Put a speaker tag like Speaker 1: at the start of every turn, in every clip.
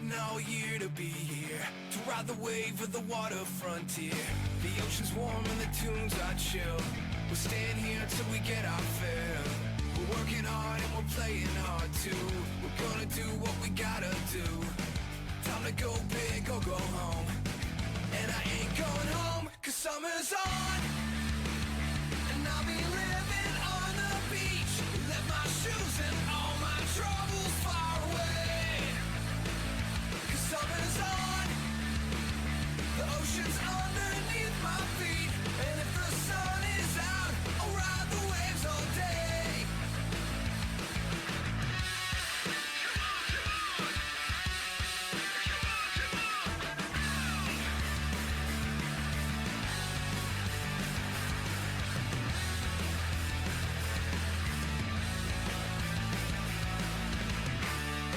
Speaker 1: waiting all year to be here, to ride the wave of the water frontier. The ocean's warm and the tunes are chill. We'll stand here till we get our fill. We're working hard and we're playing hard too. We're gonna do what we gotta do. Time to go big or go home. And I ain't going home, 'cause summer's on. And I'll be living on the beach. Left my shoes and all my troubles far away. 'Cause summer's on. The ocean's underneath my feet. And if the sun is out, I'll ride the waves all day.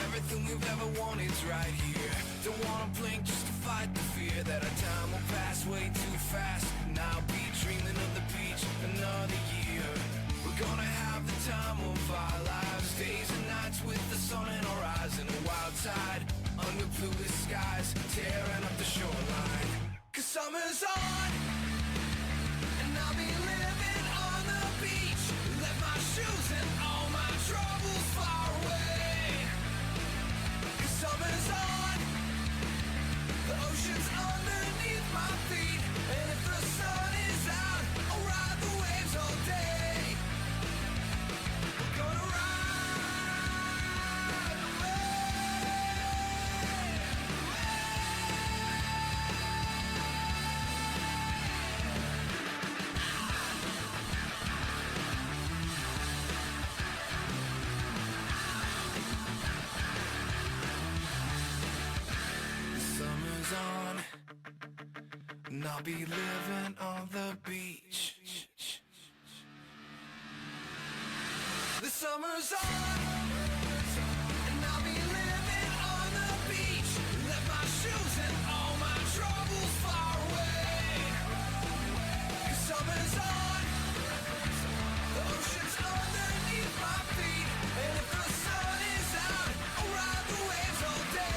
Speaker 1: Everything we've ever wanted's right here. Don't wanna blink just to fight the fear that our time will pass way too fast. And I'll be dreaming of the beach another year. We're gonna have the time of our lives. Days and nights with the sun in our eyes. And a wild tide under bluest skies, tearing up the shoreline. 'Cause summer's on. And I'll be living on the beach. Left my shoes and all my troubles far away. Summer's on. The ocean's underneath my feet. And if the sun is out, I'll ride the waves all day. We're gonna ride on, and I'll be living on the beach. The summer's on, and I'll be living on the beach. Left my shoes and all my troubles far away. 'Cause summer's on. The ocean's underneath my feet. And if the sun is out, I'll ride the waves all day.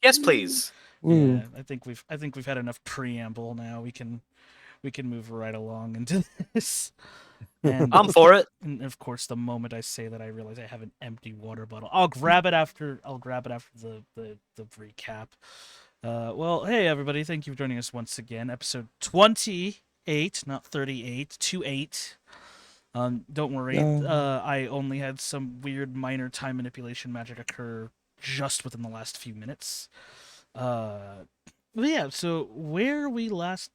Speaker 2: Yes, please.
Speaker 3: Yeah, I think we've had enough preamble now. We can move right along into this. And
Speaker 2: I'm for it.
Speaker 3: of course, the moment I say that, I realize I have an empty water bottle. I'll grab it after. I'll grab it after the recap. Well, hey everybody! Thank you for joining us once again. Episode 28, not 38, 28. Don't worry. I only had some weird minor time manipulation magic occur just within the last few minutes. But yeah. So where we last.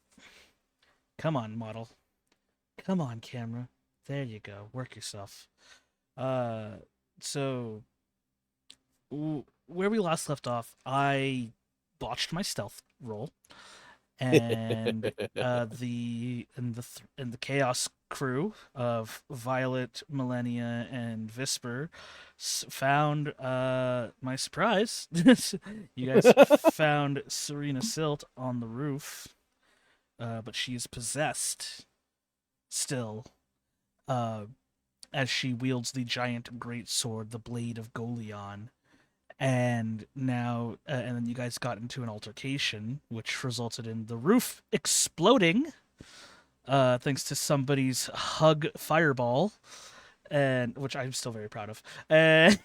Speaker 3: Come on, model. Come on, camera. There you go. Work yourself. Uh, so where we last left off, I botched my stealth roll, and the chaos crew of Violet, Millennia, and Visper found my surprise. You guys found Serena Silt on the roof, but she is possessed still. Uh, as she wields the giant greatsword, the Blade of Golion. And now, and then you guys got into an altercation, which resulted in the roof exploding, thanks to somebody's hug fireball, and which I'm still very proud of. And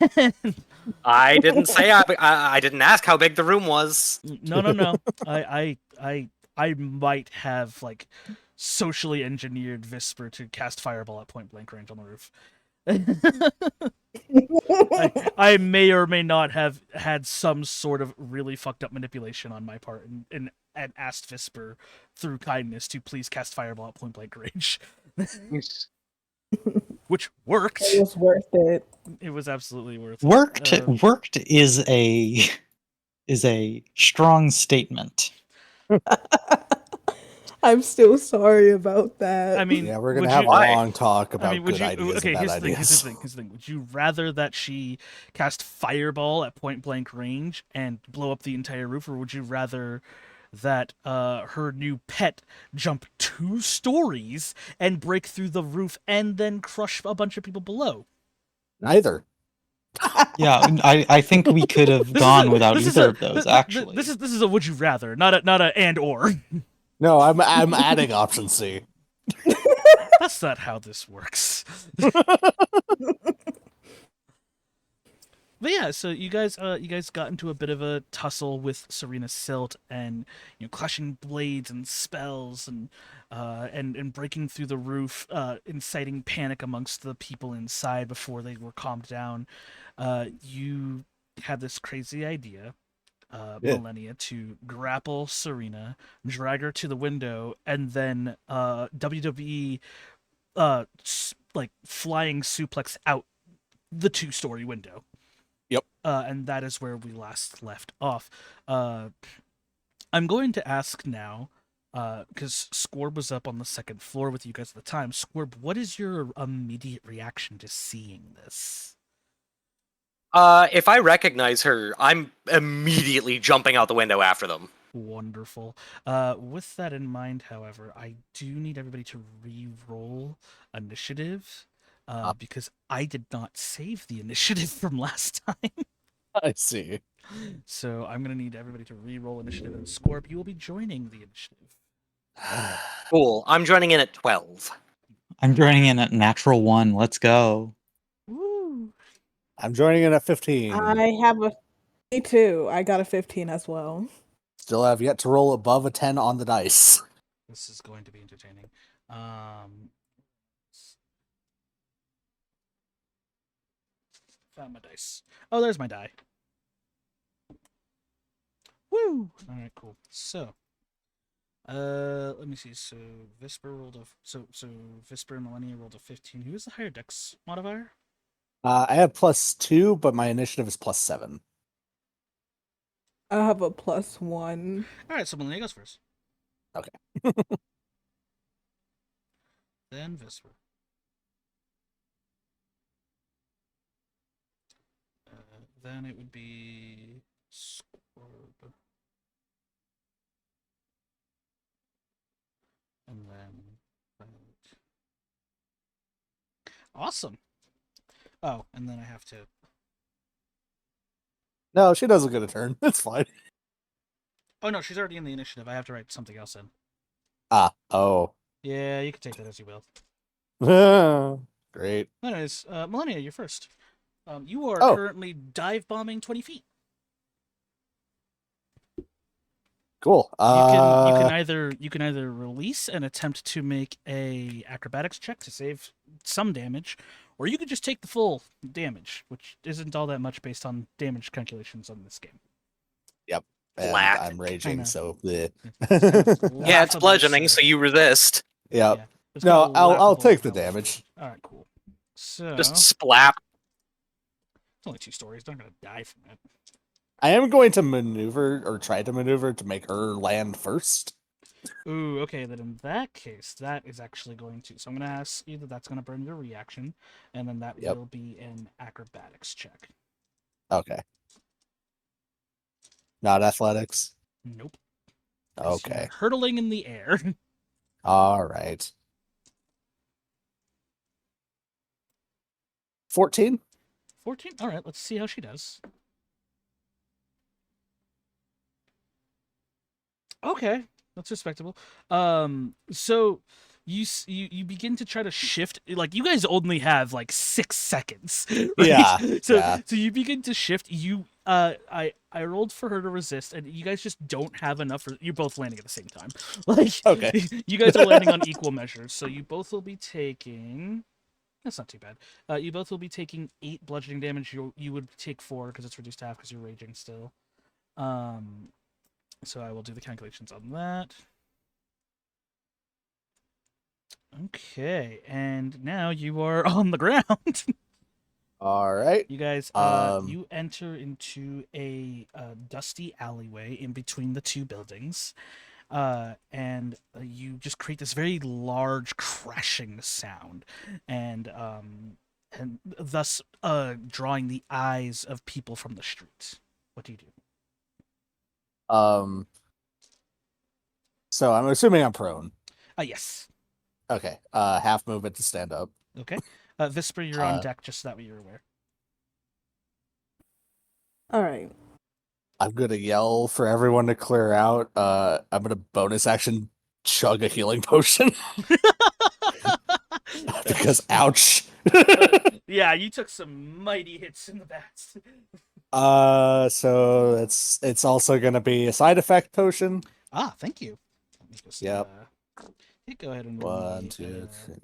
Speaker 2: I didn't say I didn't ask how big the room was.
Speaker 3: no. I might have like socially engineered Visper to cast fireball at point blank range on the roof. I may or may not have had some sort of really fucked up manipulation on my part and asked Visper through kindness to please cast fireball at point blank range. Which worked.
Speaker 4: It was worth it.
Speaker 3: It was absolutely worth
Speaker 5: it. Worked is a strong statement.
Speaker 4: I'm still sorry about that.
Speaker 3: I mean,
Speaker 6: yeah, we're gonna have a long talk about good ideas
Speaker 3: okay,
Speaker 6: and bad
Speaker 3: here's the thing. Would you rather that she cast fireball at point blank range and blow up the entire roof, or would you rather that her new pet jump 2 stories and break through the roof and then crush a bunch of people below?
Speaker 6: Neither.
Speaker 5: Yeah, I think we could have gone without either of those. Actually,
Speaker 3: this is a would you rather, not a and or.
Speaker 6: No, I'm adding option C.
Speaker 3: That's not how this works. But yeah, so you guys got into a bit of a tussle with Serena Silt, and clashing blades and spells, and breaking through the roof, inciting panic amongst the people inside before they were calmed down. You had this crazy idea, Millennia, to grapple Serena, drag her to the window, and then WWE like flying suplex out the 2-story window.
Speaker 6: Yep.
Speaker 3: And that is where we last left off. I'm going to ask now, because Squirb was up on the 2nd floor with you guys at the time. Squirb, what is your immediate reaction to seeing this?
Speaker 2: If I recognize her, I'm immediately jumping out the window after them.
Speaker 3: Wonderful. With that in mind, however, I do need everybody to re-roll initiative, because I did not save the initiative from last time.
Speaker 6: I see.
Speaker 3: So I'm going to need everybody to re-roll initiative, and Scorp, you will be joining the initiative.
Speaker 2: Cool. I'm joining in at 12.
Speaker 5: I'm joining in at natural 1. Let's go.
Speaker 3: Woo!
Speaker 6: I'm joining in at 15.
Speaker 4: I have me too. I got a 15 as well.
Speaker 6: Still have yet to roll above a 10 on the dice.
Speaker 3: This is going to be entertaining. Found my dice. Oh, there's my die. Woo! All right, cool. So, let me see. So Visper rolled a so Visper and Millennia rolled a 15. Who is the higher dex modifier?
Speaker 6: I have +2, but my initiative is +7.
Speaker 4: I have a +1.
Speaker 3: All right, so Millennia goes first.
Speaker 6: Okay.
Speaker 3: Then Visper. Then it would be Scorb. And then Violet. Awesome. Oh, and then I have to.
Speaker 6: No, she doesn't get a turn. It's fine.
Speaker 3: Oh no, she's already in the initiative. I have to write something else in.
Speaker 6: Oh.
Speaker 3: Yeah, you can take that as you will.
Speaker 6: Great.
Speaker 3: Anyways, Millennia, you're first. You are
Speaker 6: Oh.
Speaker 3: currently dive bombing 20 feet.
Speaker 6: Cool.
Speaker 3: You can either release and attempt to make a acrobatics check to save some damage, or you could just take the full damage, which isn't all that much based on damage calculations on this game.
Speaker 6: And
Speaker 2: Black.
Speaker 6: I'm raging,
Speaker 3: know.
Speaker 6: so bleh.
Speaker 2: Yeah, it's
Speaker 3: Laughably
Speaker 2: bludgeoning,
Speaker 3: so.
Speaker 2: so you resist.
Speaker 6: Yep.
Speaker 3: Yeah, it's
Speaker 6: No,
Speaker 3: got a
Speaker 6: I'll
Speaker 3: laughable
Speaker 6: take the
Speaker 3: health.
Speaker 6: damage.
Speaker 3: All right, cool. So
Speaker 2: Just splap.
Speaker 3: it's only 2 stories. They're not gonna die from it.
Speaker 6: I am going to maneuver or try to maneuver to make her land first.
Speaker 3: Ooh, okay. Then in that case, that is actually going to. So I'm gonna ask you that that's gonna burn your reaction, and then that
Speaker 6: Yep.
Speaker 3: will be an acrobatics check.
Speaker 6: Okay. Not athletics.
Speaker 3: Nope. 'Cause you're
Speaker 6: Okay.
Speaker 3: hurtling in the air.
Speaker 6: All right. 14.
Speaker 3: 14. All right. Let's see how she does. Okay, that's respectable. So you begin to try to shift. Like you guys only have like 6 seconds. Right?
Speaker 6: Yeah,
Speaker 3: So
Speaker 6: yeah.
Speaker 3: so you begin to shift. I rolled for her to resist, and you guys just don't have enough. You're both landing at the same time. Like
Speaker 6: Okay.
Speaker 3: you guys are landing on equal measures. So you both will be taking. That's not too bad. You both will be taking 8 bludgeoning damage. You would take 4 because it's reduced to half because you're raging still. So I will do the calculations on that. Okay, and now you are on the ground.
Speaker 6: All right.
Speaker 3: You guys,
Speaker 6: Um,
Speaker 3: you enter into a dusty alleyway in between the 2 buildings, and you just create this very large crashing sound, and thus drawing the eyes of people from the street. What do you do?
Speaker 6: So I'm assuming I'm prone.
Speaker 3: Yes.
Speaker 6: Okay. Half movement to stand up.
Speaker 3: Okay. Visper, you're on
Speaker 6: Uh,
Speaker 3: deck, just so that way you're aware.
Speaker 4: All right.
Speaker 6: I'm gonna yell for everyone to clear out. I'm gonna bonus action chug a healing potion because ouch.
Speaker 3: Yeah, you took some mighty hits in the bats.
Speaker 6: So it's also gonna be a side effect potion.
Speaker 3: Ah, thank you. Let me just,
Speaker 6: Yep.
Speaker 3: hey, go ahead and roll
Speaker 6: 1,
Speaker 3: me,
Speaker 6: 2, 3.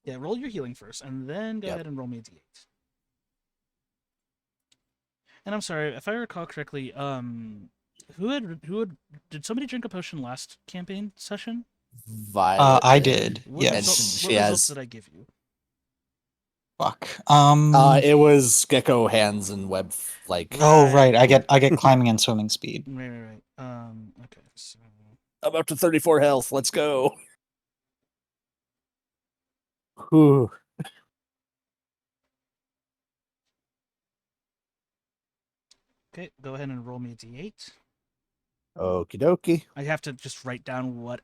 Speaker 3: yeah, roll your healing first, and then go
Speaker 6: Yep.
Speaker 3: ahead and roll me a d8. And I'm sorry, if I recall correctly, did somebody drink a potion last campaign session?
Speaker 6: Violet.
Speaker 5: I did.
Speaker 3: What,
Speaker 6: And
Speaker 5: Yes.
Speaker 6: she
Speaker 3: what results
Speaker 6: has-
Speaker 3: did I give you?
Speaker 5: Fuck.
Speaker 6: It was gecko hands and web like.
Speaker 5: Oh right, I get climbing and swimming speed.
Speaker 3: Right. Okay, so
Speaker 6: I'm up to 34 health. Let's go. Whew.
Speaker 3: okay, go ahead and roll me a d8.
Speaker 6: Okie dokie.
Speaker 3: I have to just write down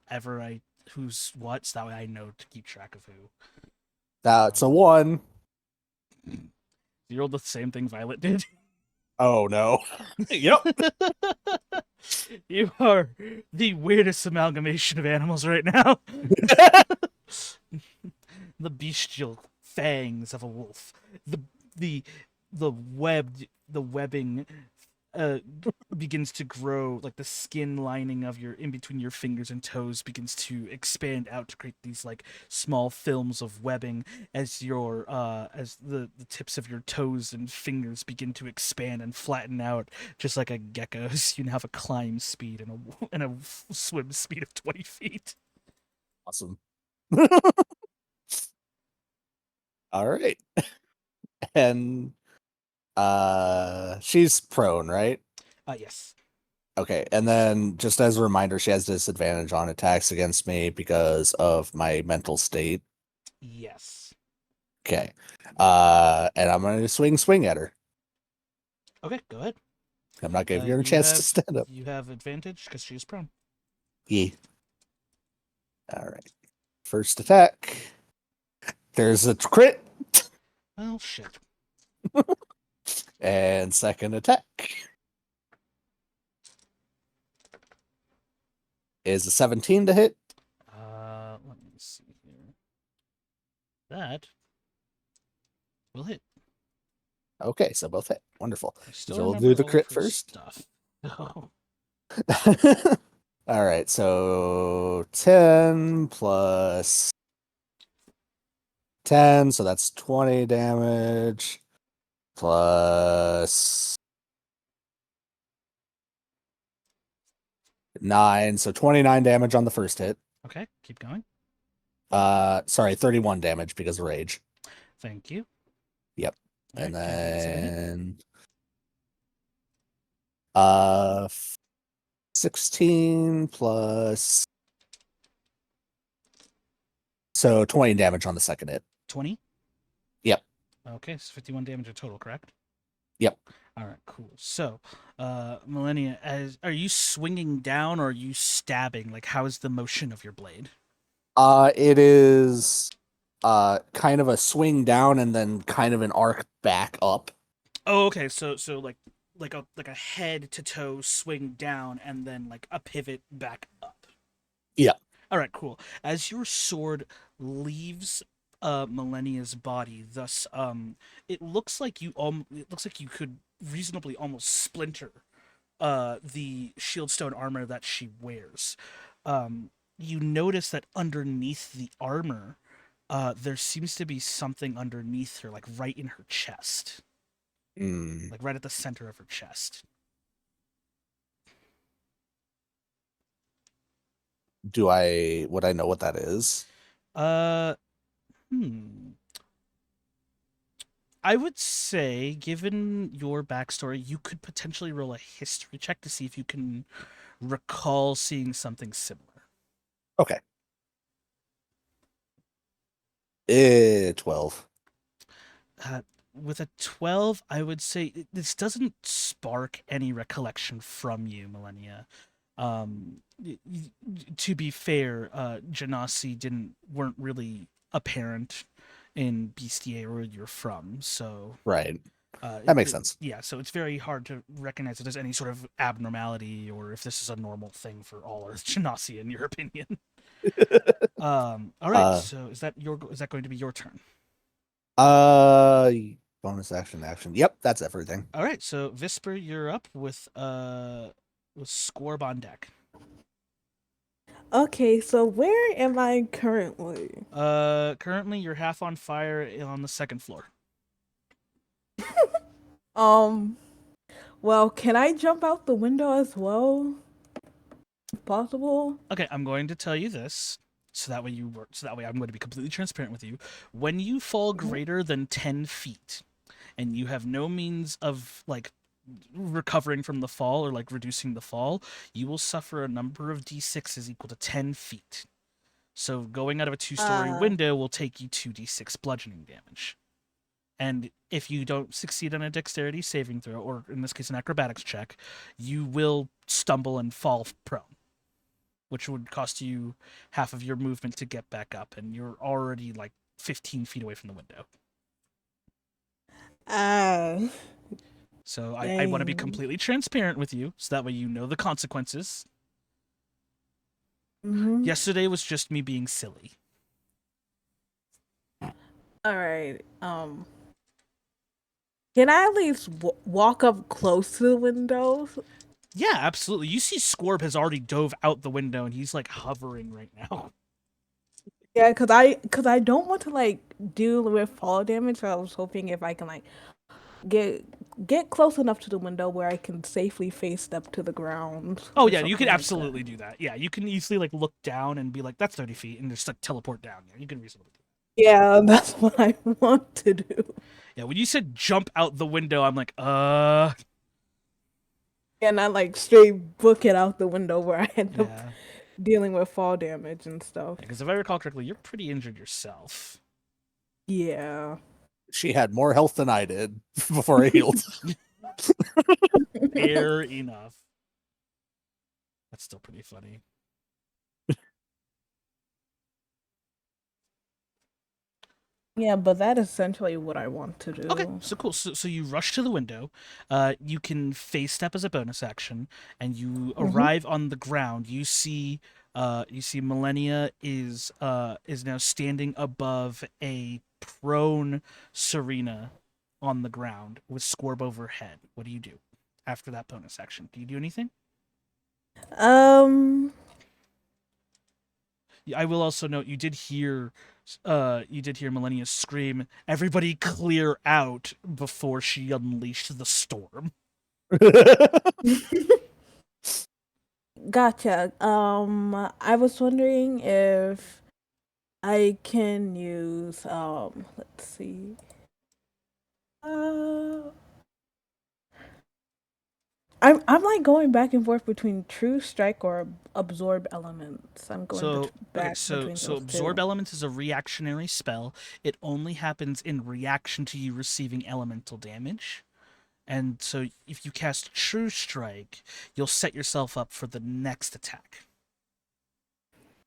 Speaker 3: who's what, so that way I know to keep track of who.
Speaker 6: That's a 1.
Speaker 3: You rolled the same thing Violet did.
Speaker 6: Oh no. Yep.
Speaker 3: You are the weirdest amalgamation of animals right now. The bestial fangs of a wolf. The webbing begins to grow, like the skin lining of in between your fingers and toes begins to expand out to create these like small films of webbing as as the tips of your toes and fingers begin to expand and flatten out, just like a gecko. So you have a climb speed and a swim speed of 20 feet.
Speaker 6: Awesome. All right. And she's prone, right?
Speaker 3: Yes.
Speaker 6: Okay, and then just as a reminder, she has disadvantage on attacks against me because of my mental state.
Speaker 3: Yes.
Speaker 6: Okay. And I'm gonna swing at her.
Speaker 3: Okay, go ahead.
Speaker 6: I'm not giving her
Speaker 3: You
Speaker 6: a chance to
Speaker 3: have-
Speaker 6: stand up.
Speaker 3: You have advantage because she's prone.
Speaker 6: Yeah. All right. First attack. There's a crit.
Speaker 3: Oh shit.
Speaker 6: And second attack. is a 17 to hit.
Speaker 3: Let me see here. That will hit.
Speaker 6: Okay, so both hit. Wonderful.
Speaker 3: I still
Speaker 6: So we'll
Speaker 3: remember
Speaker 6: do the
Speaker 3: all
Speaker 6: crit
Speaker 3: of her
Speaker 6: first.
Speaker 3: stuff. Oh,
Speaker 6: All right, so 10 plus 10, so that's 20 damage plus 9, so 29 damage on the first hit.
Speaker 3: okay, keep going.
Speaker 6: Sorry, 31 damage because of rage.
Speaker 3: Thank you.
Speaker 6: Yep.
Speaker 3: All
Speaker 6: And
Speaker 3: right, Kathy, it's gonna hit.
Speaker 6: then uh 16 plus, so 20 damage on the second hit.
Speaker 3: 20?
Speaker 6: Yep.
Speaker 3: Okay, so 51 damage in total, correct?
Speaker 6: Yep.
Speaker 3: All right, cool. So, Millennia, are you swinging down or are you stabbing? Like, how is the motion of your blade?
Speaker 6: It is kind of a swing down and then kind of an arc back up.
Speaker 3: Oh, okay. So like a head to toe swing down and then like a pivot back up.
Speaker 6: Yeah.
Speaker 3: All right, cool. As your sword leaves Millennia's body, thus it looks like you could reasonably almost splinter the shieldstone armor that she wears. You notice that underneath the armor, there seems to be something underneath her, like right in her chest,
Speaker 6: Mm.
Speaker 3: like right at the center of her chest.
Speaker 6: Would I know what that is?
Speaker 3: Uh, hmm. I would say, given your backstory, you could potentially roll a history check to see if you can recall seeing something similar.
Speaker 6: Okay. 12.
Speaker 3: With a 12, I would say this doesn't spark any recollection from you, Millennia. To be fair, Genasi weren't really apparent in Bestiaire where you're from, so
Speaker 6: Right. That makes sense.
Speaker 3: Yeah, so it's very hard to recognize if there's any sort of abnormality or if this is a normal thing for all Earth Genasi, in your opinion. All right, so is that going to be your turn?
Speaker 6: Uh, bonus action. Yep, that's everything.
Speaker 3: All right, so Visper, you're up with Scorb on deck.
Speaker 4: Okay, so where am I currently?
Speaker 3: Currently you're half on fire on the second floor.
Speaker 4: Well, can I jump out the window as well? If possible?
Speaker 3: Okay, I'm going to tell you this, so that way I'm going to be completely transparent with you. When you fall greater than 10 feet, and you have no means of like recovering from the fall or like reducing the fall, you will suffer a number of d6s equal to 10 feet. So going out of a 2-story window will take you 2d6 bludgeoning damage. And if you don't succeed on a dexterity saving throw, or in this case an acrobatics check, you will stumble and fall prone, which would cost you half of your movement to get back up, and you're already like 15 feet away from the window. So I want to be completely transparent with you, so that way you know the consequences.
Speaker 4: Mm-hmm.
Speaker 3: Yesterday was just me being silly.
Speaker 4: All right. Can I at least walk up close to the windows?
Speaker 3: Yeah, absolutely. You see Scorb has already dove out the window, and he's like hovering right now.
Speaker 4: Yeah, cause I don't want to like deal with fall damage. So I was hoping if I can like get close enough to the window where I can safely face up to the ground.
Speaker 3: Oh
Speaker 4: or
Speaker 3: yeah, you
Speaker 4: something
Speaker 3: can
Speaker 4: like
Speaker 3: absolutely do that. Yeah, you can easily like look down and be like, "That's 30 feet," and just like teleport down. Yeah, you can reasonably do that.
Speaker 4: Yeah, that's what I want to do.
Speaker 3: Yeah, when you said jump out the window, I'm like,
Speaker 4: And I like straight book it out the window where I end up
Speaker 3: yeah.
Speaker 4: dealing with fall damage and stuff.
Speaker 3: Because if I recall correctly, you're pretty injured yourself.
Speaker 4: Yeah.
Speaker 6: She had more health than I did before I healed.
Speaker 3: Fair enough. That's still pretty funny.
Speaker 4: Yeah, but that is essentially what I want to
Speaker 3: Okay,
Speaker 4: do.
Speaker 3: so cool. So you rush to the window. You can phase step as a bonus action, and you arrive on the ground. You see Millennia is now standing above a prone Serena on the ground with Scorb overhead. What do you do after that bonus action? Do you do anything?
Speaker 4: Um,
Speaker 3: I will also note you did hear Millennia scream, "Everybody clear out!" before she unleashed the storm.
Speaker 4: gotcha. I was wondering if I can use let's see. Uh I'm like going back and forth between True Strike or Absorb Elements. I'm going
Speaker 3: So okay,
Speaker 4: back between
Speaker 3: so
Speaker 4: those
Speaker 3: absorb
Speaker 4: two.
Speaker 3: element is a reactionary spell. It only happens in reaction to you receiving elemental damage. And so if you cast True Strike, you'll set yourself up for the next attack.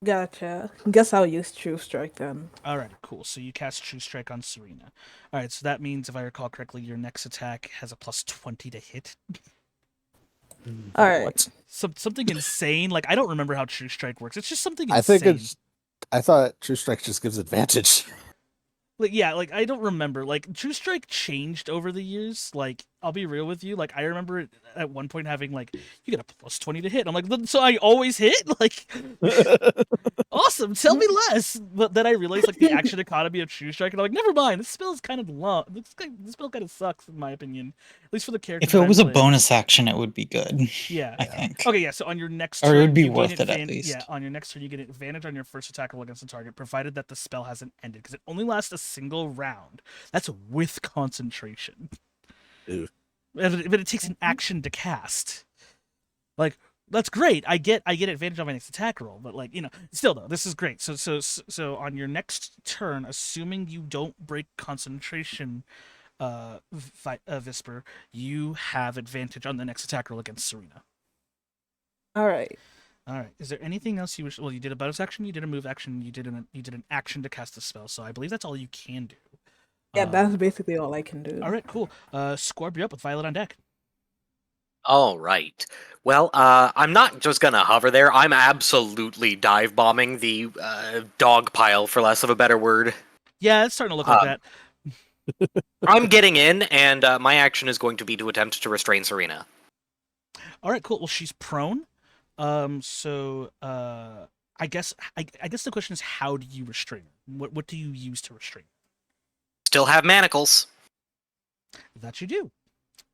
Speaker 4: Gotcha. Guess I'll use True Strike then.
Speaker 3: Alright, cool. So you cast True Strike on Serena. Alright, so that means if I recall correctly, your next attack has a plus 20 to hit.
Speaker 4: All right.
Speaker 6: What?
Speaker 3: Something insane. Like I don't remember how True Strike works. It's just something insane.
Speaker 6: I think it's. I thought True Strike just gives advantage.
Speaker 3: Like yeah, like I don't remember. Like True Strike changed over the years. Like I'll be real with you. Like I remember it at one point having like you get a plus 20 to hit. I'm like, so I always hit. Like awesome. Tell me less. But then I realized like the action economy of True Strike, and I'm like, never mind. This spell is kind of long. This spell kind of sucks in my opinion, at least for the character.
Speaker 5: If it was a bonus action, it would be good.
Speaker 3: Yeah.
Speaker 5: I think.
Speaker 3: Okay, yeah. So on your next
Speaker 5: Or
Speaker 3: turn,
Speaker 5: it would be
Speaker 3: you gain
Speaker 5: worth it at
Speaker 3: advan-
Speaker 5: least.
Speaker 3: Yeah, on your next turn, you get advantage on your first attack roll against the target, provided that the spell hasn't ended, because it only lasts a single round. That's with concentration.
Speaker 6: Ew.
Speaker 3: But it takes an action to cast. Like that's great. I get advantage on my next attack roll, but like still though, this is great. So on your next turn, assuming you don't break concentration, Visper, you have advantage on the next attack roll against Serena.
Speaker 4: All right.
Speaker 3: All right. Is there anything else you wish? Well, you did a bonus action, you did a move action, you did an action to cast a spell. So I believe that's all you can do.
Speaker 4: Yeah, that's basically all I can do.
Speaker 3: All right. Cool. Scorb, you're up with Violet on deck.
Speaker 2: All right. Well, I'm not just gonna hover there. I'm absolutely dive bombing the dog pile, for less of a better word.
Speaker 3: Yeah, it's starting to look like that.
Speaker 2: I'm getting in, and my action is going to be to attempt to restrain Serena.
Speaker 3: All right. Cool. Well, she's prone. So I guess the question is, how do you restrain her? What do you use to restrain her?
Speaker 2: Still have manacles.
Speaker 3: That you do.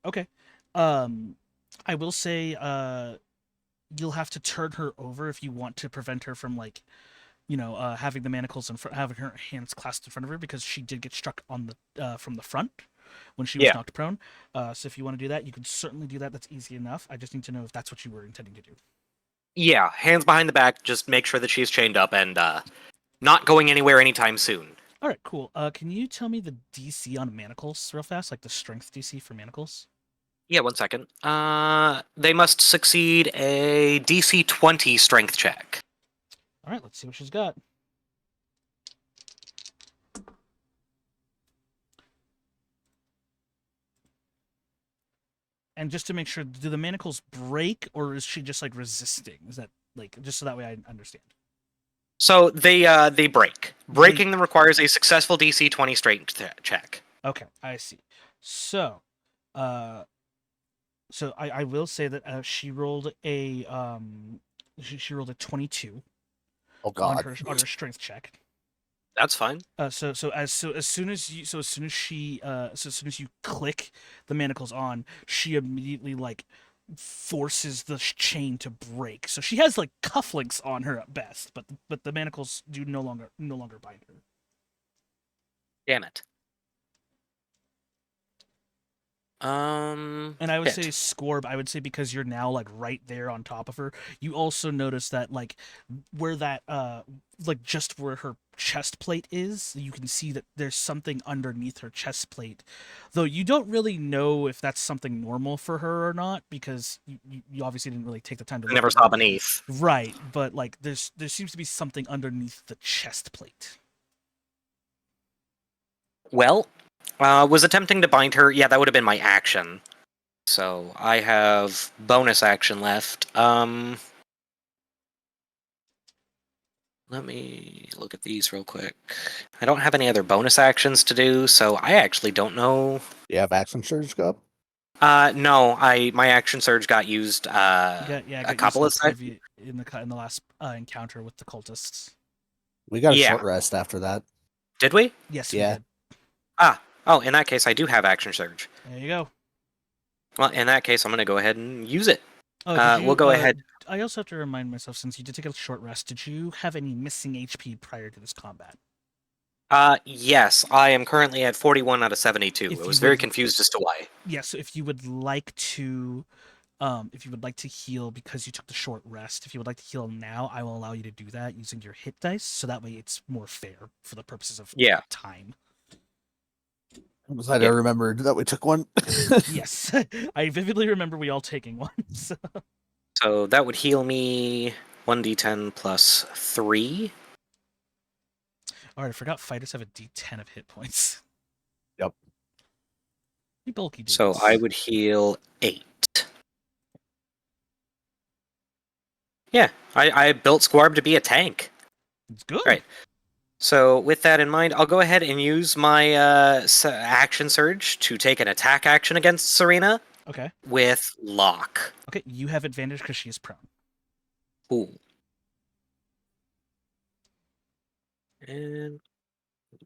Speaker 3: Okay. I will say you'll have to turn her over if you want to prevent her from having the manacles and having her hands clasped in front of her, because she did get struck on the from the front when she was knocked prone. So if you want to do that, you can certainly do that. That's easy enough. I just need to know if that's what you were intending to do.
Speaker 2: Yeah, hands behind the back. Just make sure that she's chained up and not going anywhere anytime soon.
Speaker 3: All right, cool. Can you tell me the DC on manacles real fast, like the strength DC for manacles?
Speaker 2: Yeah, 1 second. They must succeed a DC 20 strength check.
Speaker 3: All right, let's see what she's got. And just to make sure, do the manacles break, or is she just like resisting? Is that like just so that way I understand?
Speaker 2: So they break. Breaking them requires a successful DC 20 strength check.
Speaker 3: Okay, I see. So, I will say that she rolled a she rolled a 22
Speaker 6: Oh God.
Speaker 3: on her strength check.
Speaker 2: That's fine.
Speaker 3: As soon as you click the manacles on, she immediately like forces the chain to break. So she has like cufflinks on her at best, but the manacles do no longer bind her.
Speaker 2: Damn it.
Speaker 3: And I would say Scorb, I would say because you're now like right there on top of her, you also notice that like where that like just where her chest plate is, you can see that there's something underneath her chest plate. Though you don't really know if that's something normal for her or not, because you obviously didn't really take the time to
Speaker 2: Never saw beneath.
Speaker 3: Right, but like there seems to be something underneath the chest plate.
Speaker 2: Well, was attempting to bind her. Yeah, that would have been my action. So I have bonus action left. Let me look at these real quick. I don't have any other bonus actions to do, so I actually don't know.
Speaker 6: You have action surge go up?
Speaker 2: No, my action surge got used
Speaker 3: Yeah,
Speaker 2: a
Speaker 3: got
Speaker 2: couple of
Speaker 3: used
Speaker 2: times.
Speaker 3: in the last encounter with the cultists.
Speaker 6: We got a
Speaker 2: Yeah.
Speaker 6: short rest after that.
Speaker 2: Did we?
Speaker 3: Yes,
Speaker 6: Yeah.
Speaker 3: we did.
Speaker 2: Oh, in that case, I do have action surge.
Speaker 3: There you go.
Speaker 2: Well, in that case, I'm going to go ahead and use it.
Speaker 3: Oh, did
Speaker 2: We'll go ahead.
Speaker 3: I also have to remind myself, since you did take a short rest, did you have any missing HP prior to this combat?
Speaker 2: Yes, I am currently at 41 out of 72.
Speaker 3: If
Speaker 2: I
Speaker 3: you
Speaker 2: was very
Speaker 3: would-
Speaker 2: confused as to why.
Speaker 3: Yeah, so if you would like to heal because you took the short rest, if you would like to heal now, I will allow you to do that using your hit dice, so that way it's more fair for the purposes of
Speaker 2: Yeah.
Speaker 3: time.
Speaker 6: I don't remember that we took one.
Speaker 3: Yes, I vividly remember we all taking one. So.
Speaker 2: So that would heal me 1d10 plus 3.
Speaker 3: All right, I forgot fighters have a D10 of hit points.
Speaker 6: Yep.
Speaker 3: You bulky dudes.
Speaker 2: So I would heal 8. Yeah, I built Squarb to be a tank.
Speaker 3: It's good.
Speaker 2: Right. So with that in mind, I'll go ahead and use my action surge to take an attack action against Serena
Speaker 3: Okay.
Speaker 2: with lock.
Speaker 3: Okay, you have advantage because she is prone.
Speaker 2: Ooh. And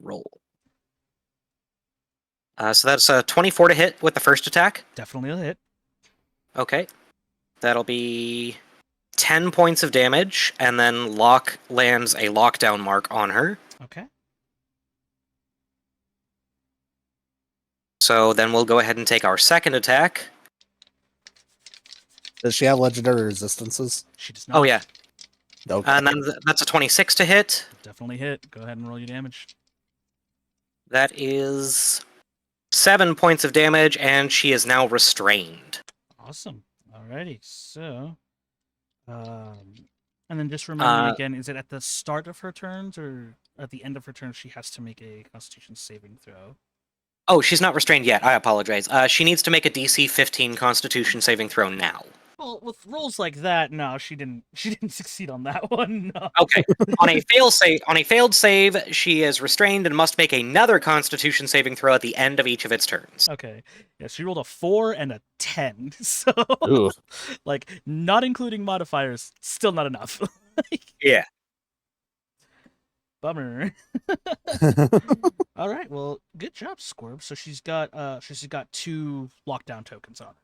Speaker 2: roll. So that's 24 to hit with the first attack.
Speaker 3: Definitely a hit.
Speaker 2: Okay. That'll be 10 points of damage, and then Locke lands a lockdown mark on her.
Speaker 3: Okay.
Speaker 2: So then we'll go ahead and take our second attack.
Speaker 6: Does she have legendary resistances?
Speaker 3: She does not.
Speaker 2: Oh, yeah.
Speaker 6: Okay.
Speaker 2: And then that's a 26 to hit.
Speaker 3: Definitely hit. Go ahead and roll your damage.
Speaker 2: That is 7 points of damage, and she is now restrained.
Speaker 3: Awesome. Alrighty. So, and then just remind me again: is it at the start of her turns or at the end of her turn? She has to make a Constitution saving throw.
Speaker 2: Oh, she's not restrained yet. I apologize. She needs to make a DC 15 Constitution saving throw now.
Speaker 3: Well, with rolls like that, no, she didn't. She didn't succeed on that one. No.
Speaker 2: Okay. On a failed save, she is restrained and must make another Constitution saving throw at the end of each of its turns.
Speaker 3: Okay. Yeah, she rolled a 4 and a 10. So,
Speaker 6: Ooh.
Speaker 3: like, not including modifiers, still not enough.
Speaker 2: Yeah.
Speaker 3: Bummer. All right. Well, good job, Squirb. So she's got 2 lockdown tokens on her.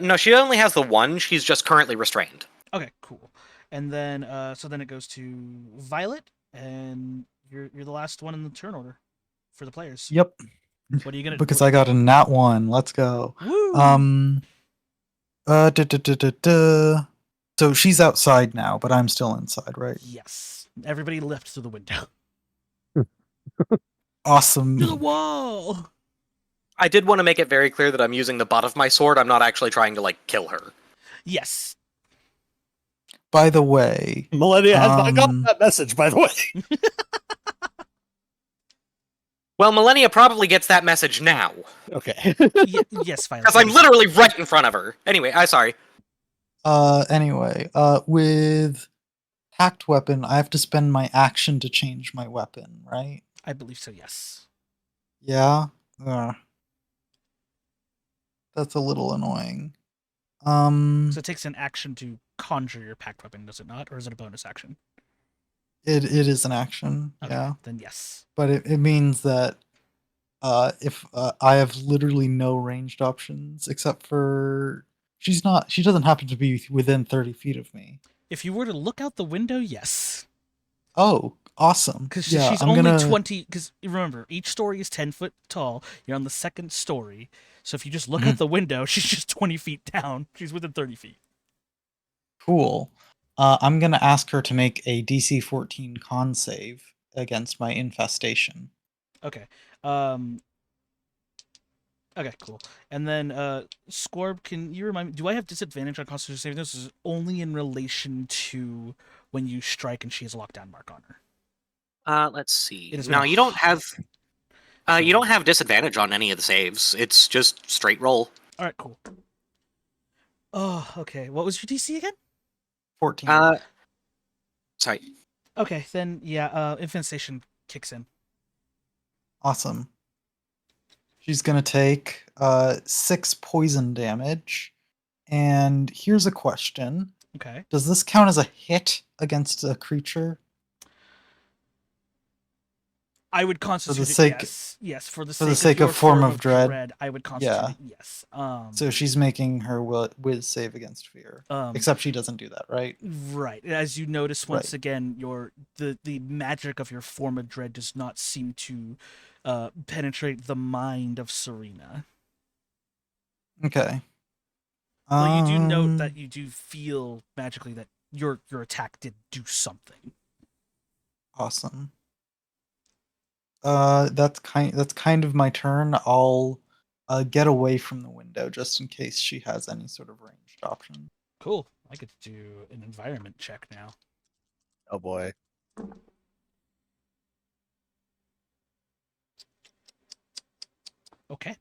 Speaker 2: No, she only has the one. She's just currently restrained.
Speaker 3: Okay, cool. And then so then it goes to Violet, and you're the last one in the turn order for the players.
Speaker 5: Yep.
Speaker 3: What are you gonna
Speaker 5: Because I got a nat 1. Let's go.
Speaker 3: Woo!
Speaker 5: So she's outside now, but I'm still inside, right?
Speaker 3: Yes. Everybody left through the window.
Speaker 5: Awesome.
Speaker 3: To the wall.
Speaker 2: I did want to make it very clear that I'm using the butt of my sword. I'm not actually trying to, like, kill her.
Speaker 3: Yes.
Speaker 5: By the way,
Speaker 6: Millennia has not gotten that message, by the way.
Speaker 2: Well, Millennia probably gets that message now.
Speaker 6: Okay.
Speaker 3: Yes, Violet.
Speaker 2: Because I'm literally right in front of her. Anyway, sorry.
Speaker 5: Anyway, with hacked weapon, I have to spend my action to change my weapon, right?
Speaker 3: I believe so, yes.
Speaker 5: Yeah. That's a little annoying.
Speaker 3: So it takes an action to conjure your packed weapon, does it not? Or is it a bonus action?
Speaker 5: It is an action,
Speaker 3: Okay,
Speaker 5: yeah.
Speaker 3: then yes.
Speaker 5: But it means that if I have literally no ranged options except for she doesn't happen to be within 30 feet of me.
Speaker 3: If you were to look out the window, yes.
Speaker 5: Oh, awesome.
Speaker 3: Because
Speaker 5: Yeah,
Speaker 3: she's
Speaker 5: I'm
Speaker 3: only
Speaker 5: gonna...
Speaker 3: 20. Because remember, each story is 10 foot tall. You're on the second story. So if you just look out the window, she's just 20 feet down. She's within 30 feet.
Speaker 5: Cool. I'm going to ask her to make a DC 14 con save against my infestation.
Speaker 3: Okay. Okay, cool. And then, Squarb, can you remind me, do I have disadvantage on Constitution saving? This is only in relation to when you strike and she has a lockdown mark on her.
Speaker 2: Let's see.
Speaker 3: It is
Speaker 2: Now,
Speaker 3: not-
Speaker 2: you don't have... You don't have disadvantage on any of the saves. It's just straight roll.
Speaker 3: All right, cool. Oh, okay. What was your DC again?
Speaker 5: 14.
Speaker 2: Sorry.
Speaker 3: Okay, then yeah, infestation kicks in.
Speaker 5: Awesome. She's gonna take 6 poison damage. And here's a question.
Speaker 3: Okay.
Speaker 5: Does this count as a hit against a creature?
Speaker 3: I would constitute
Speaker 5: sake-
Speaker 3: it yes. For the
Speaker 5: sake of
Speaker 3: your
Speaker 5: form of dread.
Speaker 3: I would constitute
Speaker 5: Yeah.
Speaker 3: it yes.
Speaker 5: So she's making her whiz save against fear. Except she doesn't do that, right?
Speaker 3: Right. As you notice once
Speaker 5: Right.
Speaker 3: again, the magic of your form of dread does not seem to penetrate the mind of Serena.
Speaker 5: Okay.
Speaker 3: Well, you do note that you do feel magically that your attack did do something.
Speaker 5: Awesome. That's kind of my turn. I'll get away from the window just in case she has any sort of ranged option.
Speaker 3: Cool. I get to do an environment check now.
Speaker 6: Oh boy.
Speaker 3: Okay.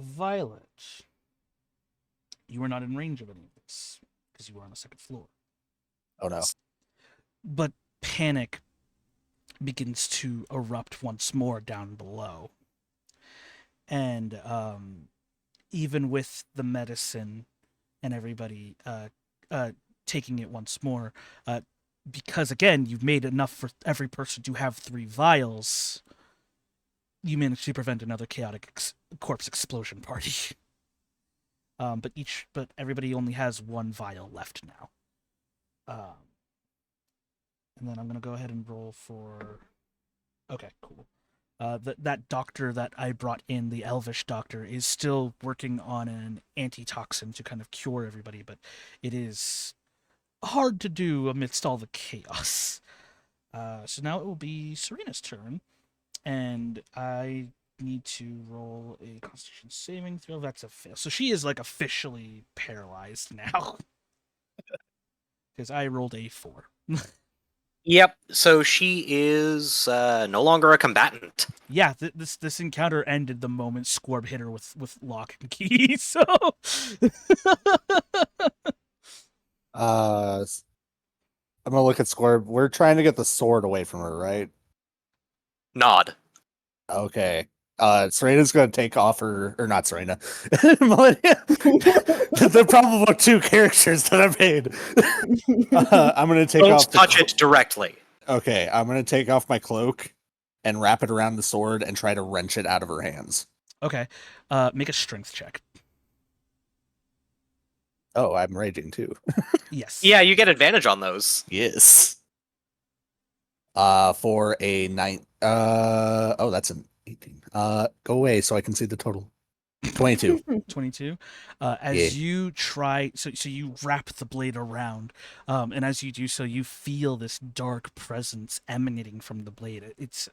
Speaker 3: Violet, you are not in range of any of this because you were on the second floor.
Speaker 6: Oh no.
Speaker 3: But panic begins to erupt once more down below. And even with the medicine and everybody taking it once more, because again, you've made enough for every person to have 3 vials, you managed to prevent another chaotic corpse explosion party. But everybody only has 1 vial left now. And then I'm gonna go ahead and roll for. Okay, cool. That doctor that I brought in, the Elvish doctor, is still working on an antitoxin to kind of cure everybody, but it is hard to do amidst all the chaos. So now it will be Serena's turn, and I need to roll a Constitution saving throw. That's a fail. So she is like officially paralyzed now. Because I rolled a 4.
Speaker 2: Yep. So she is no longer a combatant.
Speaker 3: Yeah, this encounter ended the moment Squorb hit her with lock and key. So
Speaker 6: I'm gonna look at Squirb. We're trying to get the sword away from her, right?
Speaker 2: Nod.
Speaker 6: Okay. Serena's gonna take off her, or not Serena. Millennia. The probable 2 characters that I made. I'm gonna take
Speaker 2: Don't
Speaker 6: off.
Speaker 2: touch it directly.
Speaker 6: Okay, I'm gonna take off my cloak and wrap it around the sword and try to wrench it out of her hands.
Speaker 3: okay, make a strength check.
Speaker 6: Oh, I'm raging too.
Speaker 3: Yes.
Speaker 2: Yeah, you get advantage on those.
Speaker 6: Yes. For a 9. Oh, that's an 18. Go away so I can see the total. 22.
Speaker 3: 22. As you try, so you wrap the blade around, and as you do so, you feel this dark presence emanating from the blade. It's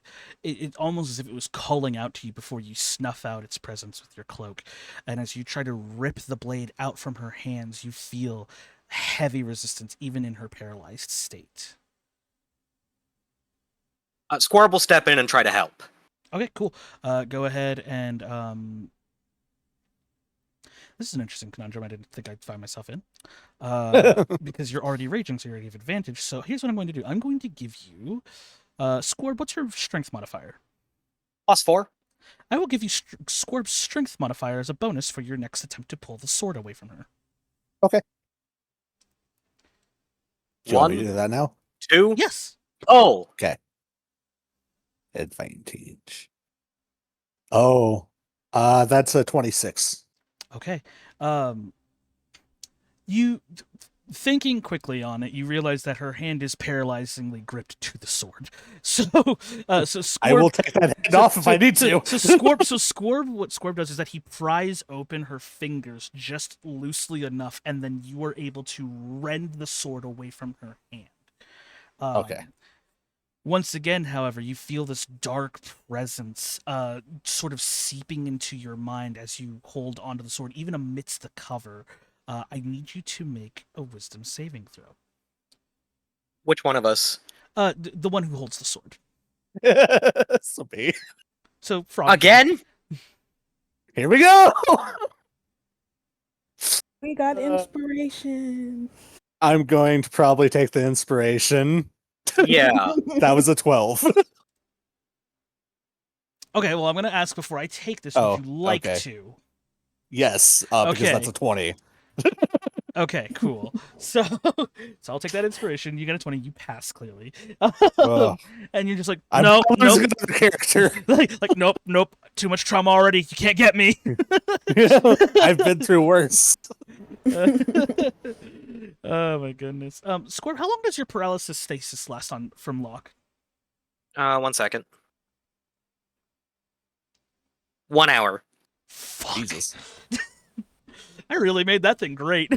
Speaker 3: almost as if it was calling out to you before you snuff out its presence with your cloak. And as you try to rip the blade out from her hands, you feel heavy resistance, even in her paralyzed state.
Speaker 2: Squirrel will step in and try to help.
Speaker 3: Okay, cool. Go ahead and this is an interesting conundrum I didn't think I'd find myself in. Because you're already raging, so you already have advantage. So here's what I'm going to do. I'm going to give you Squorb, what's your strength modifier?
Speaker 2: +4.
Speaker 3: I will give you Squorb's strength modifier as a bonus for your next attempt to pull the sword away from her.
Speaker 6: Okay. Do you want me to
Speaker 2: 1,
Speaker 6: do that now?
Speaker 2: 2.
Speaker 3: Yes.
Speaker 2: Oh,
Speaker 6: Advantage. Oh, that's a 26.
Speaker 3: Okay. You thinking quickly on it, you realize that her hand is paralyzingly gripped to the sword. So Squorb,
Speaker 6: I will take that hand off if I need to.
Speaker 3: So Squorb, what Squorb does is that he pries open her fingers just loosely enough, and then you are able to rend the sword away from her hand.
Speaker 6: Okay.
Speaker 3: Once again, however, you feel this dark presence sort of seeping into your mind as you hold onto the sword, even amidst the cover. I need you to make a wisdom saving throw.
Speaker 2: Which one of us?
Speaker 3: The one who holds the sword.
Speaker 6: So me.
Speaker 3: So Frog.
Speaker 2: Again?
Speaker 6: Here we go.
Speaker 4: We got inspiration.
Speaker 6: I'm going to probably take the inspiration.
Speaker 2: Yeah.
Speaker 6: That was a 12.
Speaker 3: Okay, well, I'm gonna ask before I take this.
Speaker 6: Oh,
Speaker 3: Would you like
Speaker 6: okay.
Speaker 3: to?
Speaker 6: Yes, because
Speaker 3: Okay.
Speaker 6: that's a 20.
Speaker 3: Okay, cool. So I'll take that inspiration. You get a 20. You pass clearly,
Speaker 6: Ugh.
Speaker 3: and you're just like,
Speaker 6: I'm
Speaker 3: no,
Speaker 6: losing
Speaker 3: nope.
Speaker 6: another character.
Speaker 3: like, nope. Too much trauma already. You can't get me.
Speaker 6: I've been through worse.
Speaker 3: Oh my goodness. Squirt, how long does your paralysis stasis last on from Locke?
Speaker 2: 1 second. 1 hour.
Speaker 3: Fuck.
Speaker 6: Jesus.
Speaker 3: I really made that thing great.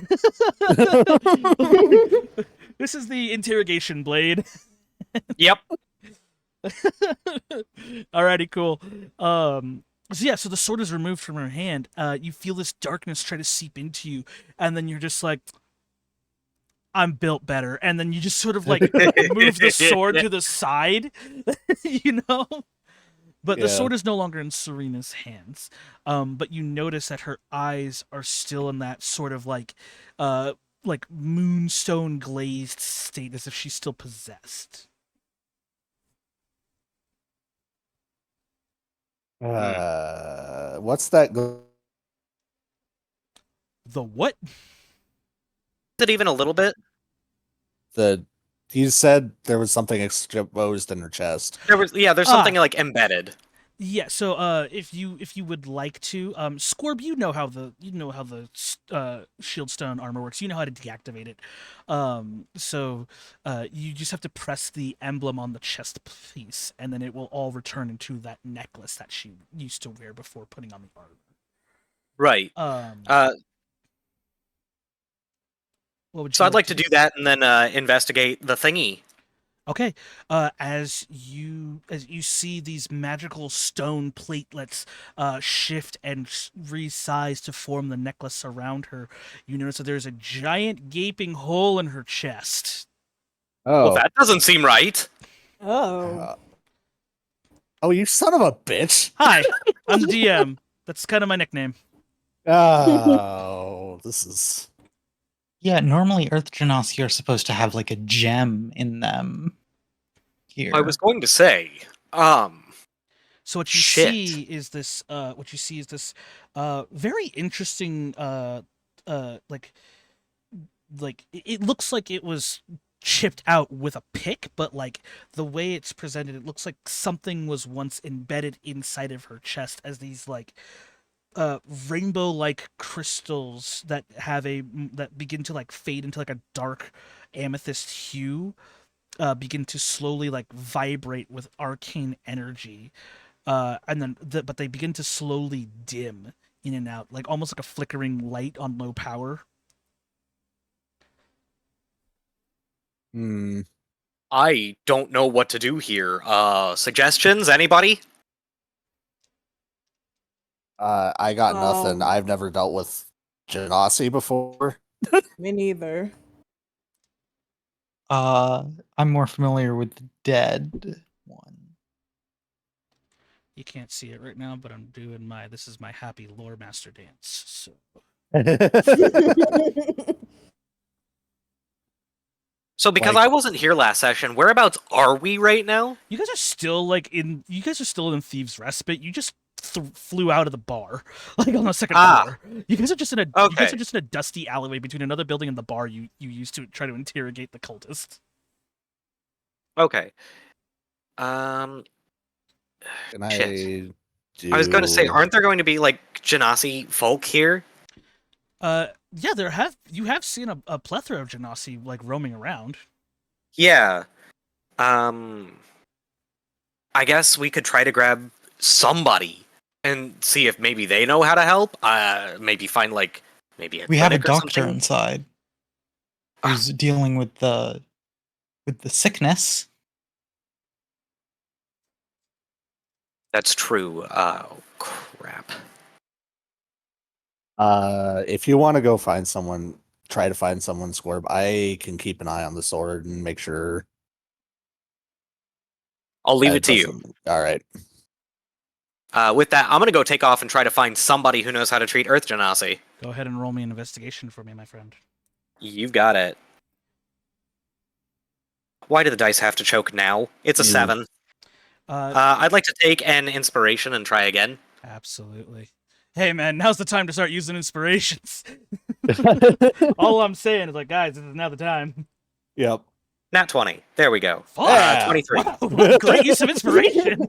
Speaker 3: This is the interrogation blade.
Speaker 2: Yep.
Speaker 3: Alrighty, cool. So the sword is removed from her hand. You feel this darkness try to seep into you, and then you're just like, I'm built better. And then you just sort of like move the sword to the side, you know? But the
Speaker 6: Yeah.
Speaker 3: sword is no longer in Serena's hands. But you notice that her eyes are still in that sort of like moonstone glazed state, as if she's still possessed.
Speaker 6: What's that?
Speaker 3: The what?
Speaker 2: Is it even a little bit?
Speaker 6: You said there was something exposed in her chest.
Speaker 2: There's something like embedded.
Speaker 3: Yeah, so if you would like to, Scorb, you know how the shield stone armor works. You know how to deactivate it. So you just have to press the emblem on the chest piece, and then it will all return into that necklace that she used to wear before putting on the armor.
Speaker 2: Right.
Speaker 3: What would you
Speaker 2: So I'd like to
Speaker 3: do?
Speaker 2: do that and then investigate the thingy.
Speaker 3: Okay, as you see these magical stone platelets shift and resize to form the necklace around her, you notice that there's a giant gaping hole in her chest.
Speaker 2: Well, that doesn't seem right.
Speaker 4: Oh.
Speaker 6: Oh, you son of a bitch.
Speaker 3: Hi, I'm the DM. That's kind of my nickname.
Speaker 6: Oh, this is...
Speaker 5: Yeah, normally Earth Genasi are supposed to have like a gem in them. Here.
Speaker 2: I was going to say,
Speaker 3: So what you
Speaker 2: Shit.
Speaker 3: see is this very interesting it looks like it was chipped out with a pick, but like the way it's presented, it looks like something was once embedded inside of her chest as these like rainbow like crystals that begin to like fade into like a dark amethyst hue. Begin to slowly like vibrate with arcane energy, and then but they begin to slowly dim in and out, like almost like a flickering light on low power.
Speaker 2: I don't know what to do here. Suggestions? Anybody?
Speaker 6: I got nothing. I've never dealt with Genasi before.
Speaker 4: Me neither.
Speaker 5: I'm more familiar with the dead one.
Speaker 3: You can't see it right now, but I'm doing this is my happy lore master dance. So
Speaker 2: So because
Speaker 6: Like-
Speaker 2: I wasn't here last session, whereabouts are we right now?
Speaker 3: you guys are still in Thieves' Respite. You just flew out of the bar, like on the second floor. You guys are just in a dusty alleyway between another building and the bar you used to try to interrogate the cultist.
Speaker 2: Okay.
Speaker 6: Can
Speaker 2: Shit.
Speaker 6: I
Speaker 2: I was going to say,
Speaker 6: do-
Speaker 2: aren't there going to be like Genasi folk here?
Speaker 3: Yeah, you have seen a plethora of Genasi like roaming around.
Speaker 2: Yeah. I guess we could try to grab somebody and see if maybe they know how to help. Maybe find maybe
Speaker 5: We have a
Speaker 2: clinic or
Speaker 5: doctor
Speaker 2: something.
Speaker 5: inside who's dealing with the sickness.
Speaker 2: That's true. Oh crap.
Speaker 6: If you want to go find someone, try to find someone, Scorb. I can keep an eye on the sword and make sure.
Speaker 2: I'll leave it to you.
Speaker 6: All right.
Speaker 2: With that, I'm gonna go take off and try to find somebody who knows how to treat Earth Genasi.
Speaker 3: Go ahead and roll me an investigation for me, my friend.
Speaker 2: You've got it. Why do the dice have to choke now? It's a 7. I'd like to take an inspiration and try again.
Speaker 3: Absolutely. Hey, man, now's the time to start using inspirations. All I'm saying is, like, guys, this is now the time.
Speaker 6: Yep.
Speaker 2: Nat 20. There we go.
Speaker 6: Yeah.
Speaker 2: 23.
Speaker 3: Wow, what a great use of inspiration.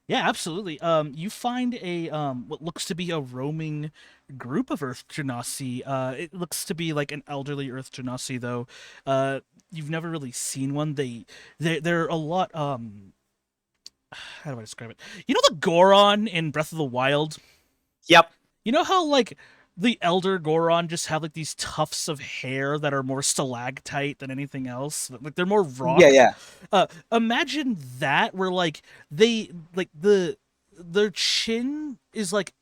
Speaker 3: Yeah, absolutely. You find a what looks to be a roaming group of Earth Genasi. It looks to be like an elderly Earth Genasi, though. You've never really seen one. They're a lot. How do I describe it? You know the Goron in Breath of the Wild?
Speaker 2: Yep.
Speaker 3: You know how like the elder Goron just have like these tufts of hair that are more stalactite than anything else? Like they're more rock.
Speaker 6: Yeah.
Speaker 3: Imagine that where like they like their chin is like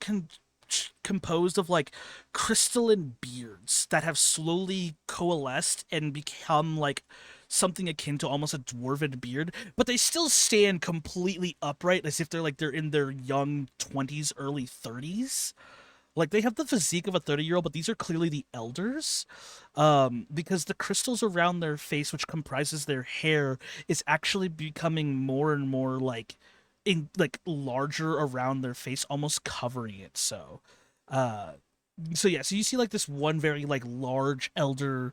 Speaker 3: composed of like crystalline beards that have slowly coalesced and become like something akin to almost a dwarven beard, but they still stand completely upright as if they're in their young 20s, early 30s. Like they have the physique of a 30-year-old, but these are clearly the elders, because the crystals around their face, which comprises their hair, is actually becoming more and more like larger around their face, almost covering it. So you see like this one very like large elderly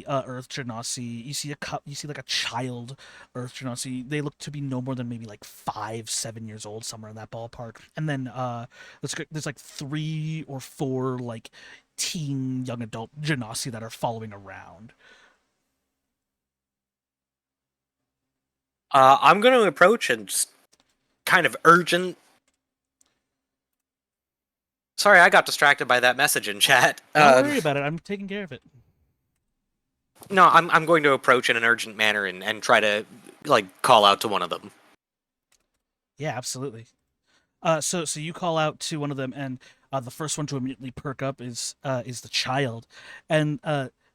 Speaker 3: Earth Genasi. You see like a child Earth Genasi. They look to be no more than maybe like 5-7 years old, somewhere in that ballpark. And then there's like 3 or 4 like teen young adult Genasi that are following around.
Speaker 2: I'm going to approach and just kind of urgent. Sorry, I got distracted by that message in chat.
Speaker 3: Don't worry about it. I'm taking care of it.
Speaker 2: No, I'm going to approach in an urgent manner and try to like call out to one of them.
Speaker 3: Yeah, absolutely. So you call out to one of them, and the first one to immediately perk up is the child, and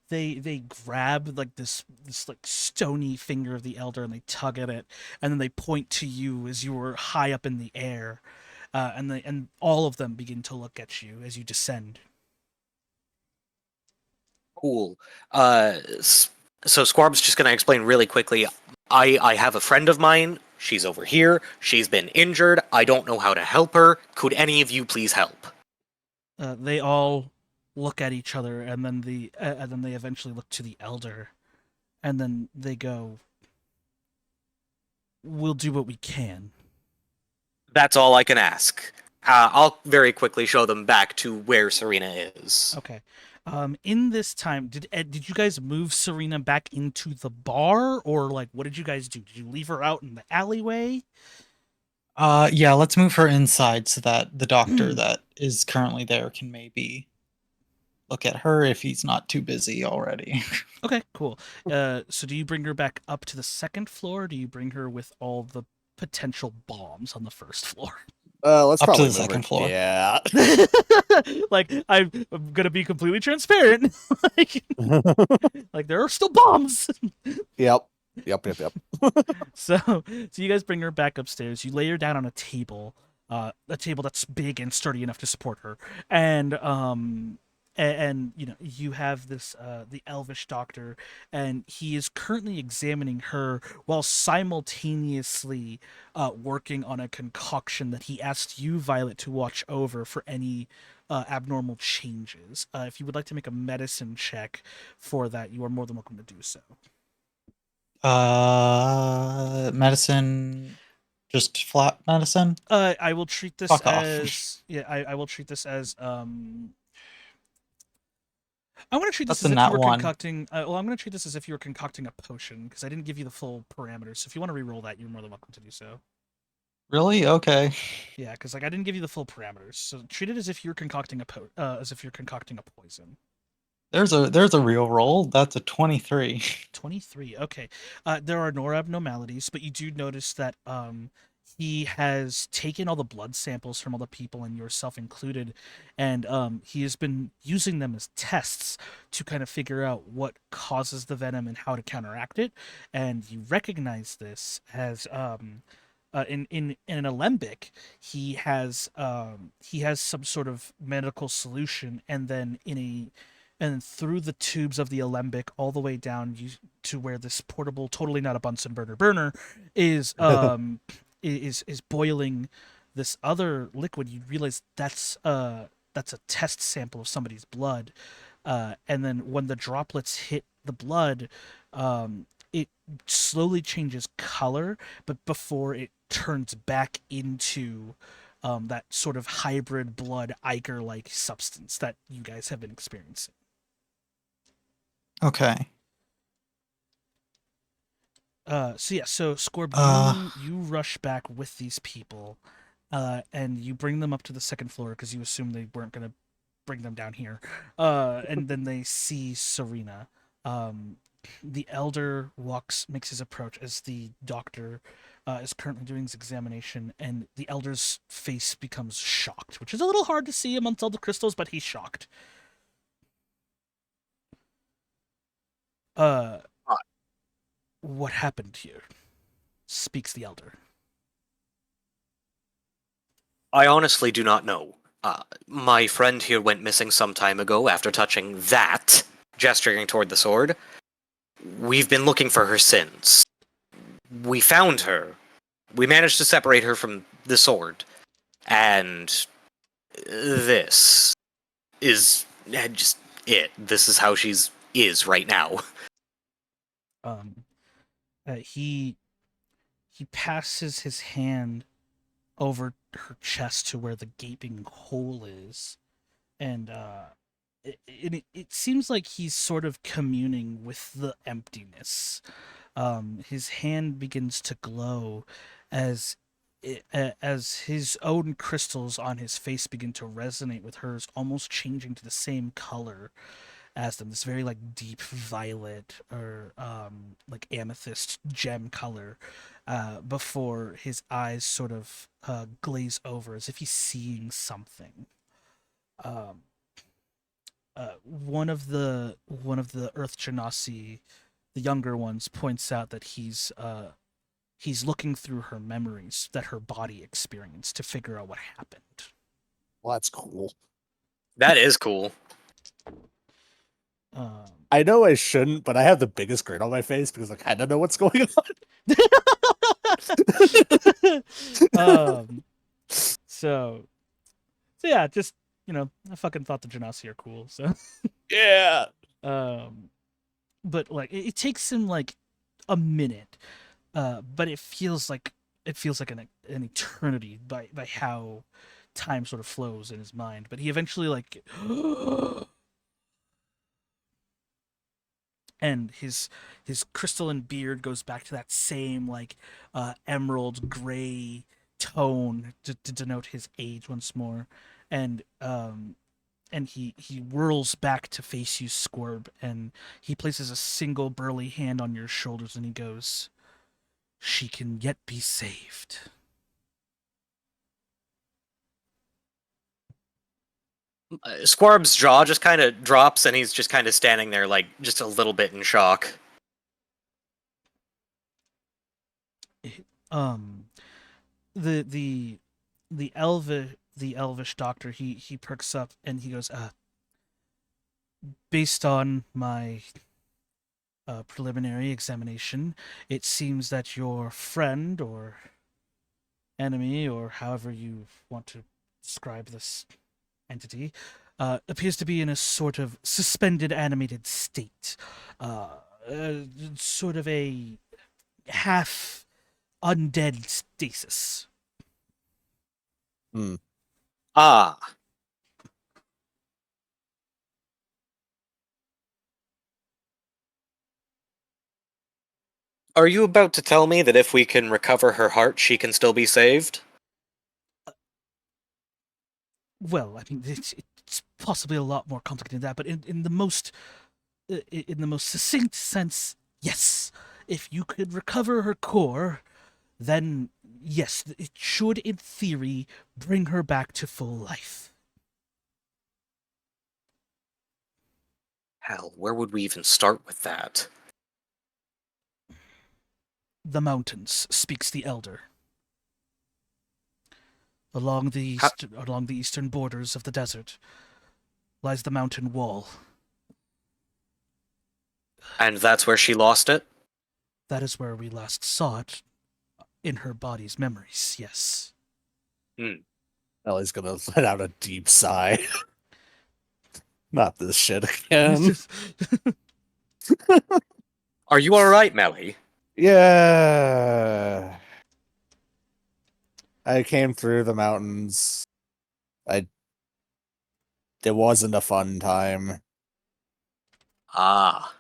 Speaker 3: they grab like this like stony finger of the elder and they tug at it, and then they point to you as you were high up in the air, and all of them begin to look at you as you descend.
Speaker 2: Cool. So Squarb's just going to explain really quickly. I have a friend of mine. She's over here. She's been injured. I don't know how to help her. Could any of you please help?
Speaker 3: They all look at each other, and then they eventually look to the elder, and then they go, "We'll do what we can."
Speaker 2: That's all I can ask. I'll very quickly show them back to where Serena is.
Speaker 3: Okay. In this time, did you guys move Serena back into the bar, or like what did you guys do? Did you leave her out in the alleyway?
Speaker 5: Yeah, let's move her inside so that the doctor that is currently there can maybe look at her if he's not too busy already.
Speaker 3: Okay, cool. So do you bring her back up to the second floor, or do you bring her with all the potential bombs on the first floor?
Speaker 6: Let's
Speaker 5: Up to
Speaker 6: probably
Speaker 5: the second floor.
Speaker 6: Yeah.
Speaker 3: Like I'm gonna be completely transparent. like there are still bombs.
Speaker 6: Yep.
Speaker 3: So you guys bring her back upstairs. You lay her down on a table that's big and sturdy enough to support her, and you know you have this the elvish doctor, and he is currently examining her while simultaneously working on a concoction that he asked you, Violet, to watch over for any abnormal changes. If you would like to make a medicine check for that, you are more than welcome to do so.
Speaker 5: Medicine, just flat medicine.
Speaker 3: I will treat this
Speaker 5: Fuck off.
Speaker 3: as I will treat this as I'm going to treat this
Speaker 5: That's
Speaker 3: as
Speaker 5: a
Speaker 3: if you
Speaker 5: nat
Speaker 3: were
Speaker 5: one.
Speaker 3: concocting. I'm going to treat this as if you were concocting a potion because I didn't give you the full parameters. So if you want to re-roll that, you're more than welcome to do so.
Speaker 5: Really? Okay.
Speaker 3: Yeah, because like I didn't give you the full parameters. So treat it as if you're concocting a poison.
Speaker 5: There's a real roll. That's a 23.
Speaker 3: 23. Okay. There are no abnormalities, but you do notice that he has taken all the blood samples from all the people, and yourself included, and he has been using them as tests to kind of figure out what causes the venom and how to counteract it. And you recognize this as in an alembic, he has some sort of medical solution, and then through the tubes of the alembic all the way down to where this portable, totally not a Bunsen burner is is boiling this other liquid. You realize that's a test sample of somebody's blood, and then when the droplets hit the blood, it slowly changes color, but before it turns back into that sort of hybrid blood ichor-like substance that you guys have been experiencing.
Speaker 5: Okay.
Speaker 3: So Scorb, you rush back with these people, and you bring them up to the second floor because you assumed they weren't gonna bring them down here. And then they see Serena. The elder makes his approach as the doctor is currently doing his examination, and the elder's face becomes shocked, which is a little hard to see amongst all the crystals, but he's shocked. What happened here? Speaks the elder.
Speaker 2: I honestly do not know. My friend here went missing some time ago after touching that, gesturing toward the sword. We've been looking for her since. We found her. We managed to separate her from the sword. And this is just it. This is how she's is right now.
Speaker 3: He passes his hand over her chest to where the gaping hole is, and it seems like he's sort of communing with the emptiness. His hand begins to glow as his own crystals on his face begin to resonate with hers, almost changing to the same color as them, this very like deep violet or like amethyst gem color, before his eyes sort of glaze over as if he's seeing something. One of the Earth Genasi, the younger ones, points out that he's looking through her memories that her body experienced to figure out what happened.
Speaker 6: Well, that's cool.
Speaker 2: That is cool.
Speaker 6: I know I shouldn't, but I have the biggest grin on my face because I kind of know what's going
Speaker 3: on. So yeah, just, I fucking thought the Genasi are cool. So
Speaker 6: yeah.
Speaker 3: But like it takes him like a minute, but it feels like an eternity by how time sort of flows in his mind. But he eventually like. And his crystalline beard goes back to that same like emerald gray tone to denote his age once more, and he whirls back to face you, Scorb, and he places a single burly hand on your shoulders, and he goes, "She can yet be saved."
Speaker 2: Squarb's jaw just kind of drops, and he's just kind of standing there, like, just a little bit in shock.
Speaker 3: The elvish doctor, he perks up and he goes, based on my preliminary examination, it seems that your friend or enemy, or however you want to describe this entity, appears to be in a sort of suspended animated state, sort of a half undead stasis.
Speaker 2: Ah. Are you about to tell me that if we can recover her heart, she can still be saved?
Speaker 3: Well, I mean, it's possibly a lot more complicated than that, but in the most succinct sense, yes. If you could recover her core, then yes, it should, in theory, bring her back to full life.
Speaker 2: Hell, where would we even start with that?
Speaker 3: The mountains, speaks the elder. Along the
Speaker 2: How-
Speaker 3: eastern borders of the desert lies the mountain wall.
Speaker 2: And that's where she lost it?
Speaker 3: That is where we last saw it, in her body's memories, yes.
Speaker 6: Ellie's gonna let out a deep sigh. Not this shit again.
Speaker 2: Are you alright, Melly?
Speaker 6: Yeah. I came through the mountains. It wasn't a fun time.
Speaker 2: Ah.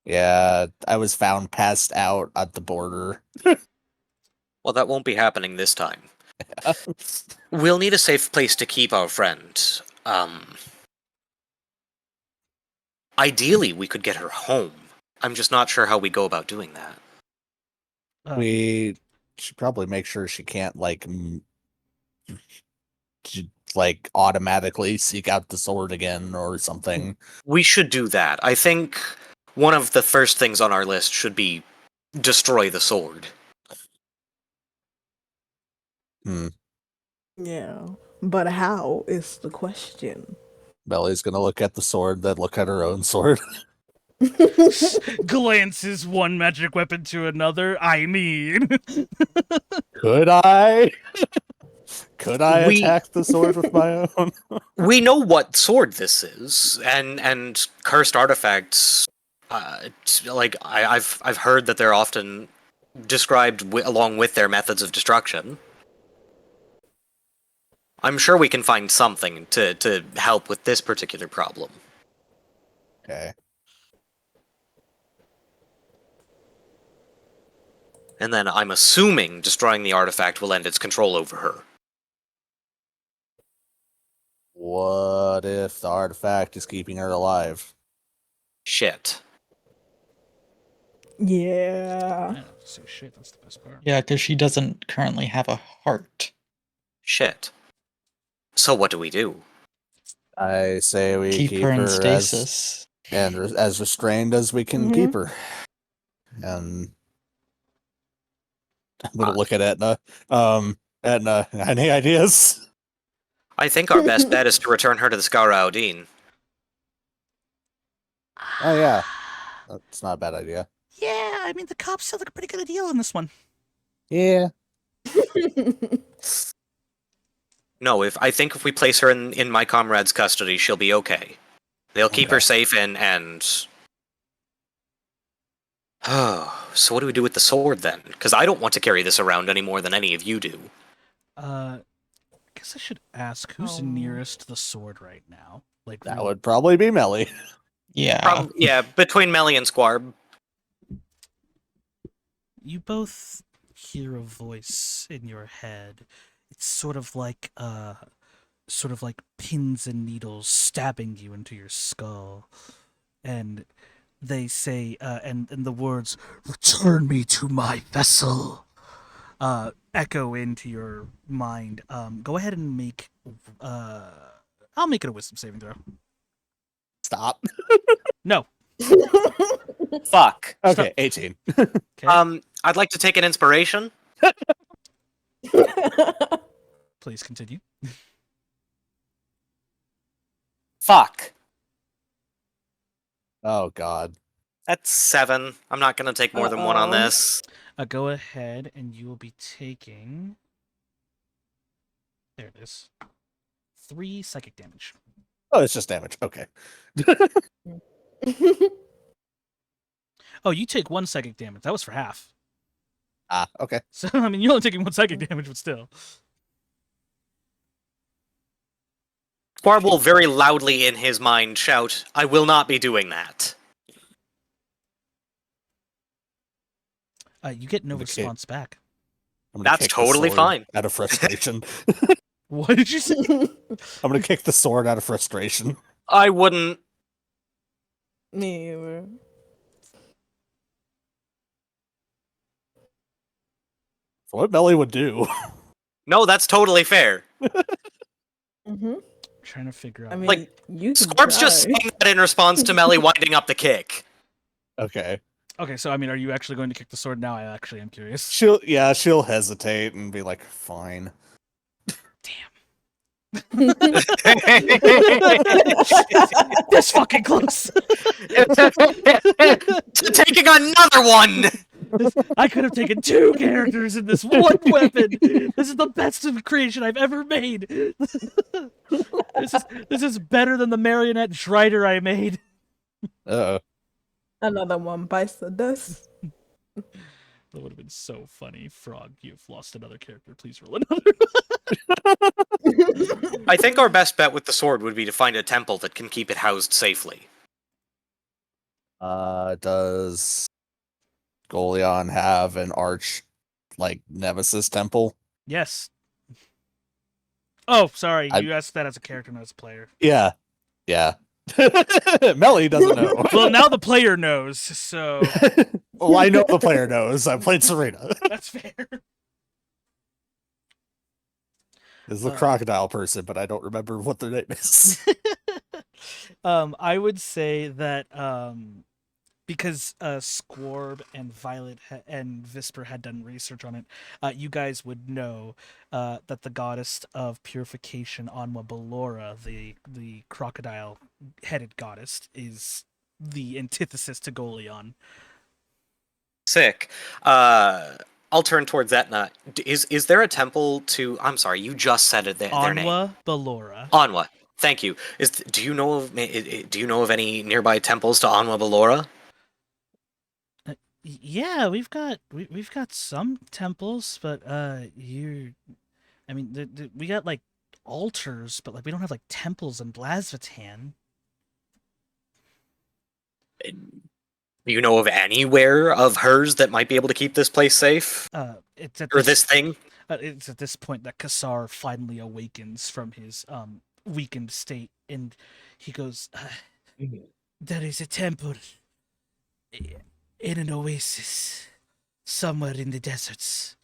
Speaker 6: Yeah, I was found passed out at the border.
Speaker 2: Well, that won't be happening this time. We'll need a safe place to keep our friend. Ideally, we could get her home. I'm just not sure how we go about doing that.
Speaker 6: We should probably make sure she can't like automatically seek out the sword again or something.
Speaker 2: We should do that. I think one of the first things on our list should be destroy the sword.
Speaker 4: Yeah. But how is the question?
Speaker 6: Belly's gonna look at the sword, then look at her own sword.
Speaker 3: Glances one magic weapon to another. I mean,
Speaker 6: Could I? Could I
Speaker 2: We-
Speaker 6: attack the sword with my own?
Speaker 2: We know what sword this is, and cursed artifacts. I've heard that they're often described along with their methods of destruction. I'm sure we can find something to help with this particular problem.
Speaker 6: Okay.
Speaker 2: And then I'm assuming destroying the artifact will end its control over her.
Speaker 6: What if the artifact is keeping her alive?
Speaker 2: Shit.
Speaker 3: I
Speaker 4: Yeah.
Speaker 3: don't say shit. That's the best part.
Speaker 5: Yeah, because she doesn't currently have a heart.
Speaker 2: Shit. So what do we do?
Speaker 6: I say we
Speaker 5: Keep her in stasis.
Speaker 6: as restrained as we can
Speaker 4: Mhm.
Speaker 6: keep her. And I'm gonna look at Etna. Etna, any ideas?
Speaker 2: I think our best bet is to return her to the Skara Odin.
Speaker 6: Oh yeah, that's not a bad idea.
Speaker 3: Yeah, I mean, the cops still look a pretty good deal on this one.
Speaker 6: Yeah.
Speaker 2: No, I think if we place her in my comrade's custody, she'll be okay. They'll keep her
Speaker 6: Okay.
Speaker 2: safe and oh, so what do we do with the sword then? Because I don't want to carry this around any more than any of you do.
Speaker 3: I guess I should ask who's
Speaker 4: Oh.
Speaker 3: nearest the sword right now. Like
Speaker 6: That
Speaker 3: real-
Speaker 6: would probably be Melly.
Speaker 5: Yeah.
Speaker 2: Yeah, between Melly and Squarb.
Speaker 3: You both hear a voice in your head. It's sort of like pins and needles stabbing you into your skull. And they say, and the words, "Return me to my vessel," echo into your mind. Go ahead and make, I'll make it a wisdom saving throw.
Speaker 6: Stop.
Speaker 3: No.
Speaker 2: Fuck.
Speaker 6: Okay, 18.
Speaker 3: Okay.
Speaker 2: I'd like to take an inspiration.
Speaker 3: Please continue.
Speaker 2: Fuck.
Speaker 6: Oh god.
Speaker 2: That's 7. I'm not gonna take more than 1 on
Speaker 4: Uh-oh.
Speaker 2: this.
Speaker 3: Go ahead and you will be taking. There it is. 3 psychic damage.
Speaker 6: Oh, it's just damage. Okay.
Speaker 3: Oh, you take 1 psychic damage. That was for half.
Speaker 6: Ah, okay.
Speaker 3: So, I mean, you're only taking 1 psychic damage, but still.
Speaker 2: Squarb will very loudly in his mind shout, "I will not be doing that."
Speaker 3: You get no
Speaker 6: Okay.
Speaker 3: response back.
Speaker 6: I'm gonna
Speaker 2: That's
Speaker 6: kick the
Speaker 2: totally
Speaker 6: sword
Speaker 2: fine.
Speaker 6: Out of frustration.
Speaker 3: What did you say?
Speaker 6: I'm gonna kick the sword out of frustration.
Speaker 2: I wouldn't.
Speaker 4: Me either.
Speaker 6: What Melly would do.
Speaker 2: No, that's totally fair.
Speaker 4: Mm-hmm.
Speaker 3: Trying to figure out.
Speaker 4: I mean,
Speaker 2: Like,
Speaker 4: you can
Speaker 2: Scorp's just
Speaker 4: try.
Speaker 2: saying that in response to Melly winding up the kick.
Speaker 6: Okay.
Speaker 3: Okay, so I mean, are you actually going to kick the sword now? I actually am curious.
Speaker 6: She'll hesitate and be like, fine.
Speaker 3: This fucking close.
Speaker 2: Taking another one.
Speaker 3: I could have taken 2 characters in this one weapon. This is the best of creation I've ever made. This is better than the marionette Strider I made.
Speaker 6: Uh-oh.
Speaker 4: Another one bites the dust.
Speaker 3: That would have been so funny. Frog, you've lost another character. Please roll another.
Speaker 2: I think our best bet with the sword would be to find a temple that can keep it housed safely.
Speaker 6: Does Golion have an arch, like, nemesis temple?
Speaker 3: Yes. Oh, sorry.
Speaker 6: I-
Speaker 3: You asked that as a character, not as a player.
Speaker 6: Yeah. Yeah. Melly doesn't know.
Speaker 3: Well, now the player knows, so
Speaker 6: Well, I know the player knows. I played Serena.
Speaker 3: that's fair.
Speaker 6: Is the crocodile person, but I don't remember what their name is.
Speaker 3: I would say that because Squorb and Violet and Visper had done research on it, you guys would know that the goddess of purification, Anwa Ballora, the crocodile-headed goddess, is the antithesis to Golion.
Speaker 2: Sick. I'll turn towards Etna. Is there a temple to? I'm sorry, you just said it. Their name.
Speaker 3: Anwa Ballora.
Speaker 2: Anwa. Thank you. Do you know of any nearby temples to Anwa Ballora?
Speaker 3: Yeah, we've got some temples, but we got like altars, but like we don't have like temples in Blasvatan.
Speaker 2: Do you know of anywhere of hers that might be able to keep this place safe?
Speaker 3: It's at
Speaker 2: Or this thing?
Speaker 3: It's at this point that Kassar finally awakens from his weakened state, and he goes, "There is a temple in an oasis somewhere in the deserts.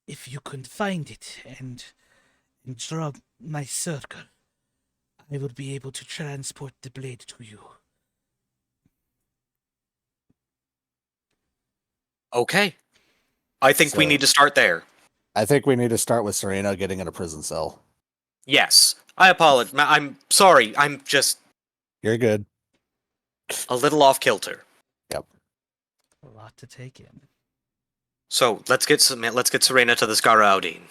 Speaker 3: If you can find it and draw my circle, I will be able to transport the blade to you."
Speaker 2: Okay. I think we
Speaker 6: So-
Speaker 2: need to start there.
Speaker 6: I think we need to start with Serena getting in a prison cell.
Speaker 2: Yes. I apologize. I'm sorry. I'm just
Speaker 6: You're good.
Speaker 2: a little off kilter.
Speaker 3: A lot to take in.
Speaker 2: So let's get Serena to the Skara Aldin.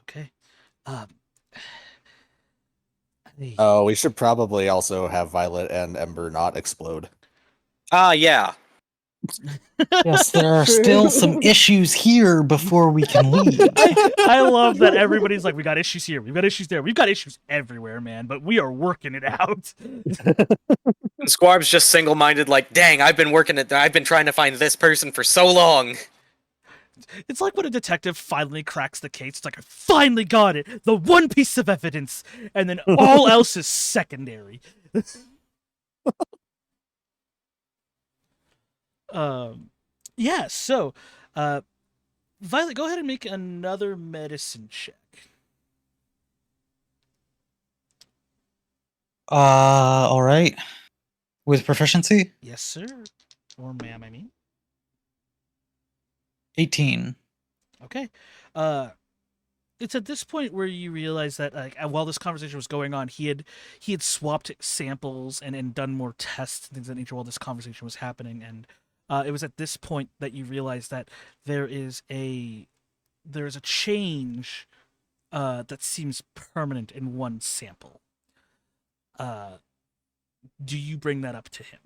Speaker 3: Okay.
Speaker 6: Oh, we should probably also have Violet and Ember not explode.
Speaker 2: Yeah.
Speaker 5: Yes, there are still some issues here before we can leave.
Speaker 3: I love that everybody's like, we got issues here, we've got issues there, we've got issues everywhere, man, but we are working it out.
Speaker 2: And Squarb's just single-minded, like, dang, I've been trying to find this person for so long.
Speaker 3: It's like when a detective finally cracks the case. It's like, I finally got it, the one piece of evidence, and then all else is secondary. Yeah, so Violet, go ahead and make another medicine check.
Speaker 5: All right. With proficiency,
Speaker 3: Yes, sir. Or ma'am, I mean.
Speaker 5: 18.
Speaker 3: Okay. It's at this point where you realize that while this conversation was going on, he had swapped samples and done more tests and things of that nature while this conversation was happening, and it was at this point that you realize that there is a change that seems permanent in one sample. Do you bring that up to him?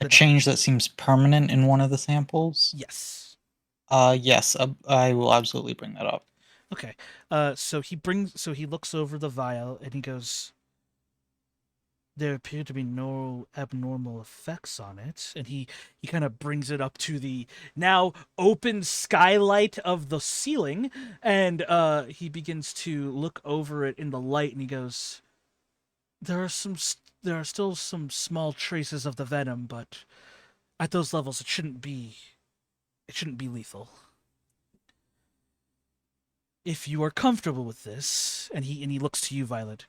Speaker 5: A change that seems permanent in one of the samples?
Speaker 3: Yes.
Speaker 5: Yes, I will absolutely bring that up.
Speaker 3: Okay. So he looks over the vial and he goes, there appear to be no abnormal effects on it. And he kind of brings it up to the now open skylight of the ceiling, and he begins to look over it in the light, and he goes, there are still some small traces of the venom, but at those levels it shouldn't be it shouldn't be lethal. If you are comfortable with this, and he looks to you, Violet,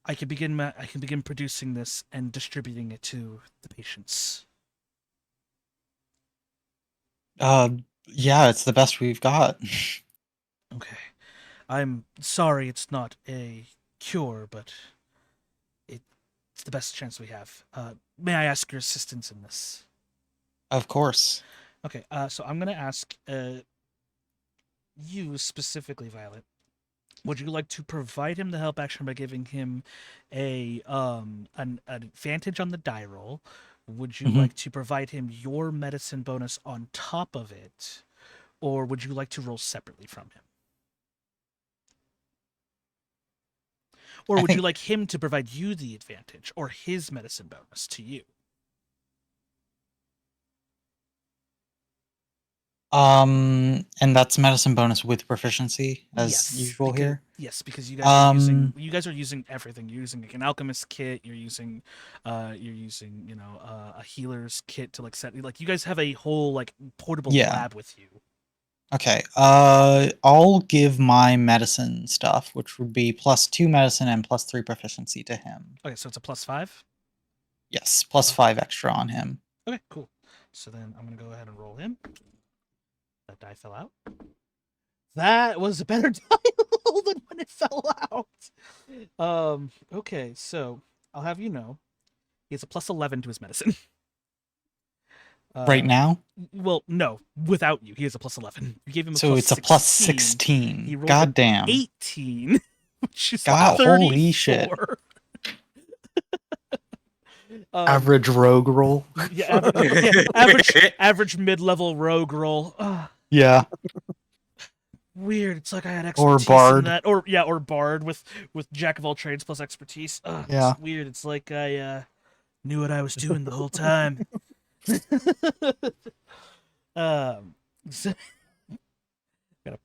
Speaker 3: I can begin producing this and distributing it to the patients.
Speaker 5: Yeah, it's the best we've got.
Speaker 3: Okay. I'm sorry it's not a cure, but it's the best chance we have. May I ask your assistance in this?
Speaker 5: Of course.
Speaker 3: Okay, so I'm gonna ask you specifically, Violet. Would you like to provide him the help action by giving him an advantage on the die roll? Would you
Speaker 5: Mhm.
Speaker 3: like to provide him your medicine bonus on top of it, or would you like to roll separately from him? Or
Speaker 5: I
Speaker 3: would you
Speaker 5: think
Speaker 3: like him to provide you the advantage or his medicine bonus to you?
Speaker 5: and that's medicine bonus with proficiency as
Speaker 3: Yes,
Speaker 5: usual
Speaker 3: because,
Speaker 5: here.
Speaker 3: yes, because you guys are
Speaker 5: Um,
Speaker 3: using everything. You're using like an alchemist kit. You're using a healer's kit to like set. Like you guys have a whole like portable
Speaker 5: Yeah.
Speaker 3: lab with you.
Speaker 5: Okay. I'll give my medicine stuff, which would be +2 medicine and +3 proficiency to him.
Speaker 3: Okay, so it's a +5.
Speaker 5: Yes, +5 extra on him.
Speaker 3: Okay, cool. So then I'm gonna go ahead and roll him. That die fell out. That was a better die roll than when it fell out. Okay, so I'll have you know, he has a +11 to his medicine.
Speaker 5: Right now?
Speaker 3: Well, no, without you, he has a +11. You gave him a
Speaker 5: So it's a +16.
Speaker 3: He rolled
Speaker 5: God
Speaker 3: an
Speaker 5: damn.
Speaker 3: 18, which is
Speaker 5: Wow,
Speaker 3: 34.
Speaker 5: holy shit.
Speaker 3: Average
Speaker 5: rogue roll.
Speaker 3: Yeah, average mid-level rogue roll.
Speaker 5: Yeah.
Speaker 3: Weird. It's like I had
Speaker 5: Or
Speaker 3: expertise in
Speaker 5: bard.
Speaker 3: that, or bard with jack of all trades plus expertise.
Speaker 5: Yeah.
Speaker 3: It's weird. It's like I knew what I was doing the whole time. So-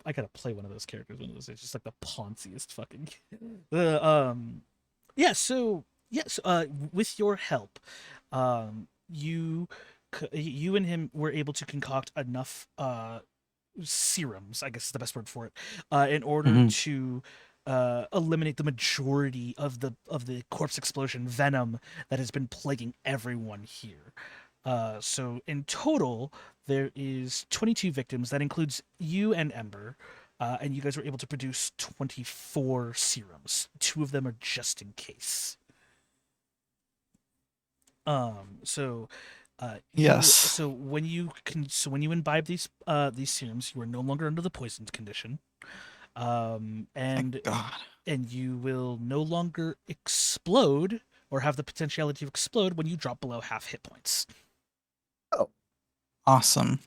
Speaker 3: I gotta play one of those characters one of those days. Just like the ponziest fucking. Yeah. So yes. With your help, you and him were able to concoct enough serums, I guess is the best word for it, in order
Speaker 5: Mhm.
Speaker 3: to eliminate the majority of the corpse explosion venom that has been plaguing everyone here. So in total, there is 22 victims. That includes you and Ember, and you guys were able to produce 24 serums. 2 of them are just in case. So
Speaker 5: Yes.
Speaker 3: so when you imbibe these serums, you are no longer under the poisoned condition.
Speaker 5: Thank
Speaker 3: And
Speaker 5: God.
Speaker 3: you will no longer explode or have the potentiality to explode when you drop below half hit points.
Speaker 5: Awesome.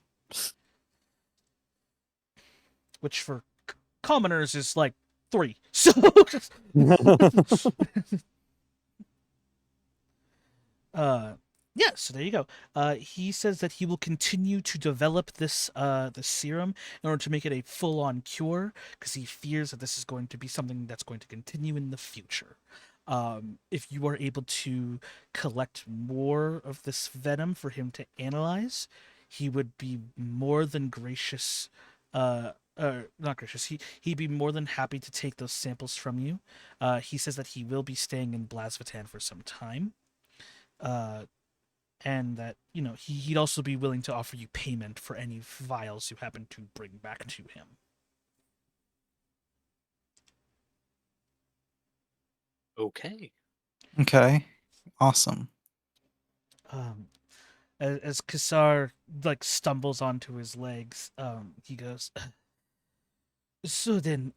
Speaker 3: Which for commoners is like 3. So yeah, so there you go. He says that he will continue to develop this the serum in order to make it a full-on cure, because he fears that this is going to be something that's going to continue in the future. If you are able to collect more of this venom for him to analyze, he would be more than gracious. Not gracious. He'd be more than happy to take those samples from you. He says that he will be staying in Blasvitan for some time. And that he'd also be willing to offer you payment for any vials you happen to bring back to him.
Speaker 2: Okay.
Speaker 5: Okay. Awesome.
Speaker 3: As Kassar like stumbles onto his legs, he goes, "So then,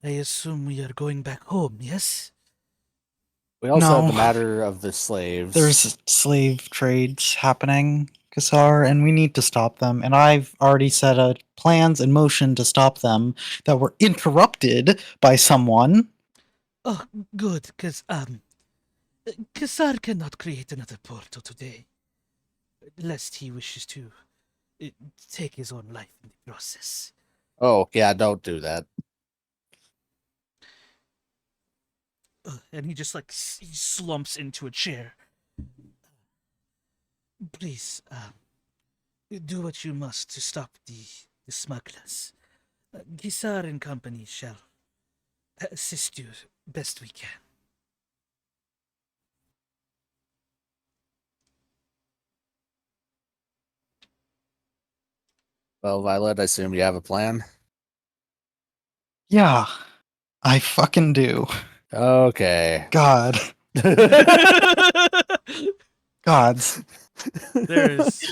Speaker 3: I assume we are going back home, yes?"
Speaker 6: We also have
Speaker 5: No.
Speaker 6: the matter of the slaves.
Speaker 5: There's slave trades happening, Kassar, and we need to stop them. And I've already set plans in motion to stop them that were interrupted by someone.
Speaker 3: Oh, good, because Kassar cannot create another portal today, lest he wishes to take his own life in the process.
Speaker 6: Oh, yeah, don't do that.
Speaker 3: And he just like he slumps into a chair. Please, Do what you must to stop the smugglers. Gisar and company shall assist you best we can.
Speaker 6: Well, Violet, I assume you have a plan.
Speaker 5: Yeah, I fucking do.
Speaker 6: Okay.
Speaker 5: God. Gods.
Speaker 3: There's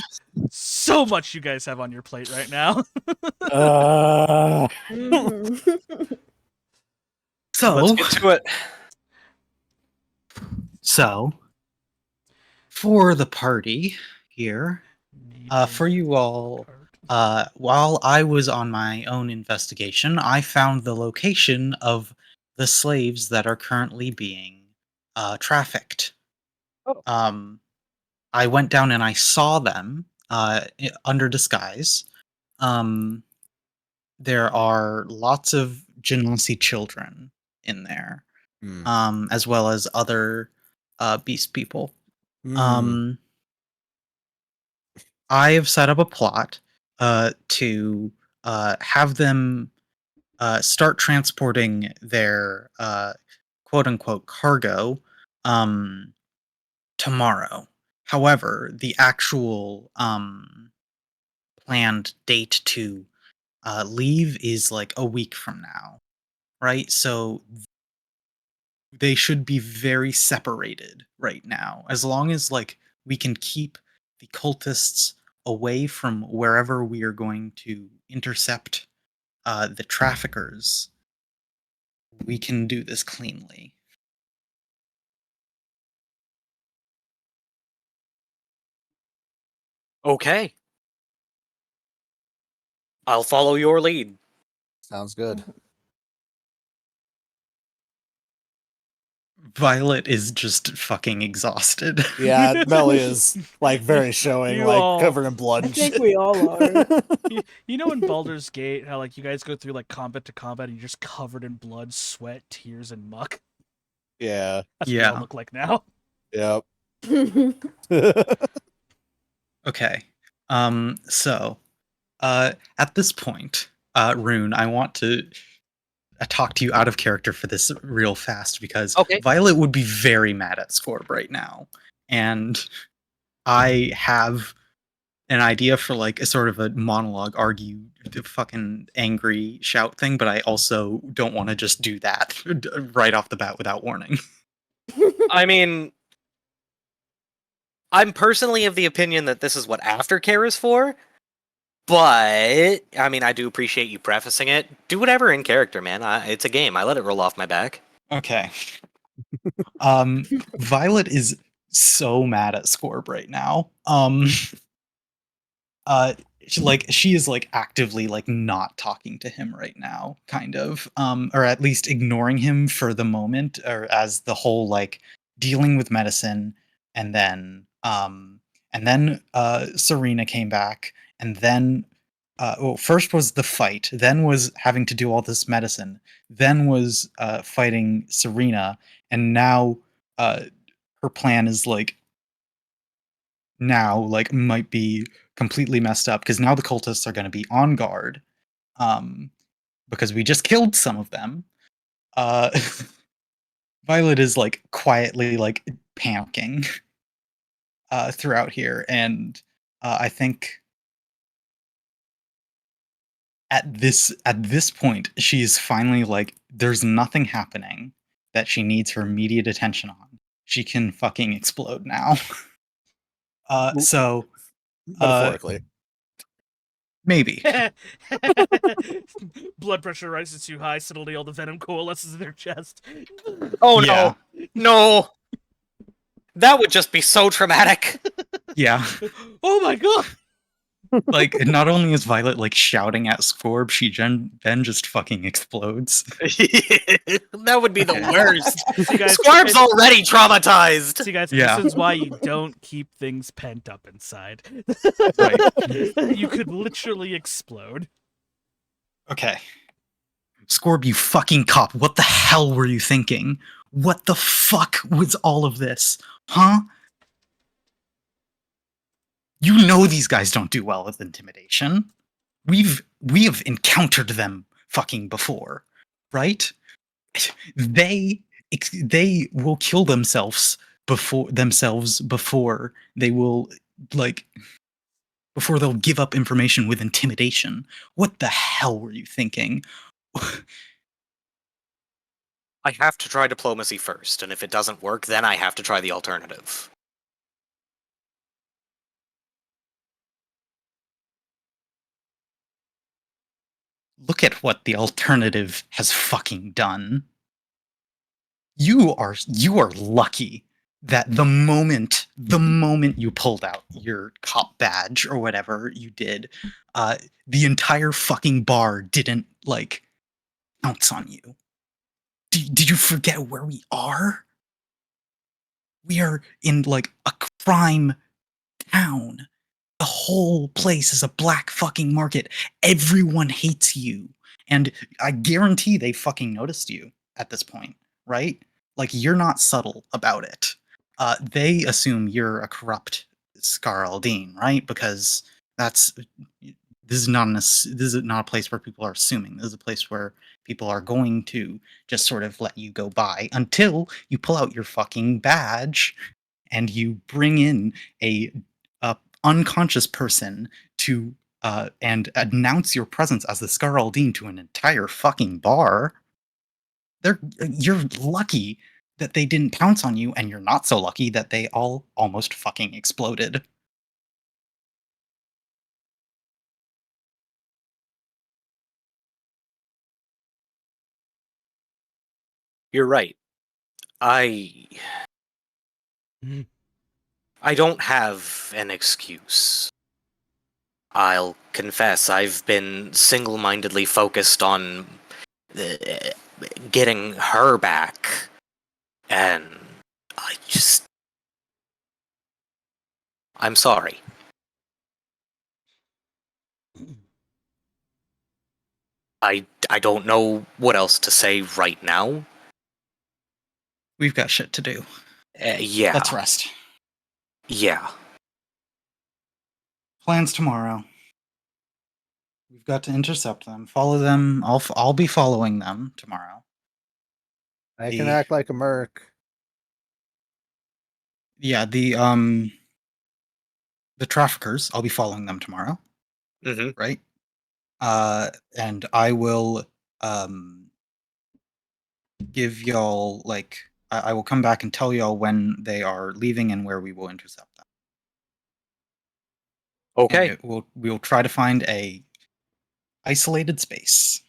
Speaker 3: so much you guys have on your plate right now.
Speaker 4: Mhm.
Speaker 5: So,
Speaker 2: Let's get to it.
Speaker 5: so for the party here, for you all, while I was on my own investigation, I found the location of the slaves that are currently being trafficked.
Speaker 6: Oh.
Speaker 5: I went down and I saw them under disguise. There are lots of Genasi children in there,
Speaker 6: Hmm.
Speaker 5: as well as other beast people.
Speaker 6: Hmm.
Speaker 5: I have set up a plot to have them start transporting their quote unquote cargo tomorrow. However, the actual planned date to leave is like a week from now, right? So they should be very separated right now. As long as like we can keep the cultists away from wherever we are going to intercept the traffickers, we can do this cleanly.
Speaker 2: Okay. I'll follow your lead.
Speaker 6: Sounds good.
Speaker 5: Violet is just fucking exhausted.
Speaker 6: Yeah, Melly is like very showing,
Speaker 3: You
Speaker 6: like
Speaker 3: all-
Speaker 6: covered in blood.
Speaker 4: I
Speaker 6: and
Speaker 4: think
Speaker 6: shit.
Speaker 4: we all are.
Speaker 3: You know in Baldur's Gate how like you guys go through like combat to combat and you're just covered in blood, sweat, tears, and muck?
Speaker 6: Yeah.
Speaker 3: That's what you all
Speaker 5: Yeah.
Speaker 3: look like now.
Speaker 6: Yep.
Speaker 5: Okay. So, at this point, Rune, I want to talk to you out of character for this real fast because
Speaker 2: Okay.
Speaker 5: Violet would be very mad at Scorb right now. And I have an idea for like a sort of a monologue, argue, fucking angry shout thing, but I also don't want to just do that right off the bat without warning.
Speaker 2: I mean, I'm personally of the opinion that this is what aftercare is for. But I mean, I do appreciate you prefacing it. Do whatever in character, man. It's a game. I let it roll off my back.
Speaker 5: Okay. Violet is so mad at Scorb right now. She is like actively like not talking to him right now, kind of. Or at least ignoring him for the moment, or as the whole like dealing with medicine, and then Serena came back, and then well, first was the fight, then was having to do all this medicine, then was fighting Serena, and now her plan is like now like might be completely messed up because now the cultists are going to be on guard because we just killed some of them. uh Violet is like quietly like panicking throughout here, and I think at this point she's finally like there's nothing happening that she needs her immediate attention on. She can fucking explode now. So
Speaker 6: Metaphorically.
Speaker 5: maybe.
Speaker 3: Blood pressure rises too high, suddenly all the venom coalesces in their chest.
Speaker 2: Oh
Speaker 5: Yeah.
Speaker 2: no. That would just be so traumatic.
Speaker 5: Yeah.
Speaker 3: Oh my god!
Speaker 5: Like not only is Violet like shouting at Scorb, she then just fucking explodes.
Speaker 2: That would be the
Speaker 5: Okay.
Speaker 2: worst.
Speaker 3: See, guys,
Speaker 2: Squarb's already traumatized.
Speaker 3: See, guys,
Speaker 5: Yeah.
Speaker 3: this is why you don't keep things pent up inside.
Speaker 5: Right.
Speaker 3: You could literally explode.
Speaker 5: Okay. Scorb, you fucking cop. What the hell were you thinking? What the fuck was all of this? Huh? You know these guys don't do well with intimidation. We have encountered them fucking before, right? They will kill themselves before they will like before they'll give up information with intimidation. What the hell were you thinking?
Speaker 2: I have to try diplomacy first, and if it doesn't work, then I have to try the alternative.
Speaker 5: Look at what the alternative has fucking done. You are lucky that the moment you pulled out your cop badge or whatever you did, the entire fucking bar didn't like pounce on you. Did you forget where we are? We are in like a crime town. The whole place is a black fucking market. Everyone hates you. And I guarantee they fucking noticed you at this point, right? Like, you're not subtle about it. They assume you're a corrupt Scar Aldine, right? Because this is not a place where people are assuming. This is a place where people are going to just sort of let you go by until you pull out your fucking badge and you bring in a unconscious person to and announce your presence as the Scar Aldine to an entire fucking bar. You're lucky that they didn't pounce on you, and you're not so lucky that they all almost fucking exploded.
Speaker 2: You're right. I don't have an excuse. I'll confess, I've been single-mindedly focused on getting her back, and I'm sorry. I don't know what else to say right now.
Speaker 5: We've got shit to do.
Speaker 2: Yeah.
Speaker 5: Let's rest.
Speaker 2: Yeah.
Speaker 5: Plans tomorrow. We've got to intercept them. Follow them. I'll be following them tomorrow.
Speaker 6: I can act like a merc.
Speaker 5: Yeah, the traffickers, I'll be following them tomorrow.
Speaker 2: Mm-hmm.
Speaker 5: Right? And I will give y'all like I will come back and tell y'all when they are leaving and where we will intercept them.
Speaker 2: Okay.
Speaker 5: And we'll try to find a isolated space.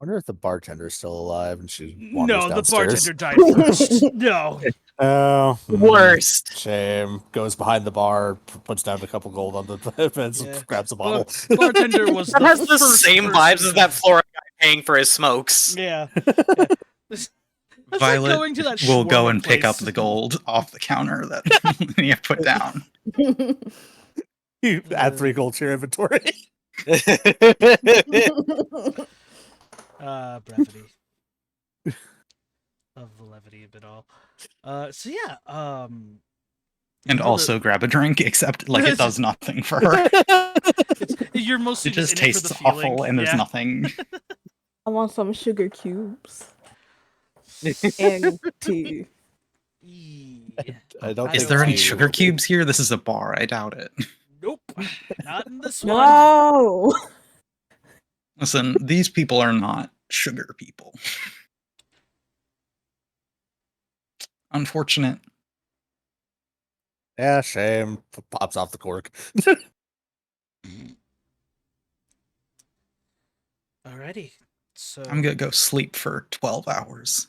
Speaker 6: Wonder if the bartender's still alive and she wanders
Speaker 3: No, the
Speaker 6: downstairs.
Speaker 3: bartender died first. No.
Speaker 6: Oh,
Speaker 2: Worst.
Speaker 6: shame. Goes behind the bar, puts down a couple gold on the fence,
Speaker 3: Yeah.
Speaker 6: grabs a bottle.
Speaker 3: Bartender was
Speaker 2: That has the
Speaker 3: first
Speaker 2: same
Speaker 3: person
Speaker 2: vibes as
Speaker 3: to-
Speaker 2: that Florida guy paying for his smokes.
Speaker 3: Yeah. That's like
Speaker 5: Violet
Speaker 3: going to that
Speaker 5: will go
Speaker 3: shawarma
Speaker 5: and pick up
Speaker 3: place.
Speaker 5: the gold off the counter that you have put down.
Speaker 6: You add 3 gold to your inventory.
Speaker 3: Brevity. Of the levity of it all. So yeah,
Speaker 5: And
Speaker 3: the-
Speaker 5: also grab a drink, except like it does nothing for her.
Speaker 3: you're mostly
Speaker 5: It just
Speaker 3: in it for
Speaker 5: tastes
Speaker 3: the feeling.
Speaker 5: awful and there's
Speaker 3: Yeah.
Speaker 5: nothing.
Speaker 4: I want some sugar cubes and tea.
Speaker 6: I don't
Speaker 3: I
Speaker 5: Is
Speaker 3: don't
Speaker 5: there any
Speaker 3: see-
Speaker 5: sugar cubes here? This is a bar. I doubt it.
Speaker 3: Nope, not in this one.
Speaker 4: No.
Speaker 5: Listen, these people are not sugar people. Unfortunate.
Speaker 6: Yeah, shame. Pops off the cork.
Speaker 3: Alrighty, so
Speaker 5: I'm gonna go sleep for 12 hours.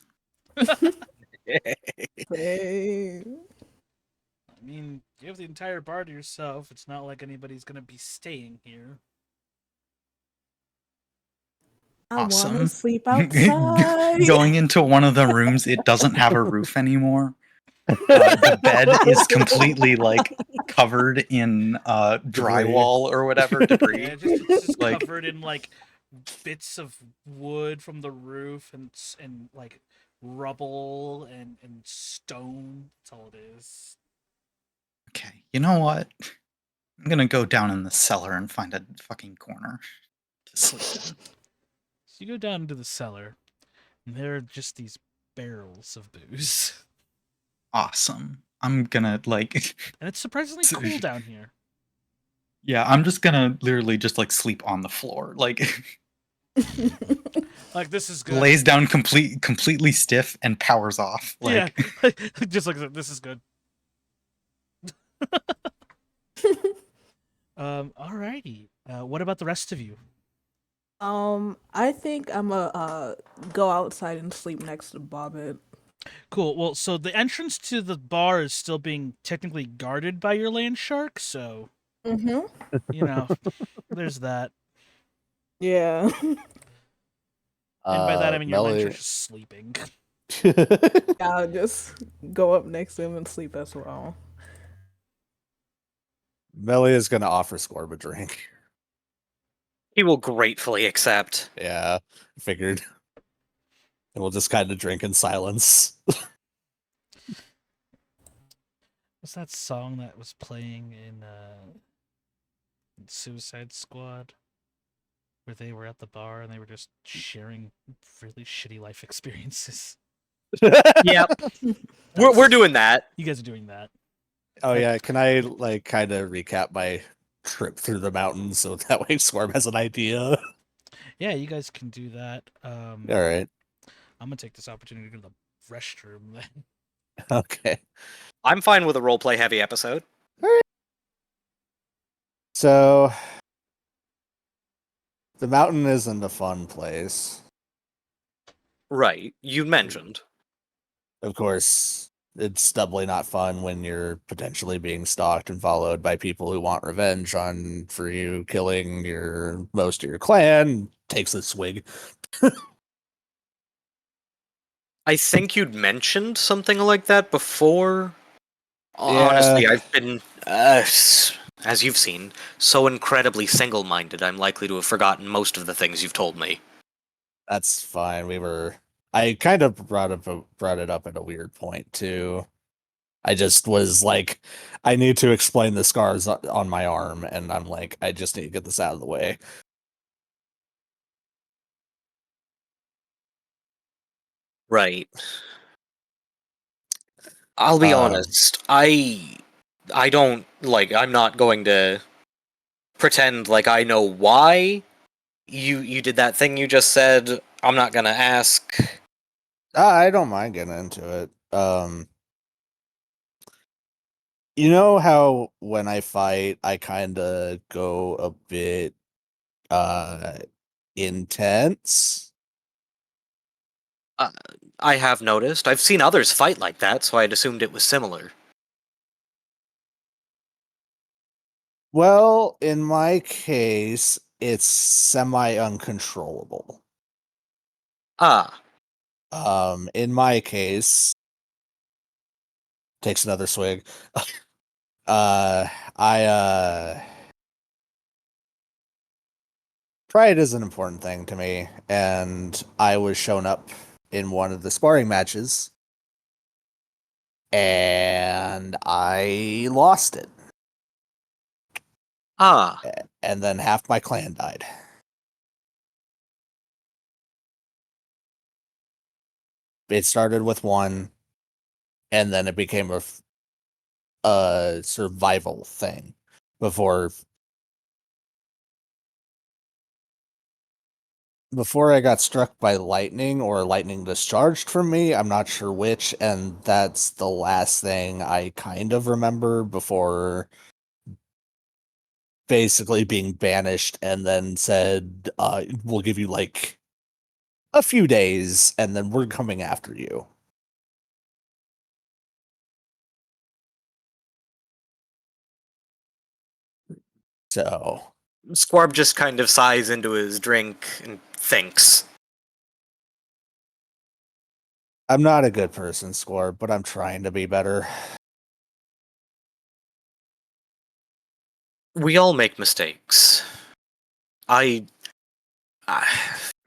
Speaker 4: Hey.
Speaker 3: I mean, you have the entire bar to yourself. It's not like anybody's gonna be staying here.
Speaker 4: I want
Speaker 5: Awesome.
Speaker 4: to sleep outside.
Speaker 5: Going into one of the rooms, it doesn't have a roof anymore. The bed is completely like covered in drywall or whatever debris.
Speaker 3: Yeah, it's just
Speaker 5: Like-
Speaker 3: covered in like bits of wood from the roof and like rubble and stone. That's all it is.
Speaker 5: Okay, you know what? I'm gonna go down in the cellar and find a fucking corner to sleep in.
Speaker 3: So you go down into the cellar, and there are just these barrels of booze,
Speaker 5: Awesome. I'm gonna like,
Speaker 3: and it's surprisingly
Speaker 5: So-
Speaker 3: cool down here.
Speaker 5: yeah, I'm just gonna literally just like sleep on the floor, like
Speaker 3: Like this is good.
Speaker 5: lays down completely stiff and powers off. Like,
Speaker 3: yeah, just like this is good. Alrighty. What about the rest of you?
Speaker 4: I think I'm gonna go outside and sleep next to Bobbit.
Speaker 3: Cool. Well, so the entrance to the bar is still being technically guarded by your land shark, so
Speaker 4: Mm-hmm.
Speaker 3: you know, there's that.
Speaker 4: Yeah.
Speaker 3: And by that I mean your land
Speaker 6: Melly-
Speaker 3: shark's just sleeping.
Speaker 4: I'll just go up next to him and sleep as well.
Speaker 6: Melly is gonna offer Scorb a drink.
Speaker 2: He will gratefully accept.
Speaker 6: Yeah, figured. And we'll just kind of drink in silence.
Speaker 3: What's that song that was playing in Suicide Squad? Where they were at the bar and they were just sharing really shitty life experiences.
Speaker 2: Yep. We're doing that.
Speaker 3: You guys are doing that.
Speaker 6: Oh yeah, can I like kind of recap my trip through the mountains so that way Scorb has an idea?
Speaker 3: Yeah, you guys can do that.
Speaker 6: All right.
Speaker 3: I'm gonna take this opportunity to go to the restroom then.
Speaker 6: Okay.
Speaker 2: I'm fine with a roleplay heavy episode.
Speaker 6: So the mountain isn't a fun place.
Speaker 2: Right. You mentioned.
Speaker 6: Of course, it's doubly not fun when you're potentially being stalked and followed by people who want revenge on for you killing your most of your clan. Takes a swig.
Speaker 2: I think you'd mentioned something like that before. Honestly, I've been, as you've seen, so incredibly single-minded, I'm likely to have forgotten most of the things you've told me.
Speaker 6: That's fine. I kind of brought it up at a weird point too. I just was like, I need to explain the scars on my arm, and I'm like, I just need to get this out of the way.
Speaker 2: Right. I'll be
Speaker 6: Um,
Speaker 2: honest. I don't like. I'm not going to pretend like I know why you did that thing you just said. I'm not gonna ask.
Speaker 6: I don't mind getting into it. You know how when I fight, I kind of go a bit intense.
Speaker 2: I have noticed. I've seen others fight like that, so I'd assumed it was similar.
Speaker 6: Well, in my case, it's semi uncontrollable.
Speaker 2: Ah,
Speaker 6: In my case, takes another swig. I pride is an important thing to me, and I was shown up in one of the sparring matches, and I lost it,
Speaker 2: ah.
Speaker 6: and then half my clan died. It started with one, and then it became a survival thing before I got struck by lightning or lightning discharged from me. I'm not sure which, and that's the last thing I kind of remember before basically being banished and then said, we'll give you like a few days and then we're coming after you. So
Speaker 2: Squarb just kind of sighs into his drink and thinks.
Speaker 6: I'm not a good person, Score, but I'm trying to be better.
Speaker 2: We all make mistakes. I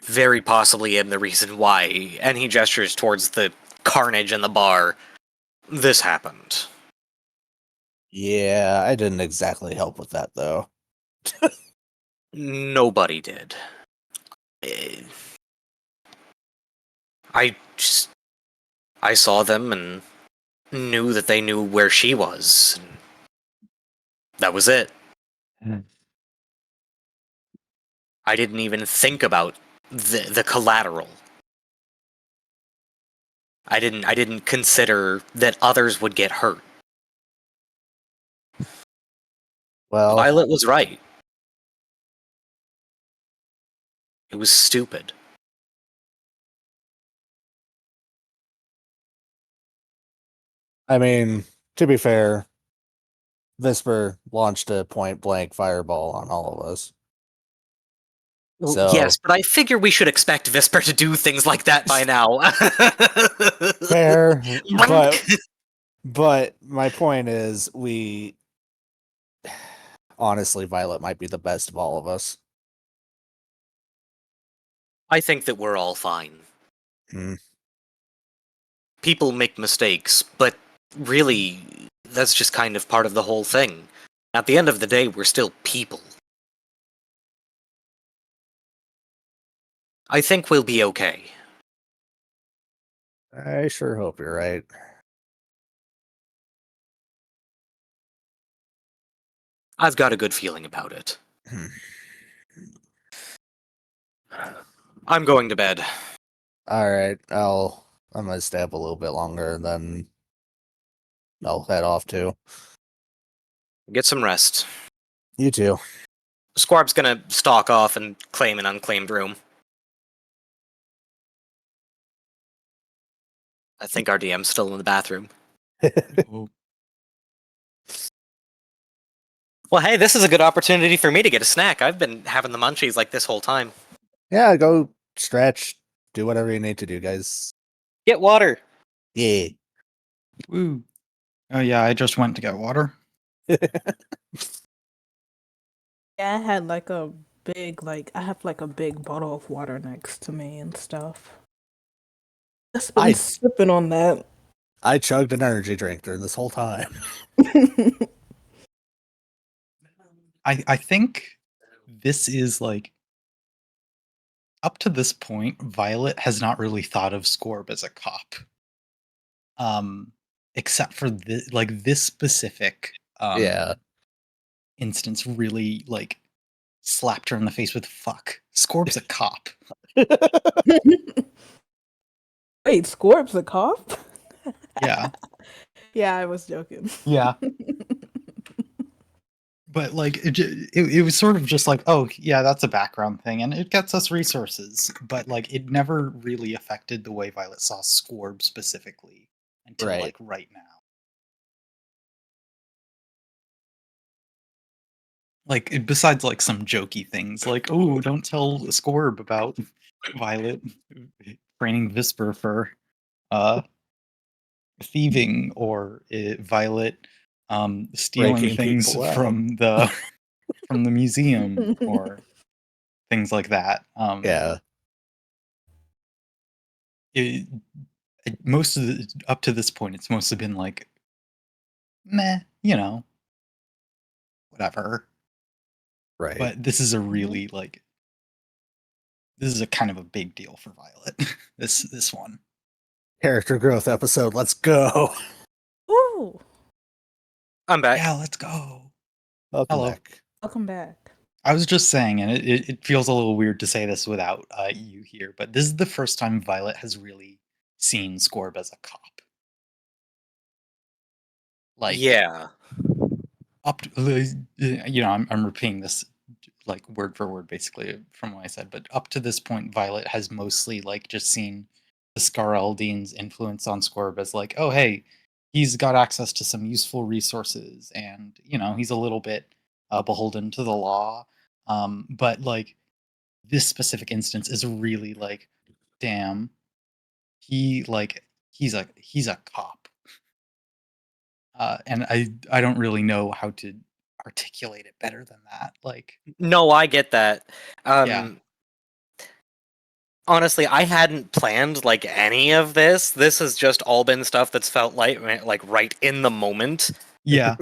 Speaker 2: very possibly am the reason why, and he gestures towards the carnage in the bar. This happened.
Speaker 6: Yeah, I didn't exactly help with that though.
Speaker 2: Nobody did. Eh, I saw them and knew that they knew where she was. And that was it. I didn't even think about the collateral. I didn't consider that others would get hurt.
Speaker 6: Well,
Speaker 2: Violet was right. It was stupid.
Speaker 6: I mean, to be fair, Visper launched a point blank fireball on all of us. So
Speaker 2: Yes, but I figure we should expect Visper to do things like that by now.
Speaker 6: fair, but my point is, we honestly, Violet might be the best of all of us.
Speaker 2: I think that we're all fine.
Speaker 6: Hmm.
Speaker 2: People make mistakes, but really, that's just kind of part of the whole thing. At the end of the day, we're still people. I think we'll be okay.
Speaker 6: I sure hope you're right.
Speaker 2: I've got a good feeling about it.
Speaker 6: Hmm.
Speaker 2: I'm going to bed.
Speaker 6: All right, I'm gonna stay up a little bit longer, then I'll head off too.
Speaker 2: Get some rest.
Speaker 6: You too.
Speaker 2: Squarb's gonna stalk off and claim an unclaimed room. I think our DM's still in the bathroom.
Speaker 5: Oh,
Speaker 2: Well, hey, this is a good opportunity for me to get a snack. I've been having the munchies like this whole time.
Speaker 6: Yeah, go stretch, do whatever you need to do, guys.
Speaker 2: Get water.
Speaker 6: Yeah.
Speaker 5: woo. Oh yeah, I just went to get water.
Speaker 4: Yeah, I had like a big I have like a big bottle of water next to me and stuff. Just been
Speaker 6: I-
Speaker 4: sipping on that.
Speaker 6: I chugged an energy drink during this whole time.
Speaker 5: I think this is like up to this point, Violet has not really thought of Scorb as a cop. Except for this specific
Speaker 6: Yeah.
Speaker 5: instance really like slapped her in the face with fuck. Scorb's a cop.
Speaker 4: Wait, Scorp's a cop?
Speaker 5: Yeah.
Speaker 4: Yeah, I was joking.
Speaker 5: Yeah. But like it was sort of just like, oh yeah, that's a background thing and it gets us resources. But like it never really affected the way Violet saw Scorb specifically until
Speaker 6: Right.
Speaker 5: like right now. Like besides like some jokey things like, oh, don't tell Scorb about Violet training Visper for thieving or Violet stealing
Speaker 6: Breaking
Speaker 5: things
Speaker 6: people out.
Speaker 5: from the museum or things like that.
Speaker 6: Yeah.
Speaker 5: Most of the up to this point, it's mostly been like, meh, whatever.
Speaker 6: Right.
Speaker 5: But this is a really like, this is a kind of a big deal for Violet. this one.
Speaker 6: Character growth episode. Let's go.
Speaker 4: Ooh,
Speaker 2: I'm back.
Speaker 5: Yeah, let's go.
Speaker 6: Welcome
Speaker 5: Hello.
Speaker 6: back.
Speaker 4: welcome back.
Speaker 5: I was just saying, and it feels a little weird to say this without you here, but this is the first time Violet has really seen Scorb as a cop. Like,
Speaker 2: Yeah.
Speaker 5: up to, I'm repeating this like word for word basically from what I said, but up to this point, Violet has mostly like just seen the Scar Eldine's influence on Scorb as like, oh hey, he's got access to some useful resources, and he's a little bit beholden to the law. But like this specific instance is really like, damn, he like he's a cop. And I don't really know how to articulate it better than that. Like,
Speaker 2: No, I get that.
Speaker 5: Yeah.
Speaker 2: Honestly, I hadn't planned like any of this. This has just all been stuff that's felt like right in the moment.
Speaker 5: yeah,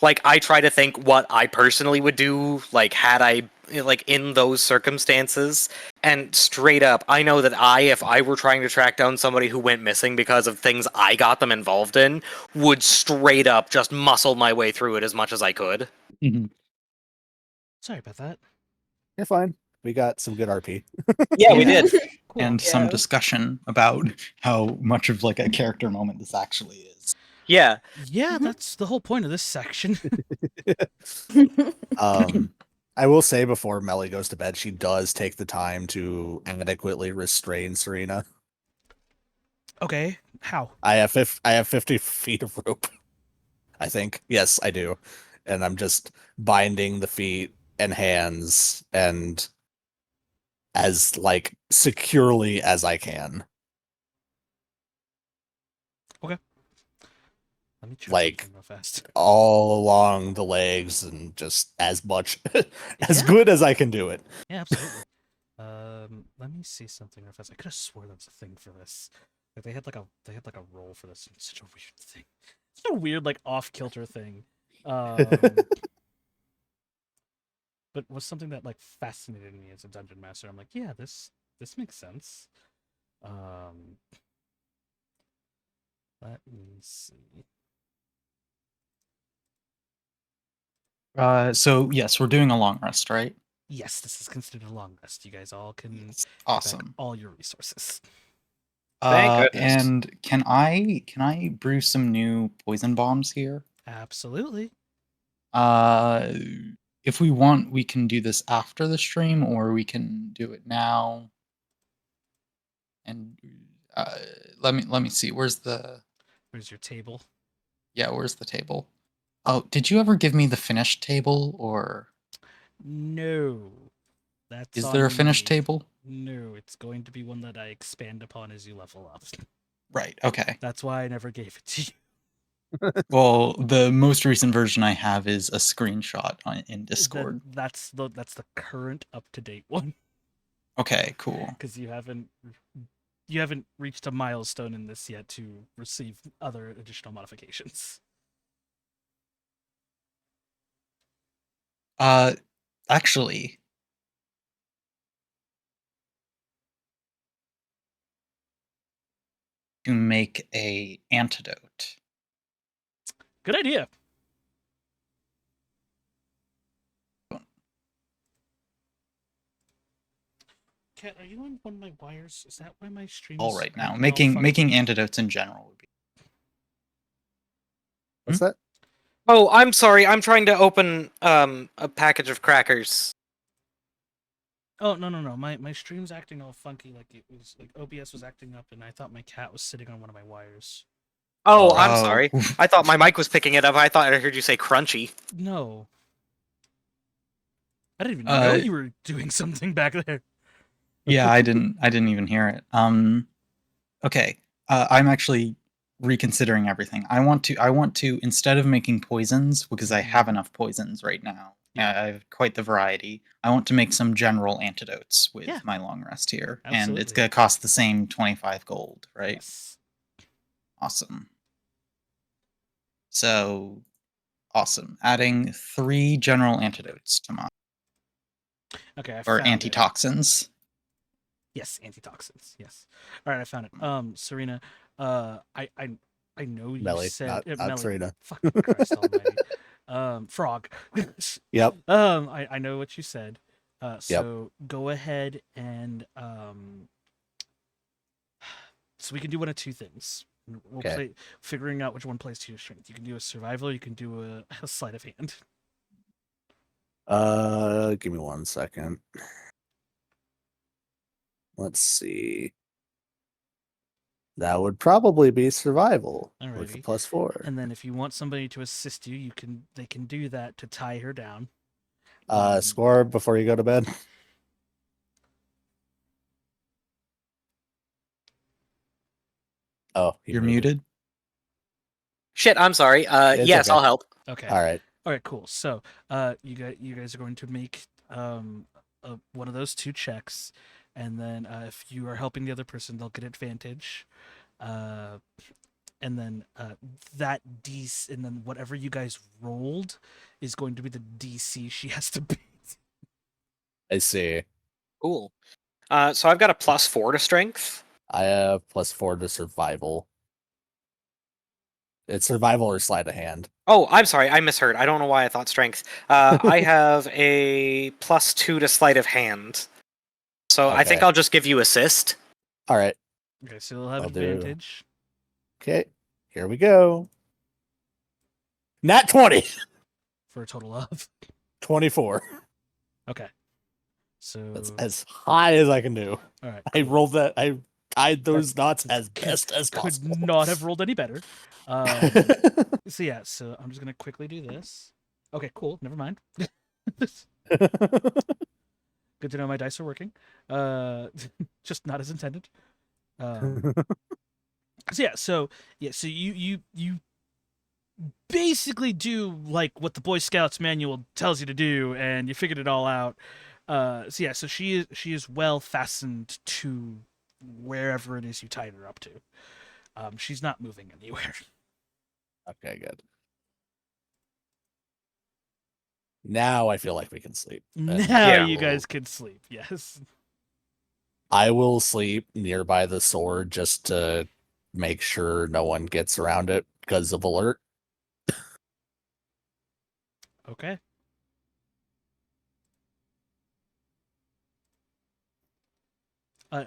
Speaker 2: Like I try to think what I personally would do, like had I like in those circumstances. And straight up, I know that if I were trying to track down somebody who went missing because of things I got them involved in, would straight up just muscle my way through it as much as I could.
Speaker 5: Mhm.
Speaker 3: Sorry about that.
Speaker 6: You're fine. We got some good RP.
Speaker 2: Yeah, we
Speaker 5: Yeah.
Speaker 2: did.
Speaker 3: Cool.
Speaker 5: And some
Speaker 4: Yeah.
Speaker 5: discussion about how much of like a character moment this actually is.
Speaker 2: Yeah.
Speaker 3: Yeah,
Speaker 4: Mhm.
Speaker 3: that's the whole point of this section.
Speaker 6: I will say before Melly goes to bed, she does take the time to adequately restrain Serena.
Speaker 3: Okay, how?
Speaker 6: I have 50 feet of rope. I think. Yes, I do. And I'm just binding the feet and hands and as like securely as I can.
Speaker 3: Let me check
Speaker 6: Like,
Speaker 3: something real fast.
Speaker 6: all along the legs and just as much as
Speaker 3: Yeah.
Speaker 6: good as I can do it.
Speaker 3: Yeah, absolutely. Let me see something real fast. I could have swore there was a thing for this. Like they had like a roll for this. It's such a weird thing. Such a weird like off kilter thing. But was something that like fascinated me as a dungeon master. I'm like, yeah, this makes sense. Let me see.
Speaker 5: So yes, we're doing a long rest, right?
Speaker 3: Yes, this is considered a long rest. You guys all can get back
Speaker 5: Awesome.
Speaker 3: all your resources.
Speaker 2: Thank goodness.
Speaker 5: And can I brew some new poison bombs here?
Speaker 3: Absolutely.
Speaker 5: If we want, we can do this after the stream, or we can do it now. And let me see. Where's the
Speaker 3: Where's your table?
Speaker 5: where's the table? Oh, did you ever give me the finished table, or
Speaker 3: No. That's
Speaker 5: is there a
Speaker 3: on
Speaker 5: finished
Speaker 3: me.
Speaker 5: table?
Speaker 3: No, it's going to be one that I expand upon as you level up.
Speaker 5: Right. Okay.
Speaker 3: That's why I never gave it to you.
Speaker 5: Well, the most recent version I have is a screenshot in Discord.
Speaker 3: That's the current up to date one
Speaker 5: Okay. Cool.
Speaker 3: because you haven't reached a milestone in this yet to receive other additional modifications.
Speaker 5: Actually, to make a antidote.
Speaker 3: Good idea. Kat, are you on one of my wires? Is that why my stream
Speaker 5: All
Speaker 3: is
Speaker 5: right now,
Speaker 3: acting all
Speaker 5: making
Speaker 3: funky?
Speaker 5: antidotes in general would be.
Speaker 6: What's that?
Speaker 2: Oh, I'm sorry. I'm trying to open a package of crackers.
Speaker 3: Oh no. My stream's acting all funky, like it was like OBS was acting up, and I thought my cat was sitting on one of my wires.
Speaker 2: Oh,
Speaker 6: Oh.
Speaker 2: I'm sorry. I thought my mic was picking it up. I thought I heard you say crunchy.
Speaker 3: No, I didn't even know you were doing something back there.
Speaker 5: Yeah, I didn't even hear it. Okay. I'm actually reconsidering everything. I want to instead of making poisons, because I have enough poisons right now.
Speaker 3: Yeah.
Speaker 5: I have quite the variety. I want to make some general antidotes with
Speaker 3: Yeah.
Speaker 5: my long rest here. And it's
Speaker 3: Absolutely.
Speaker 5: gonna cost the same 25 gold, right?
Speaker 3: Yes.
Speaker 5: Awesome. So awesome. Adding 3 general antidotes to my
Speaker 3: Okay. I
Speaker 5: or
Speaker 3: found it.
Speaker 5: antitoxins.
Speaker 3: Yes, antitoxins. Yes. All right, I found it. Serena, I know you
Speaker 6: Melly,
Speaker 3: said
Speaker 6: not
Speaker 3: Melly,
Speaker 6: Serena.
Speaker 3: Fucking Christ Almighty. Frog.
Speaker 6: Yep.
Speaker 3: I know what you said.
Speaker 6: Yep.
Speaker 3: So go ahead and so we can do one of two things. We'll
Speaker 6: Okay.
Speaker 3: play figuring out which one plays to your strength. You can do a survival, or you can do a sleight of hand.
Speaker 6: Give me 1 second. Let's see. That would probably be survival with the
Speaker 3: Alrighty.
Speaker 6: +4.
Speaker 3: And then if you want somebody to assist you, they can do that to tie her down.
Speaker 6: Score before you go to bed. Oh,
Speaker 5: You're muted.
Speaker 2: Shit, I'm sorry.
Speaker 6: It's
Speaker 2: Yes,
Speaker 6: okay.
Speaker 2: I'll help.
Speaker 3: Okay.
Speaker 6: All right.
Speaker 3: All right, cool. So, you guys are going to make one of those two checks, and then if you are helping the other person, they'll get advantage. And then that DC, and then whatever you guys rolled is going to be the DC she has to beat.
Speaker 6: I see.
Speaker 2: Cool. So I've got a +4 to strength.
Speaker 6: I have +4 to survival. It's survival or sleight of hand.
Speaker 2: Oh, I'm sorry, I misheard. I don't know why I thought strength. I have a +2 to sleight of hand. So I think
Speaker 6: Okay.
Speaker 2: I'll just give you assist.
Speaker 6: All right.
Speaker 3: Okay, so they'll have
Speaker 6: I'll do-
Speaker 3: advantage.
Speaker 6: Okay. Here we go. Nat 20.
Speaker 3: For a total of
Speaker 6: 24.
Speaker 3: okay. So
Speaker 6: That's as high as I can do.
Speaker 3: all right,
Speaker 6: I
Speaker 3: cool.
Speaker 6: rolled that. I tied those knots as best as
Speaker 3: could
Speaker 6: possible.
Speaker 3: not have rolled any better. So yeah, so I'm just gonna quickly do this. Okay, cool. Never mind. Good to know my dice are working. Just not as intended. So you basically do like what the Boy Scouts manual tells you to do, and you figured it all out. So she is well fastened to wherever it is you tied her up to. She's not moving anywhere.
Speaker 6: Okay, good. Now I feel like we can sleep.
Speaker 3: Now
Speaker 2: Yeah.
Speaker 3: you guys can sleep. Yes.
Speaker 6: I will sleep nearby the sword just to make sure no one gets around it because of alert.
Speaker 3: Okay.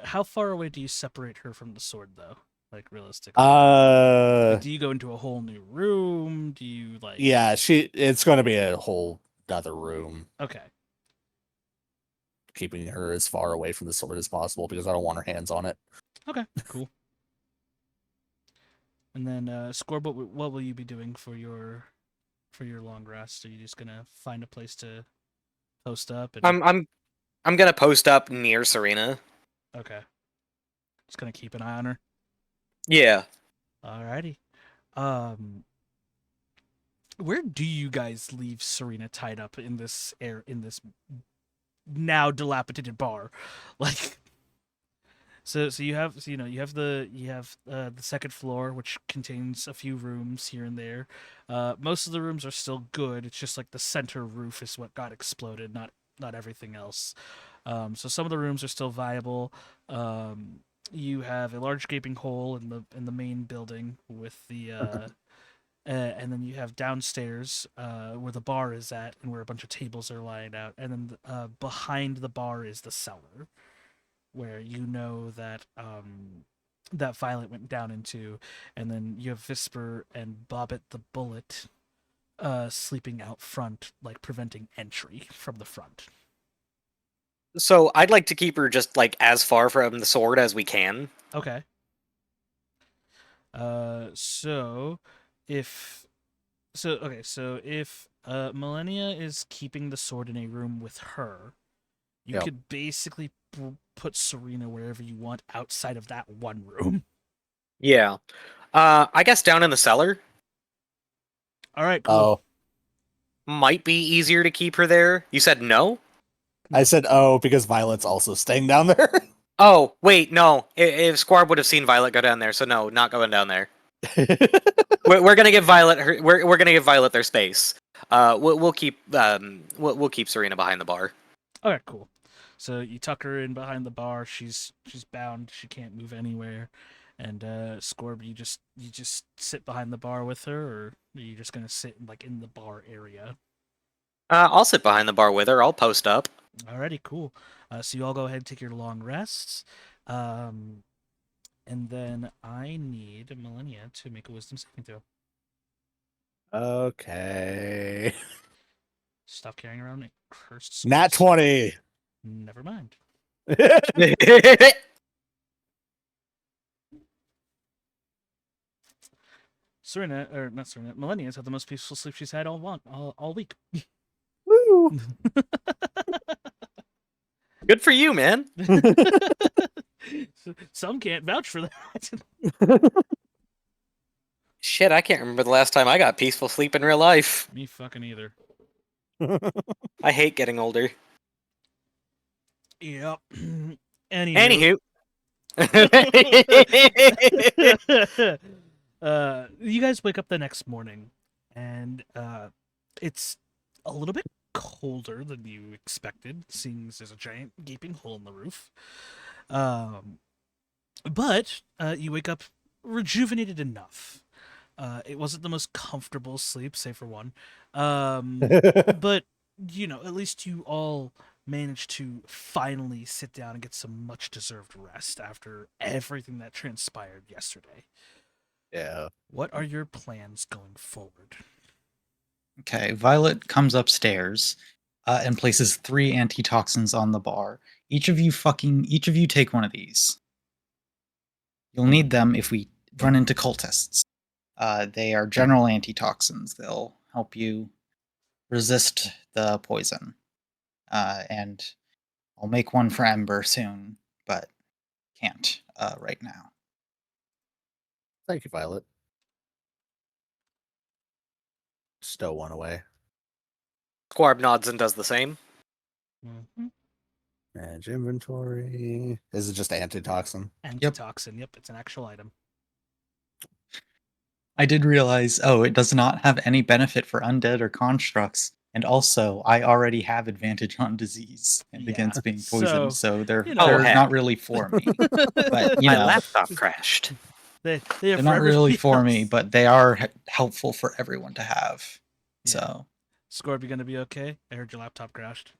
Speaker 3: How far away do you separate her from the sword, though? Like realistically, do you go into a whole new room? Do you like?
Speaker 6: Yeah, it's going to be a whole other room,
Speaker 3: Okay.
Speaker 6: keeping her as far away from the sword as possible because I don't want her hands on it.
Speaker 3: Okay. Cool. And then, Scoreboard, what will you be doing for your long rest? Are you just gonna find a place to post up? And...
Speaker 2: I'm gonna post up near Serena.
Speaker 3: Okay. Just gonna keep an eye on her.
Speaker 2: Yeah.
Speaker 3: Alrighty. Where do you guys leave Serena tied up in this now dilapidated bar? Like, so you have the second floor, which contains a few rooms here and there. Most of the rooms are still good. It's just like the center roof is what got exploded, not everything else. So some of the rooms are still viable. You have a large gaping hole in the main building with the and then you have downstairs where the bar is at and where a bunch of tables are lying out, and then behind the bar is the cellar where you know that that Violet went down into, and then you have Visper and Bobbit the Bullet sleeping out front, like preventing entry from the front.
Speaker 2: So I'd like to keep her just like as far from the sword as we can.
Speaker 3: Okay. So if Millennia is keeping the sword in a room with her, you
Speaker 6: Yep.
Speaker 3: could basically put Serena wherever you want outside of that one room.
Speaker 2: Yeah. I guess down in the cellar
Speaker 3: All right, cool.
Speaker 6: Oh,
Speaker 2: might be easier to keep her there. You said no?
Speaker 6: I said because Violet's also staying down there.
Speaker 2: Oh, wait, no. If Squarb would have seen Violet go down there, so no, not going down there. We're gonna give Violet we're gonna give Violet their space. We'll keep Serena behind the bar.
Speaker 3: All right, cool. So you tuck her in behind the bar. She's bound. She can't move anywhere. And Scorb, you just sit behind the bar with her, or are you just gonna sit like in the bar area?
Speaker 2: I'll sit behind the bar with her. I'll post up.
Speaker 3: Alrighty, cool. So you all go ahead and take your long rests. And then I need Millennia to make a wisdom saving throw.
Speaker 6: Okay.
Speaker 3: Stop carrying around a cursed
Speaker 6: Nat
Speaker 3: scrolls.
Speaker 6: 20.
Speaker 3: Never mind. Serena, or not Serena, Millennia's had the most peaceful sleep she's had all week.
Speaker 6: Woo.
Speaker 2: Good for you, man.
Speaker 3: Some can't vouch for that.
Speaker 2: Shit, I can't remember the last time I got peaceful sleep in real life.
Speaker 3: Me fucking either.
Speaker 2: I hate getting older.
Speaker 3: Yep. Anywho. You guys wake up the next morning, and it's a little bit colder than you expected, seeing as there's a giant gaping hole in the roof. But you wake up rejuvenated enough. It wasn't the most comfortable sleep, save for one. But, at least you all managed to finally sit down and get some much deserved rest after everything that transpired yesterday.
Speaker 6: Yeah.
Speaker 3: What are your plans going forward?
Speaker 5: Okay, Violet comes upstairs and places 3 antitoxins on the bar. Each of you take one of these. You'll need them if we run into cultists. They are general antitoxins. They'll help you resist the poison. And I'll make one for Ember soon, but can't right now.
Speaker 6: Thank you, Violet. Stow one away.
Speaker 2: Squarb nods and does the same.
Speaker 3: Mm-hmm.
Speaker 6: Manage inventory. Is it just antitoxin?
Speaker 3: Antitoxin. Yep, it's an actual item.
Speaker 5: I did realize, it does not have any benefit for undead or constructs. And also, I already have advantage on disease and
Speaker 3: Yeah,
Speaker 5: against being poisoned, so they're
Speaker 2: heck.
Speaker 5: not really for me. But,
Speaker 2: My laptop crashed.
Speaker 3: They're
Speaker 5: not really for me, but they are helpful for everyone to have.
Speaker 3: Yeah.
Speaker 5: So,
Speaker 3: Scorb, you gonna be okay? I heard your laptop crashed.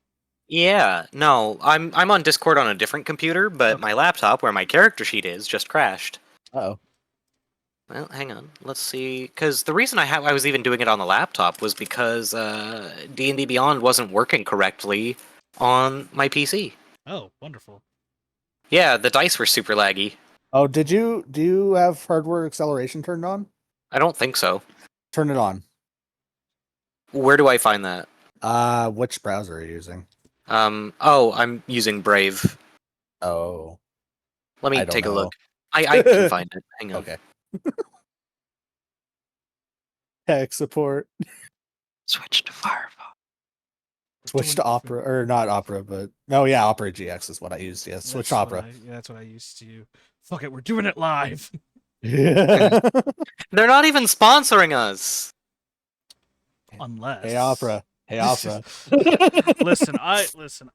Speaker 2: Yeah, no, I'm on Discord on a different computer, but
Speaker 3: Okay.
Speaker 2: my laptop, where my character sheet is, just crashed.
Speaker 6: Oh.
Speaker 2: Well, hang on. Let's see. Because the reason I was even doing it on the laptop was because D&D Beyond wasn't working correctly on my PC.
Speaker 3: Oh, wonderful.
Speaker 2: Yeah, the dice were super laggy.
Speaker 6: Oh, do you have hardware acceleration turned on?
Speaker 2: I don't think so.
Speaker 6: Turn it on.
Speaker 2: Where do I find that?
Speaker 6: Which browser are you using?
Speaker 2: I'm using Brave.
Speaker 6: Oh.
Speaker 2: Let me
Speaker 6: I don't
Speaker 2: take a
Speaker 6: know.
Speaker 2: look. I can find it. Hang on.
Speaker 6: Okay. Tech support.
Speaker 2: Switch to Firefox.
Speaker 6: Switch to Opera, or not Opera, but Opera GX is what I used. Yeah, switch to Opera.
Speaker 3: That's what I used to. Fuck it, we're doing it live.
Speaker 6: Yeah.
Speaker 2: They're not even sponsoring us.
Speaker 3: Unless
Speaker 6: Hey Opera. Hey Opera.
Speaker 3: listen,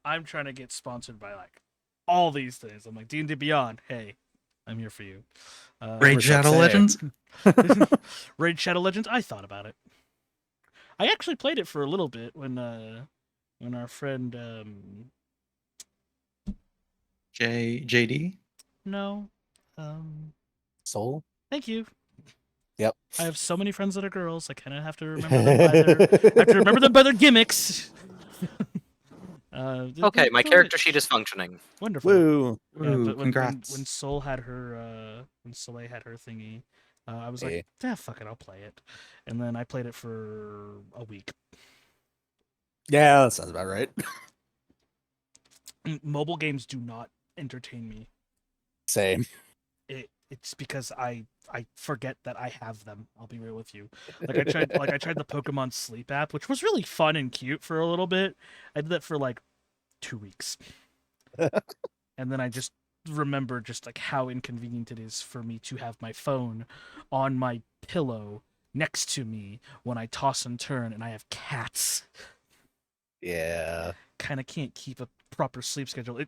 Speaker 3: I'm trying to get sponsored by like all these things. I'm like D&D Beyond. Hey, I'm here for you.
Speaker 5: Raid Shadow Legends?
Speaker 3: Raid Shadow Legends. I thought about it. I actually played it for a little bit when our friend
Speaker 5: JD?
Speaker 3: no,
Speaker 6: Soul?
Speaker 3: thank you.
Speaker 6: Yep.
Speaker 3: I have so many friends that are girls. I kind of have to remember them by their gimmicks.
Speaker 2: Okay, my character sheet is functioning.
Speaker 3: Wonderful.
Speaker 6: Woo.
Speaker 3: Yeah,
Speaker 5: Ooh,
Speaker 3: but
Speaker 5: congrats.
Speaker 3: when Soul had her when Soleil had her thingy, I was like, fuck it, I'll play it. And then I played it for a week.
Speaker 6: Yeah, that sounds about right.
Speaker 3: Mobile games do not entertain me.
Speaker 6: Same.
Speaker 3: It's because I forget that I have them. I'll be real with you. I tried the Pokemon Sleep app, which was really fun and cute for a little bit. I did that for like 2 weeks. And then I just remember just like how inconvenient it is for me to have my phone on my pillow next to me when I toss and turn, and I have cats.
Speaker 6: Yeah.
Speaker 3: Kind of can't keep a proper sleep schedule.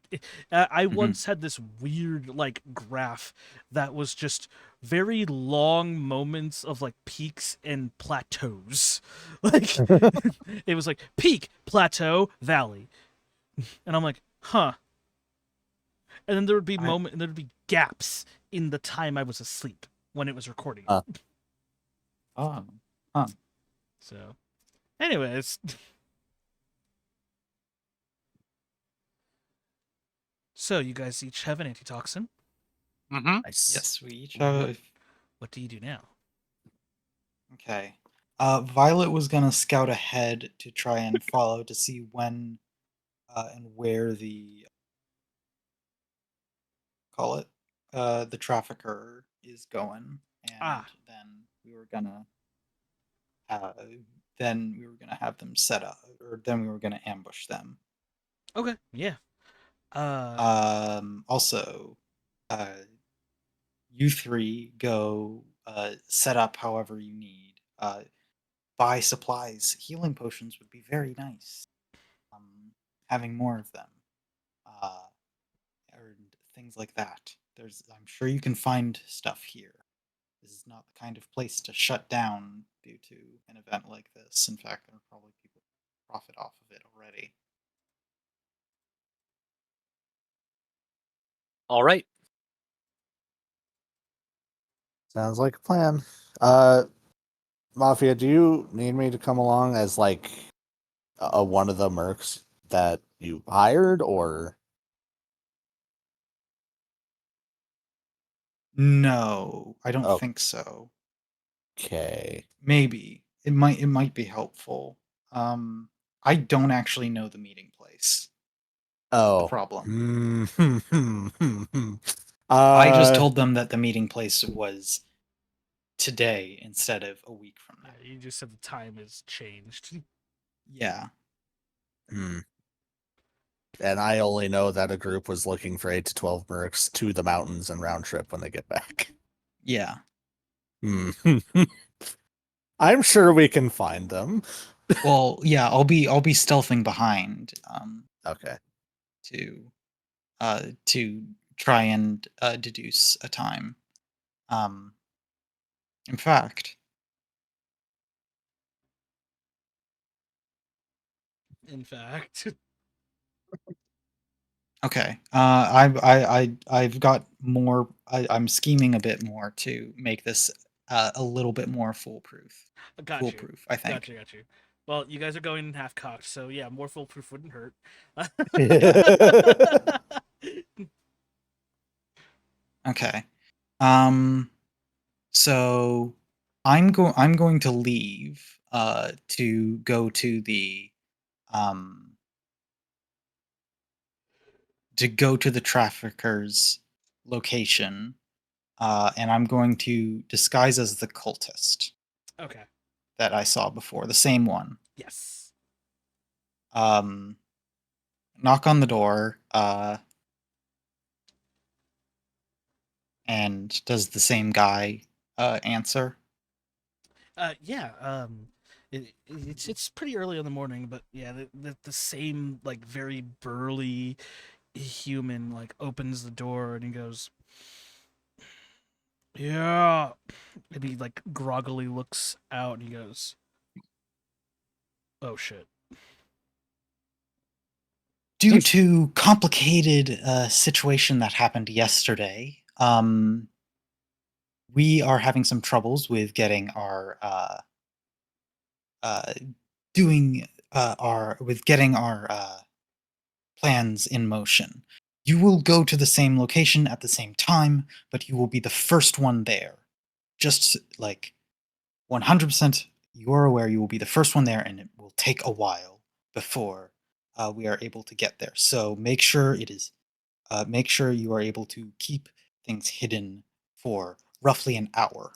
Speaker 3: I once had this weird like graph that was just very long moments of like peaks and plateaus. Like it was like peak, plateau, valley, and I'm like, huh. And then there would be there would be gaps in the time I was asleep when it was recording. So, anyways. So, you guys each have an antitoxin.
Speaker 2: Mm-hmm.
Speaker 6: Nice.
Speaker 5: Yes, we each have.
Speaker 3: What do you do now?
Speaker 5: Okay. Violet was gonna scout ahead to try and follow to see when and where the the trafficker is going, and then we were gonna uh, then we were gonna have them set up, or then we were gonna ambush them.
Speaker 3: Okay. Yeah.
Speaker 5: Also, uh, you three go set up however you need. Buy supplies. Healing potions would be very nice. Having more of them, or things like that. I'm sure you can find stuff here. This is not the kind of place to shut down due to an event like this. In fact, there are probably people who profit off of it already.
Speaker 2: All right.
Speaker 6: Sounds like a plan. Mafia, do you need me to come along as like one of the mercs that you hired, or
Speaker 5: No, I don't
Speaker 6: Oh.
Speaker 5: think so.
Speaker 6: okay?
Speaker 5: Maybe it might be helpful. I don't actually know the meeting place. The
Speaker 6: Oh,
Speaker 5: problem. I just
Speaker 6: uh,
Speaker 5: told them that the meeting place was today instead of a week from now.
Speaker 3: Yeah, you just said the time has changed.
Speaker 5: Yeah.
Speaker 6: hmm. And I only know that a group was looking for 8 to 12 mercs to the mountains and round trip when they get back.
Speaker 5: Yeah.
Speaker 6: Hmm. I'm sure we can find them.
Speaker 5: Well, yeah, I'll be stealthing behind
Speaker 6: Okay.
Speaker 5: to try and deduce a time. In fact,
Speaker 3: In fact.
Speaker 5: okay. I've got more. I'm scheming a bit more to make this a little bit more foolproof.
Speaker 3: Got you.
Speaker 5: Foolproof, I think.
Speaker 3: Got you. Well, you guys are going in half cocked, so yeah, more foolproof wouldn't hurt.
Speaker 5: Okay. So I'm going to leave to go um to the trafficker's location, and I'm going to disguise as the cultist
Speaker 3: Okay.
Speaker 5: that I saw before, the same one.
Speaker 3: Yes.
Speaker 5: Um, knock on the door, and does the same guy answer?
Speaker 3: Yeah. It's pretty early in the morning, but yeah, the same like very burly human like opens the door and he goes, "Yeah," and he like groggily looks out and he goes, "Oh shit."
Speaker 5: Due to complicated situation that happened yesterday, we are having some troubles with getting our uh, doing our with getting our plans in motion. You will go to the same location at the same time, but you will be the first one there. Just like 100%, you are aware you will be the first one there, and it will take a while before we are able to get there. So make sure make sure you are able to keep things hidden for roughly an hour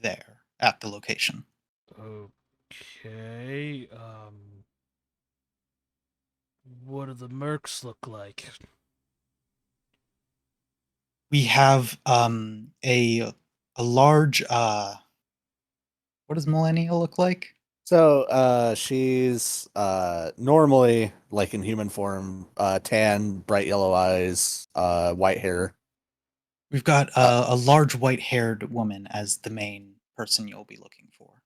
Speaker 5: there at the location.
Speaker 3: Okay. What do the mercs look like?
Speaker 5: We have a large what does millennial look like?
Speaker 6: So, she's normally like in human form, tan, bright yellow eyes, white hair.
Speaker 5: We've got a large white-haired woman as the main person you'll be looking for.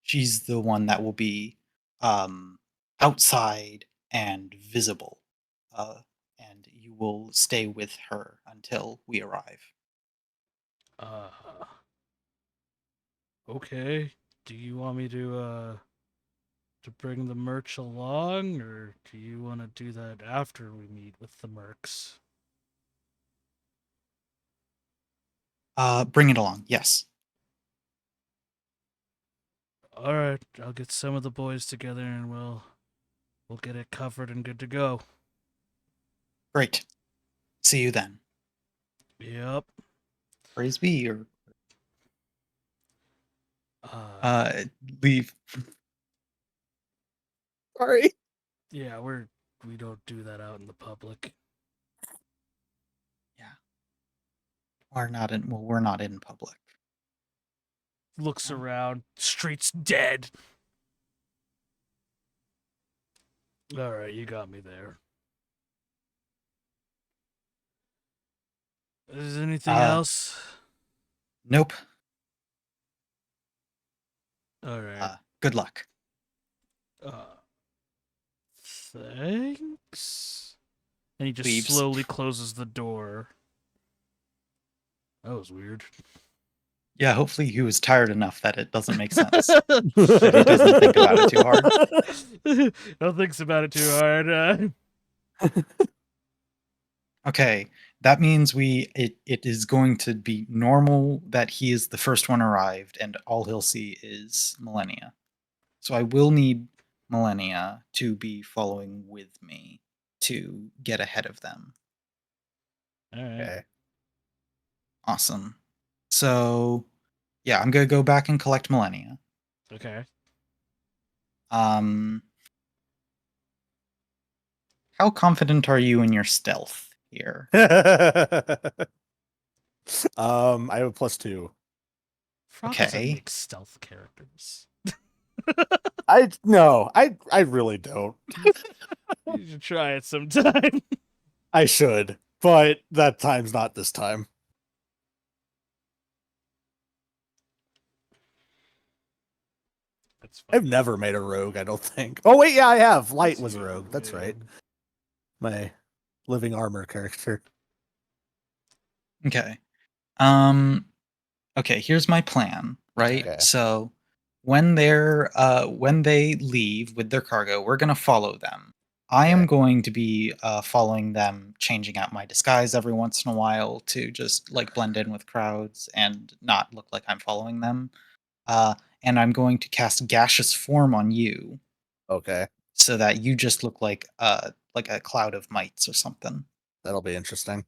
Speaker 5: She's the one that will be outside and visible, and you will stay with her until we arrive.
Speaker 3: Uh, okay. Do you want me to bring the merch along, or do you want to do that after we meet with the mercs?
Speaker 5: Bring it along. Yes.
Speaker 3: All right, I'll get some of the boys together and we'll get it covered and good to go.
Speaker 5: Great. See you then.
Speaker 3: Yep.
Speaker 5: Praise be or
Speaker 3: Uh,
Speaker 5: leave.
Speaker 6: Sorry.
Speaker 3: yeah, we don't do that out in the public.
Speaker 5: We're not in public.
Speaker 3: Looks around, street's dead. All right, you got me there. Is there anything else?
Speaker 5: Nope.
Speaker 3: All right.
Speaker 5: Good luck.
Speaker 3: Thanks. And he just
Speaker 5: Leaves.
Speaker 3: slowly closes the door. That was weird.
Speaker 5: Yeah, hopefully he was tired enough that it doesn't make sense. That he doesn't think about it too hard.
Speaker 3: Don't think about it too hard.
Speaker 5: Okay, that means it is going to be normal that he is the first one arrived and all he'll see is Millennia. So I will need Millennia to be following with me to get ahead of them.
Speaker 3: All right.
Speaker 6: Okay.
Speaker 5: Awesome. So yeah, I'm gonna go back and collect Millennia.
Speaker 3: Okay.
Speaker 5: How confident are you in your stealth here?
Speaker 6: I have a +2.
Speaker 3: Frog doesn't
Speaker 5: Okay.
Speaker 3: make stealth characters.
Speaker 6: I really don't.
Speaker 3: You should try it sometime.
Speaker 6: I should, but that time's not this time.
Speaker 3: That's fine.
Speaker 6: I've never made a rogue, I don't think. Oh wait, yeah, I have. Light was a rogue. That's right. My living armor character.
Speaker 5: Okay. Okay, here's my plan, right?
Speaker 6: Okay.
Speaker 5: So when they leave with their cargo, we're gonna follow them. I am
Speaker 6: Okay.
Speaker 5: going to be following them, changing out my disguise every once in a while to just like blend in with crowds and not look like I'm following them. And I'm going to cast gaseous form on you
Speaker 6: Okay.
Speaker 5: so that you just look like a cloud of mites or something.
Speaker 6: That'll be interesting.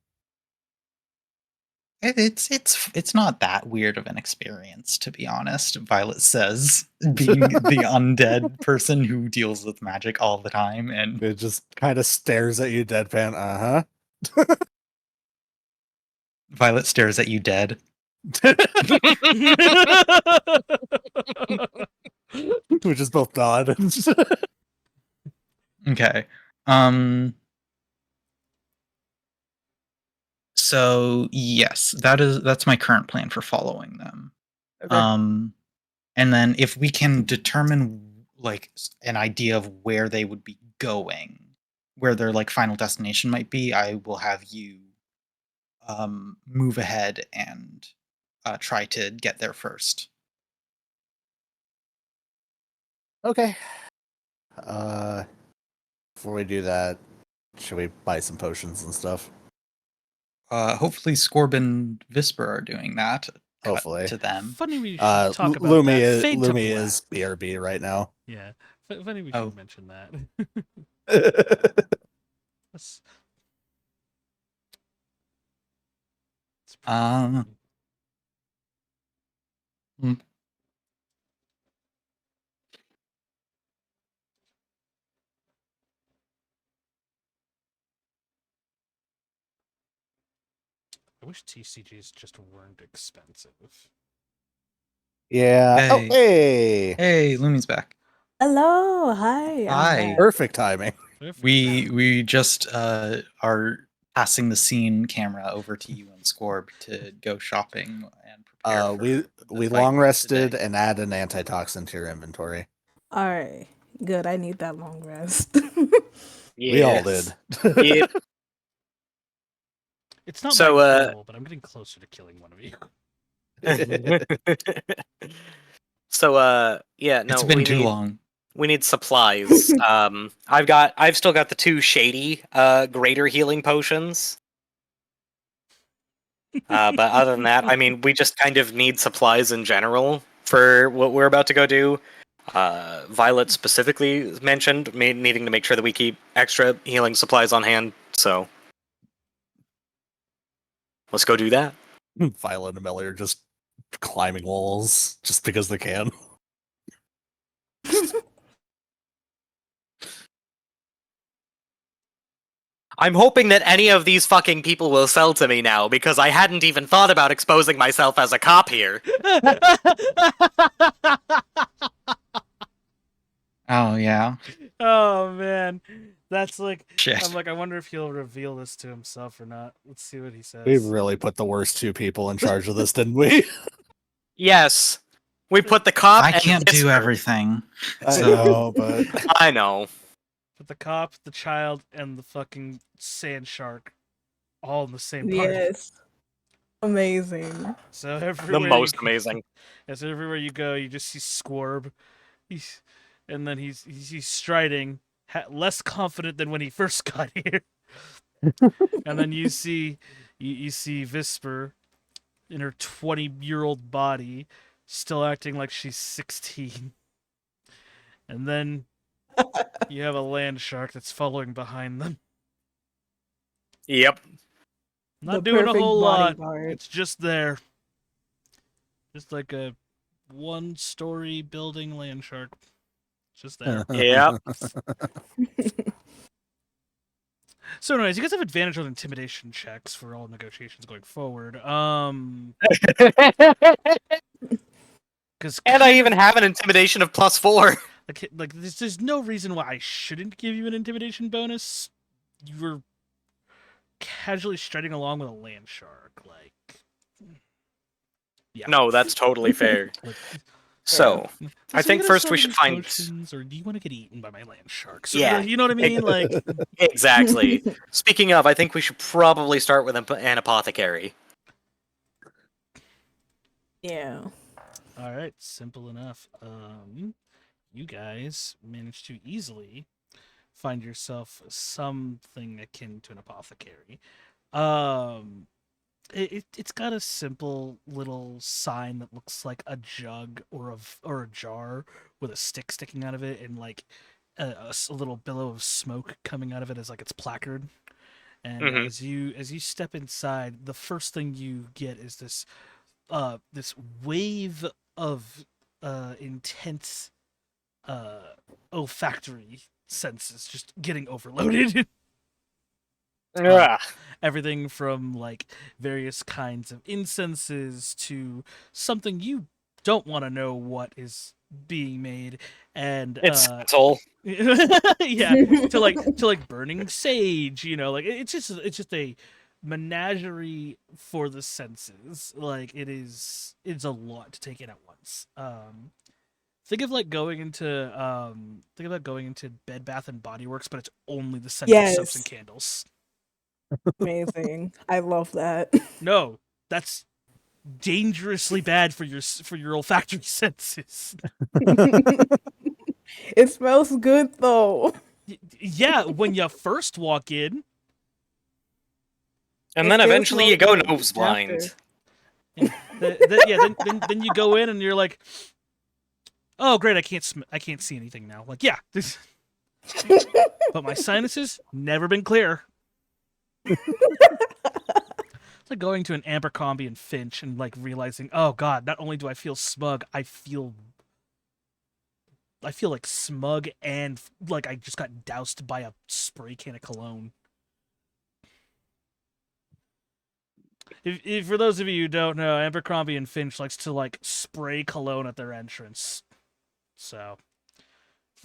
Speaker 5: It's not that weird of an experience, to be honest. Violet says, being the undead person who deals with magic all the time, and
Speaker 6: It just kind of stares at you deadpan. Uh-huh.
Speaker 5: Violet stares at you dead.
Speaker 6: We just both nod.
Speaker 5: Okay. So yes, that's my current plan for following them.
Speaker 6: Okay.
Speaker 5: And then if we can determine like an idea of where they would be going, where their like final destination might be, I will have you move ahead and try to get there first.
Speaker 6: Okay. Before we do that, should we buy some potions and stuff?
Speaker 5: Hopefully Scorb and Visper are doing that. Cut
Speaker 6: Hopefully.
Speaker 5: to them.
Speaker 3: Funny we should talk about
Speaker 6: Lumi
Speaker 3: that.
Speaker 6: is
Speaker 3: Fade to
Speaker 6: Lumi
Speaker 3: black.
Speaker 6: is BRB right now.
Speaker 3: Yeah. Funny we should
Speaker 5: Oh.
Speaker 3: mention that. Let's- it's pretty
Speaker 5: Um,
Speaker 3: funny. I wish TCGs just weren't expensive.
Speaker 6: Yeah. Oh,
Speaker 5: Hey.
Speaker 6: hey.
Speaker 5: Hey, Lumi's back.
Speaker 4: Hello, hi. I'm
Speaker 5: Hi.
Speaker 4: back.
Speaker 6: Perfect timing.
Speaker 5: We just are passing the scene camera over to you and Scorb to go shopping and prepare.
Speaker 6: We
Speaker 5: fight
Speaker 6: long
Speaker 5: for
Speaker 6: rested
Speaker 5: today.
Speaker 6: and add an antitoxin to your inventory.
Speaker 4: All right, good. I need that long rest.
Speaker 6: We all did.
Speaker 2: Yeah.
Speaker 3: It's not
Speaker 2: So,
Speaker 3: my goal, but I'm getting closer to killing one of you.
Speaker 2: So yeah, no,
Speaker 5: It's been
Speaker 2: we
Speaker 5: too
Speaker 2: need,
Speaker 5: long.
Speaker 2: we need supplies. I've still got the 2 shady greater healing potions. But other than that, I mean, we just kind of need supplies in general for what we're about to go do. Violet specifically mentioned needing to make sure that we keep extra healing supplies on hand, so let's go do that.
Speaker 6: Violet and Amelia are just climbing walls just because they can.
Speaker 2: I'm hoping that any of these fucking people will sell to me now, because I hadn't even thought about exposing myself as a cop here.
Speaker 5: Oh yeah.
Speaker 3: Oh man, that's like
Speaker 5: Shit.
Speaker 3: I'm like I wonder if he'll reveal this to himself or not. Let's see what he says.
Speaker 6: We really put the worst two people in charge of this, didn't we?
Speaker 2: Yes. We put the cop
Speaker 5: I
Speaker 2: and
Speaker 5: can't do
Speaker 2: Whisper.
Speaker 5: everything.
Speaker 6: I
Speaker 5: So-
Speaker 6: know, but
Speaker 2: I know.
Speaker 3: Put the cop, the child, and the fucking sand shark all in the same party.
Speaker 4: Yes. Amazing.
Speaker 3: So
Speaker 2: The
Speaker 3: everywhere
Speaker 2: most
Speaker 3: you,
Speaker 2: amazing.
Speaker 3: yeah, so everywhere you go, you just see Squirb. And then he's striding, less confident than when he first got here. And then you see Visper in her 20-year-old body, still acting like she's 16. And then you have a land shark that's following behind them.
Speaker 2: Yep.
Speaker 3: Not
Speaker 4: The
Speaker 3: doing a
Speaker 4: perfect
Speaker 3: whole lot.
Speaker 4: bodyguard.
Speaker 3: It's just there. Just like a one-story building land shark. Just there.
Speaker 2: Yep.
Speaker 3: So anyways, you guys have advantage on intimidation checks for all negotiations going forward. Because
Speaker 2: And I even have an intimidation of +4.
Speaker 3: like there's no reason why I shouldn't give you an intimidation bonus. You were casually striding along with a land shark, like. Yeah.
Speaker 2: No, that's totally fair.
Speaker 3: Like,
Speaker 2: So, I
Speaker 3: so
Speaker 2: think
Speaker 3: you gotta
Speaker 2: first we
Speaker 3: summon
Speaker 2: should find-
Speaker 3: potions, or do you want to get eaten by my land shark? So,
Speaker 2: Yeah.
Speaker 3: you know what I mean? Like,
Speaker 2: exactly. Speaking of, I think we should probably start with an apothecary.
Speaker 4: Yeah.
Speaker 3: all right, simple enough. You guys managed to easily find yourself something akin to an apothecary. It's got a simple little sign that looks like a jug or a jar with a stick sticking out of it, and like a little billow of smoke coming out of it as like its placard. And
Speaker 2: Mhm.
Speaker 3: as you step inside, the first thing you get is this wave of intense olfactory senses just getting overloaded.
Speaker 2: Ugh.
Speaker 3: Everything from like various kinds of incenses to something you don't want to know what is being made, and
Speaker 2: It's all.
Speaker 3: yeah, to like burning sage, like it's just a menagerie for the senses. Like it's a lot to take in at once. Think of like going into Bed Bath and Body Works, but it's only the scent of soaps and
Speaker 4: Yes.
Speaker 3: candles.
Speaker 4: Amazing. I love that.
Speaker 3: No, that's dangerously bad for your olfactory senses.
Speaker 4: It smells good though.
Speaker 3: Yeah, when you first walk in.
Speaker 2: And
Speaker 4: It
Speaker 2: then
Speaker 4: feels
Speaker 2: eventually
Speaker 4: more
Speaker 2: you go
Speaker 4: good
Speaker 2: nose
Speaker 4: after.
Speaker 2: blind.
Speaker 3: Then you go in and you're like, oh great, I can't see anything now. Like, yeah, this, but my sinuses never been clear. It's like going to an Abercrombie and Finch and like realizing, oh god, not only do I feel smug, I feel like smug and like I just got doused by a spray can of cologne. If for those of you who don't know, Abercrombie and Finch likes to like spray cologne at their entrance. So,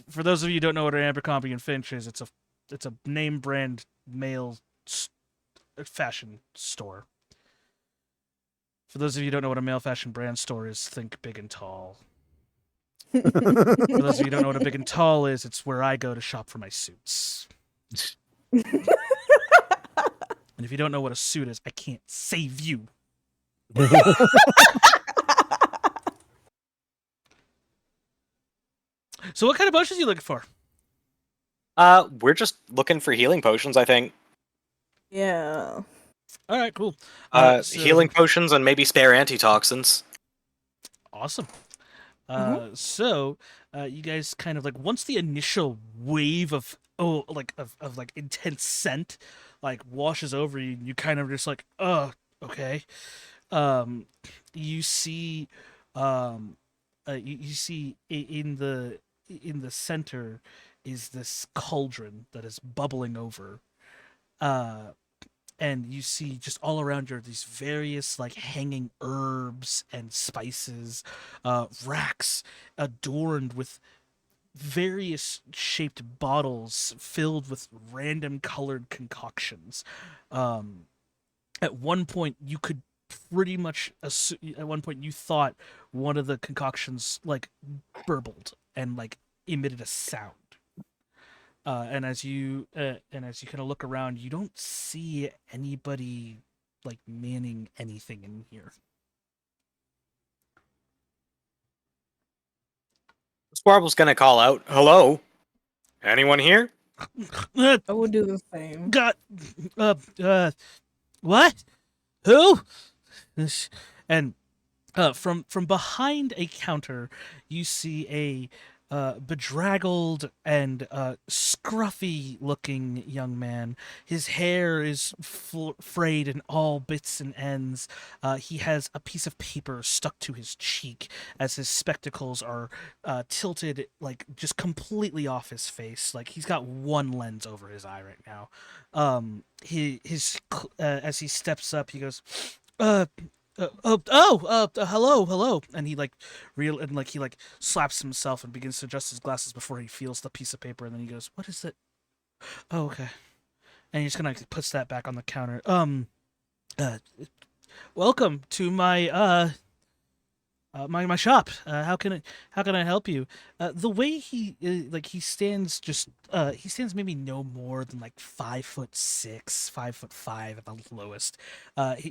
Speaker 3: for those of you who don't know what an Abercrombie and Finch is, it's a name brand male fashion store. For those of you who don't know what a male fashion brand store is, think Big and Tall. For those of you who don't know what a Big and Tall is, it's where I go to shop for my suits. And if you don't know what a suit is, I can't save you. So what kind of potions are you looking for?
Speaker 2: We're just looking for healing potions, I think.
Speaker 4: Yeah.
Speaker 3: All right, cool. So-
Speaker 2: Healing potions and maybe spare antitoxins.
Speaker 3: Awesome. So you guys kind of like once the initial wave of intense scent like washes over you, you kind of just like, oh, okay. you see, you see in the center is this cauldron that is bubbling over. And you see just all around you these various like hanging herbs and spices, racks adorned with various shaped bottles filled with random colored concoctions. At one point, you could pretty much at one point you thought one of the concoctions like burbled and like emitted a sound. And as you kind of look around, you don't see anybody like manning anything in here.
Speaker 2: Squarble's gonna call out, "Hello, anyone here?"
Speaker 3: Uh,
Speaker 4: I would do the same.
Speaker 3: got what? Who? And from behind a counter, you see a bedraggled and scruffy-looking young man. His hair is frayed in all bits and ends. He has a piece of paper stuck to his cheek as his spectacles are tilted, like just completely off his face. Like he's got one lens over his eye right now. As he steps up, he goes, hello, and he like he like slaps himself and begins to adjust his glasses before he feels the piece of paper, and then he goes, "What is it?" Oh, okay, and he just kind of puts that back on the counter. Welcome to my my shop. How can I help you? The way he he stands he stands maybe no more than like 5'6", 5'5" at the lowest.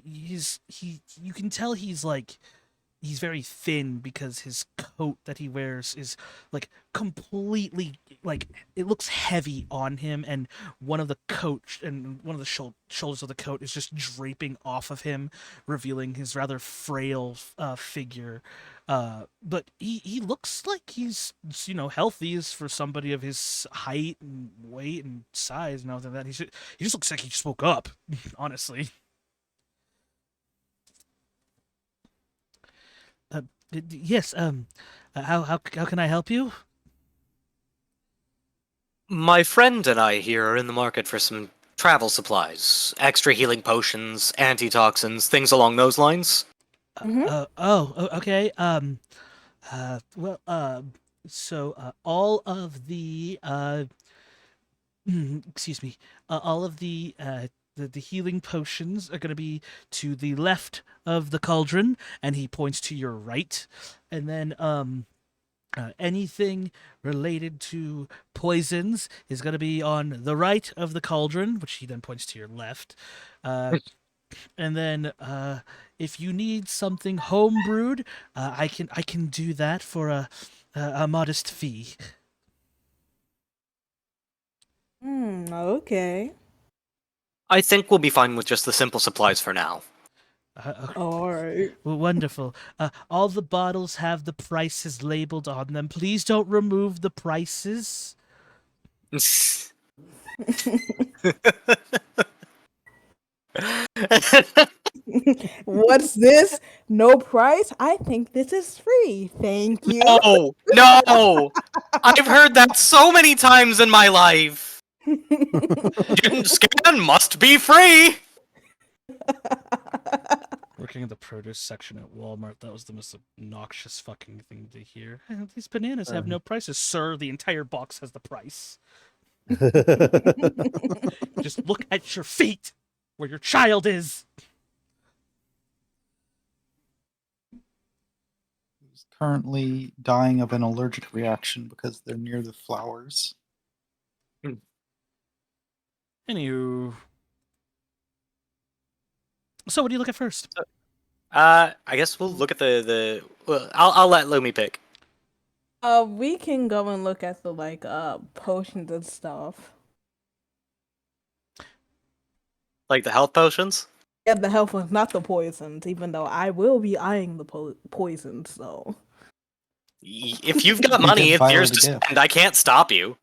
Speaker 3: You can tell he's very thin because his coat that he wears is like completely like it looks heavy on him, and one of the shoulders of the coat is just draping off of him, revealing his rather frail figure. But he looks like he's healthy as for somebody of his height and weight and size and all that. He just looks like he just woke up, honestly. Yes. How can I help you?
Speaker 2: My friend and I here are in the market for some travel supplies, extra healing potions, antitoxins, things along those lines.
Speaker 3: Okay. So all of the excuse me, all of the healing potions are going to be to the left of the cauldron, and he points to your right, and then anything related to poisons is going to be on the right of the cauldron, which he then points to your left. And then if you need something homebrewed, I can do that for a modest fee.
Speaker 4: Okay.
Speaker 2: I think we'll be fine with just the simple supplies for now.
Speaker 4: All right.
Speaker 3: Well, wonderful. All the bottles have the prices labeled on them. Please don't remove the prices.
Speaker 4: What's this? No price? I think this is free. Thank you.
Speaker 2: No! I've heard that so many times in my life. Didn't scan, must be free.
Speaker 3: Working in the produce section at Walmart, that was the most obnoxious fucking thing to hear. These bananas have no prices. Sir, the entire box has the price. Just look at your feet, where your child is.
Speaker 5: He's currently dying of an allergic reaction because they're near the flowers.
Speaker 3: Anywho. So what do you look at first?
Speaker 2: I guess we'll look at the well, I'll let Lumi pick.
Speaker 4: We can go and look at the potions and stuff.
Speaker 2: Like the health potions?
Speaker 4: Yeah, the health ones, not the poisons, even though I will be eyeing the poisons, so.
Speaker 2: If you've got money, it's yours to spend. I can't stop you.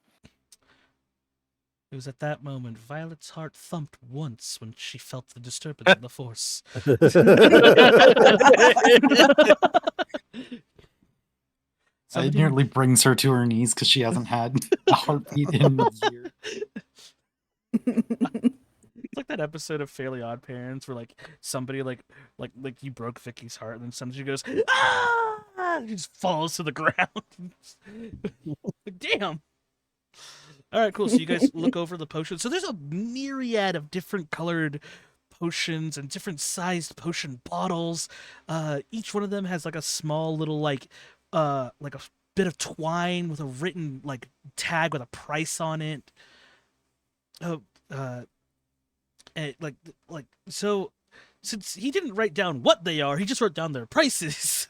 Speaker 3: It was at that moment Violet's heart thumped once when she felt the disturbance of the Force.
Speaker 5: It
Speaker 3: Somebody-
Speaker 5: nearly brings her to her knees because she hasn't had a heartbeat in a year.
Speaker 3: It's like that episode of Fairly Odd Parents where like somebody like you broke Vicky's heart and then somebody goes ah! And he just falls to the ground. Like, damn. All right, cool. So you guys look over the potions. So there's a myriad of different colored potions and different sized potion bottles. Each one of them has like a small little like a bit of twine with a written like tag with a price on it. And so since he didn't write down what they are, he just wrote down their prices.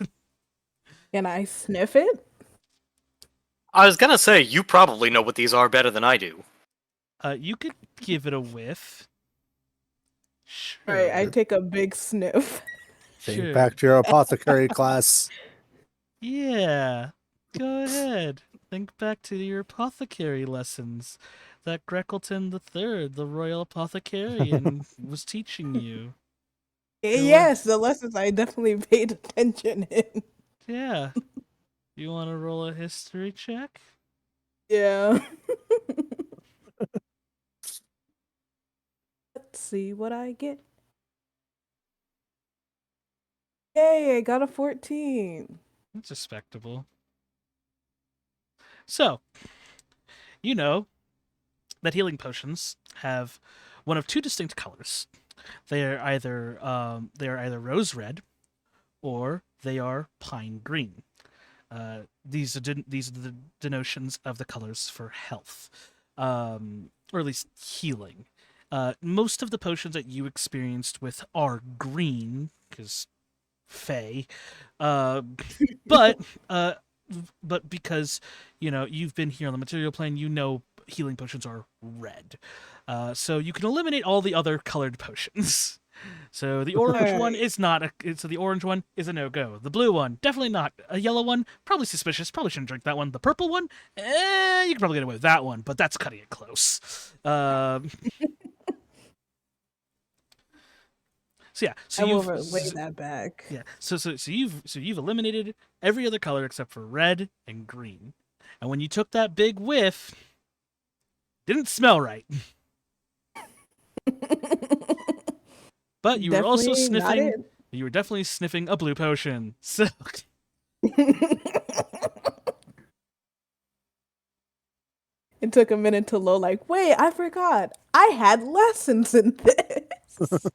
Speaker 4: Can I sniff it?
Speaker 2: I was gonna say, you probably know what these are better than I do.
Speaker 3: You could give it a whiff.
Speaker 4: All right, I
Speaker 6: Sure.
Speaker 4: take a big sniff.
Speaker 6: Think
Speaker 3: Sure.
Speaker 6: back to your apothecary class.
Speaker 3: Yeah, go ahead. Think back to your apothecary lessons that Greckleton III, the royal apothecarian, was teaching you.
Speaker 4: Yes, the lessons I definitely paid attention in.
Speaker 3: Yeah. You want to roll a history check?
Speaker 4: Yeah. Let's see what I get. Yay, I got a 14.
Speaker 3: That's respectable. So, you know that healing potions have one of two distinct colors. They are either rose red, or they are pine green. These are the denotions of the colors for health, or at least healing. Most of the potions that you experienced with are green because Fae, but because you've been here on the material plane, healing potions are red. So you can eliminate all the other colored potions. So the orange one
Speaker 4: Alright.
Speaker 3: is not so the orange one is a no-go. The blue one, definitely not. A yellow one, probably suspicious. Probably shouldn't drink that one. The purple one, you can probably get away with that one, but that's cutting it close. So yeah, so
Speaker 4: I will
Speaker 3: you've
Speaker 4: weigh that back.
Speaker 3: yeah, so you've eliminated every other color except for red and green, and when you took that big whiff, didn't smell right. But you were also
Speaker 4: Definitely not
Speaker 3: sniffing.
Speaker 4: it.
Speaker 3: You were definitely sniffing a blue potion. So
Speaker 4: It took a minute to load, like, wait, I forgot. I had lessons in this.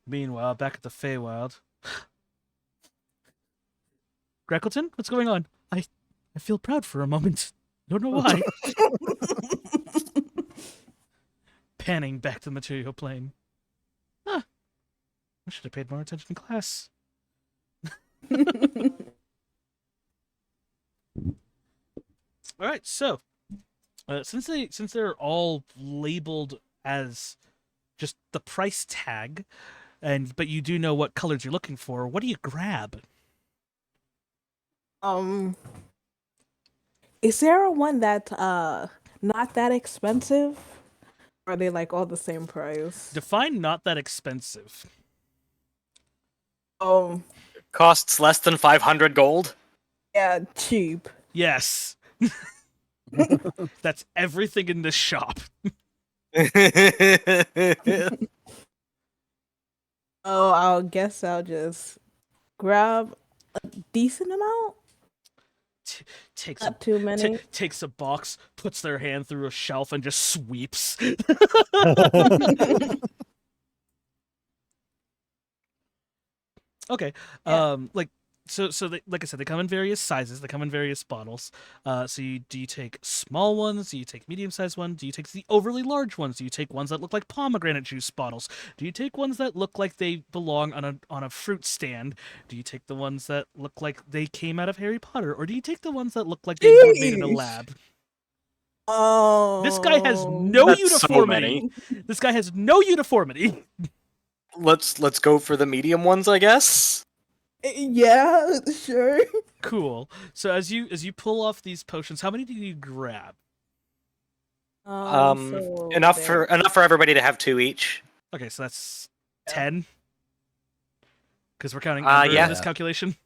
Speaker 3: meanwhile, back at the Feywild, Greckleton, what's going on? I feel proud for a moment. Don't know why. Panning back to the material plane. Huh. I should have paid more attention in class. All right, so since they're all labeled as just the price tag, but you do know what colors you're looking for, what do you grab?
Speaker 4: Is there a one that's not that expensive? Or are they like all the same price?
Speaker 3: Define not that expensive.
Speaker 2: Costs less than 500 gold?
Speaker 4: Yeah, cheap.
Speaker 3: Yes. That's everything in this shop.
Speaker 4: Oh, I'll guess I'll just grab a decent amount.
Speaker 3: Takes a
Speaker 4: Not too many.
Speaker 3: takes a box, puts their hand through a shelf, and just sweeps. Okay.
Speaker 4: Yeah.
Speaker 3: Like I said, they come in various sizes. They come in various bottles. Do you take small ones? Do you take medium-sized ones? Do you take the overly large ones? Do you take ones that look like pomegranate juice bottles? Do you take ones that look like they belong on a fruit stand? Do you take the ones that look like they came out of Harry Potter, or do you take the ones that look like they were made in a
Speaker 4: Jeez.
Speaker 3: lab?
Speaker 4: Oh,
Speaker 3: This guy has no
Speaker 2: That's so
Speaker 3: uniformity.
Speaker 2: many.
Speaker 3: This guy has no uniformity.
Speaker 2: Let's go for the medium ones, I guess.
Speaker 4: Yeah, sure.
Speaker 3: Cool. So as you pull off these potions, how many do you grab?
Speaker 4: So
Speaker 2: enough
Speaker 4: there-
Speaker 2: for everybody to have 2 each.
Speaker 3: Okay, so that's 10. Because we're counting
Speaker 2: Uh,
Speaker 3: Ember
Speaker 2: yeah.
Speaker 3: in this calculation.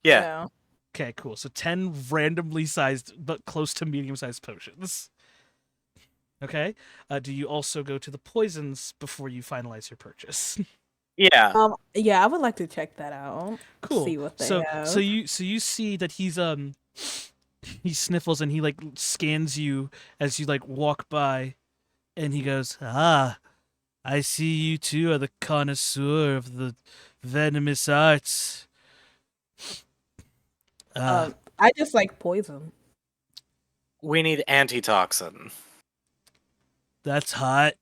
Speaker 2: Yeah.
Speaker 3: Okay, cool. So 10 randomly sized but close to medium sized potions. Okay. Do you also go to the poisons before you finalize your purchase?
Speaker 2: Yeah.
Speaker 4: Yeah, I would like to check that out.
Speaker 3: Cool.
Speaker 4: See what they
Speaker 3: so
Speaker 4: have.
Speaker 3: so you see that he's he sniffles and he like scans you as you like walk by, and he goes, "Ah, I see you two are the connoisseur of the venomous arts."
Speaker 4: I just like poison.
Speaker 2: We need antitoxin.
Speaker 3: That's hot.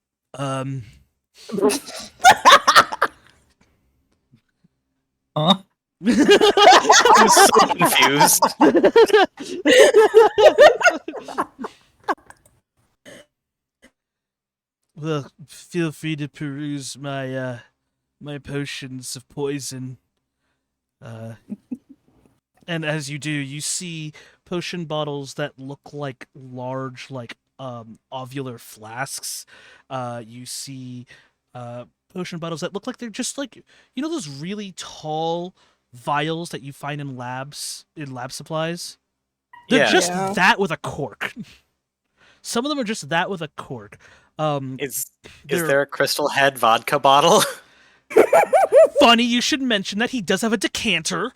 Speaker 5: Huh?
Speaker 2: I'm so confused.
Speaker 3: Well, feel free to peruse my my potions of poison. And as you do, you see potion bottles that look like large, like ovular flasks. You see potion bottles that look like they're just like, you know, those really tall vials that you find in labs, in lab supplies. They're
Speaker 2: Yeah.
Speaker 3: just
Speaker 4: Yeah.
Speaker 3: that with a cork. Some of them are just that with a cork.
Speaker 2: Is
Speaker 3: they're-
Speaker 2: there a Crystal Head vodka bottle?
Speaker 3: Funny you should mention that. He does have a decanter.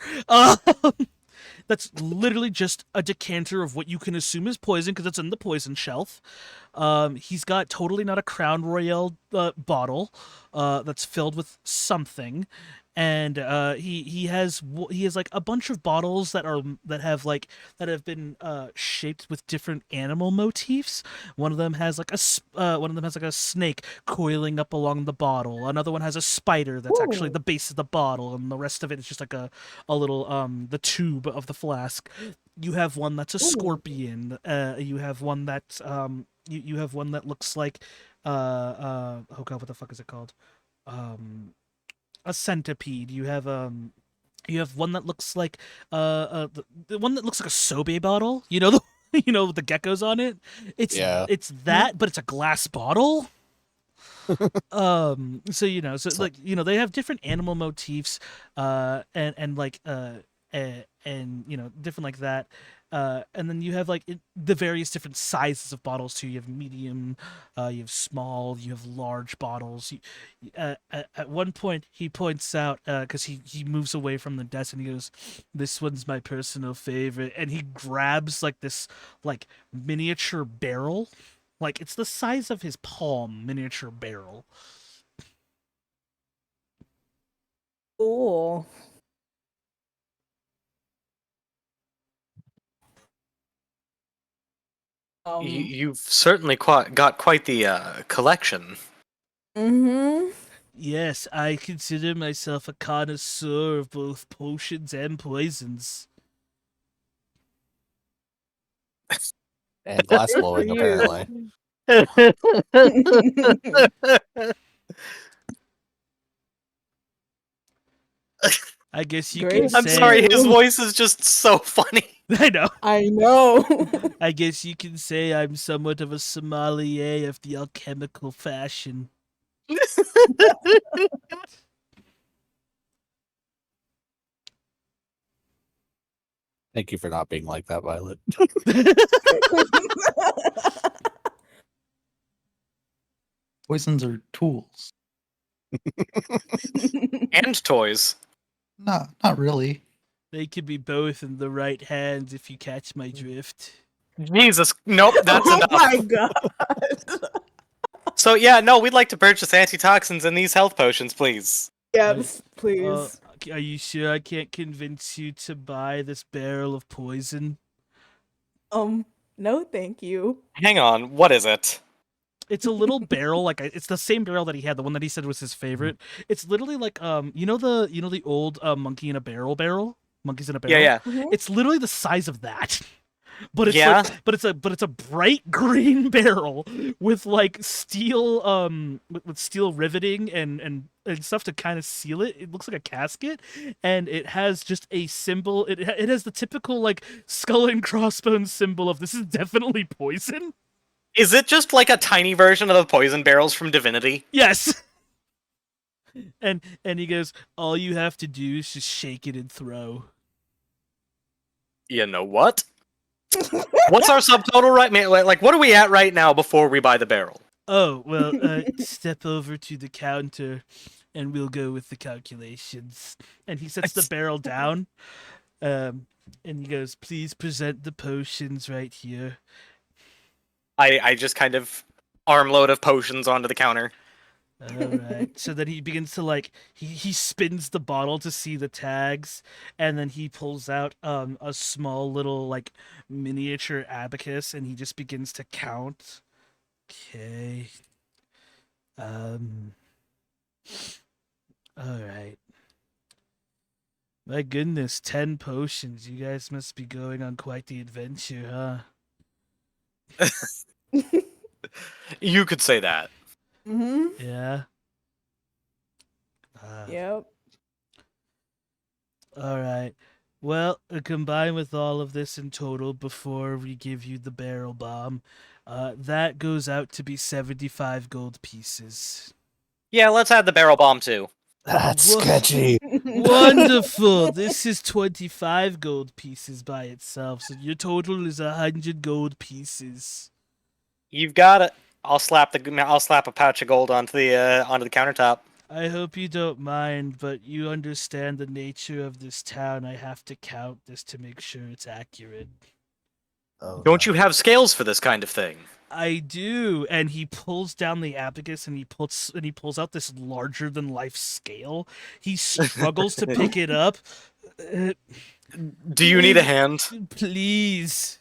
Speaker 3: That's literally just a decanter of what you can assume is poison because it's in the poison shelf. He's got totally not a Crown Royale bottle that's filled with something, and he has like a bunch of bottles that have been shaped with different animal motifs. One of them has like a snake coiling up along the bottle. Another one has a spider that's actually
Speaker 4: Ooh.
Speaker 3: the base of the bottle, and the rest of it is just like a little the tube of the flask. You have one that's a
Speaker 4: Ooh.
Speaker 3: scorpion. You have one that's you have one that looks like oh god, what the fuck is it called? A centipede. You have one that looks like the one that looks like a Sobe bottle. You know the you know with the geckos on it.
Speaker 6: Yeah.
Speaker 3: It's that, but it's a glass bottle. So you know, so like you know, they have different animal motifs, and like and you know, different like that. And then you have like the various different sizes of bottles too. You have medium, you have small, you have large bottles. At one point, he points out because he moves away from the desk and he goes, "This one's my personal favorite," and he grabs like this like miniature barrel, like it's the size of his palm, miniature barrel.
Speaker 4: Cool.
Speaker 2: You've certainly got quite the collection.
Speaker 4: Mm-hmm.
Speaker 3: Yes, I consider myself a connoisseur of both potions and poisons.
Speaker 6: And glass
Speaker 4: Good
Speaker 6: blowing,
Speaker 4: for you.
Speaker 6: apparently.
Speaker 3: I guess you
Speaker 4: Great.
Speaker 3: can
Speaker 2: I'm
Speaker 3: say.
Speaker 2: sorry, his voice is just so funny.
Speaker 3: I know.
Speaker 4: I know.
Speaker 3: I guess you can say I'm somewhat of a sommelier of the alchemical fashion.
Speaker 6: Thank you for not being like that, Violet.
Speaker 5: Poisons are tools.
Speaker 2: And toys.
Speaker 5: Not really.
Speaker 3: They can be both in the right hands if you catch my drift.
Speaker 2: Jesus, nope, that's
Speaker 4: Oh
Speaker 2: enough.
Speaker 4: my god.
Speaker 2: So yeah, no, we'd like to purchase antitoxins and these health potions, please.
Speaker 4: Yes, please.
Speaker 3: Are you sure I can't convince you to buy this barrel of poison?
Speaker 4: No, thank you.
Speaker 2: Hang on, what is it?
Speaker 3: It's a little barrel, like it's the same barrel that he had, the one that he said was his favorite. It's literally like you know the old monkey in a barrel, monkeys in a barrel.
Speaker 2: Yeah, yeah.
Speaker 4: Mhm.
Speaker 3: It's literally the size of that. But it's
Speaker 2: Yeah?
Speaker 3: like, but it's a bright green barrel with like steel with steel riveting and stuff to kind of seal it. It looks like a casket, and it has just a symbol. It has the typical like skull and crossbones symbol of this is definitely poison.
Speaker 2: Is it just like a tiny version of the poison barrels from Divinity?
Speaker 3: Yes. And he goes, all you have to do is just shake it and throw.
Speaker 2: You know what? What's our subtotal right now? Like, what are we at right now before we buy the barrel?
Speaker 3: Oh, well, step over to the counter and we'll go with the calculations. And he sets the barrel down. And he goes, please present the potions right here.
Speaker 2: I just kind of armload of potions onto the counter.
Speaker 3: All right. So then he begins to he spins the bottle to see the tags, and then he pulls out a small little like miniature abacus, and he just begins to count. Okay. All right. My goodness, 10 potions. You guys must be going on quite the adventure, huh?
Speaker 2: You could say that.
Speaker 4: Mm-hmm.
Speaker 3: Yeah.
Speaker 4: Yep.
Speaker 3: All right. Well, combined with all of this in total, before we give you the barrel bomb, that goes out to be 75 gold pieces.
Speaker 2: Yeah, let's add the barrel bomb too.
Speaker 6: That's
Speaker 3: Wha-
Speaker 6: sketchy.
Speaker 3: Wonderful. This is 25 gold pieces by itself, so your total is 100 gold pieces.
Speaker 2: You've got it. I'll slap a pouch of gold onto the countertop.
Speaker 3: I hope you don't mind, but you understand the nature of this town. I have to count this to make sure it's accurate.
Speaker 6: Oh,
Speaker 2: Don't you have scales for this kind of thing?
Speaker 3: I do, and he pulls down the abacus and he pulls out this larger than life scale. He struggles to pick it up.
Speaker 2: Do you need a hand?
Speaker 3: Please.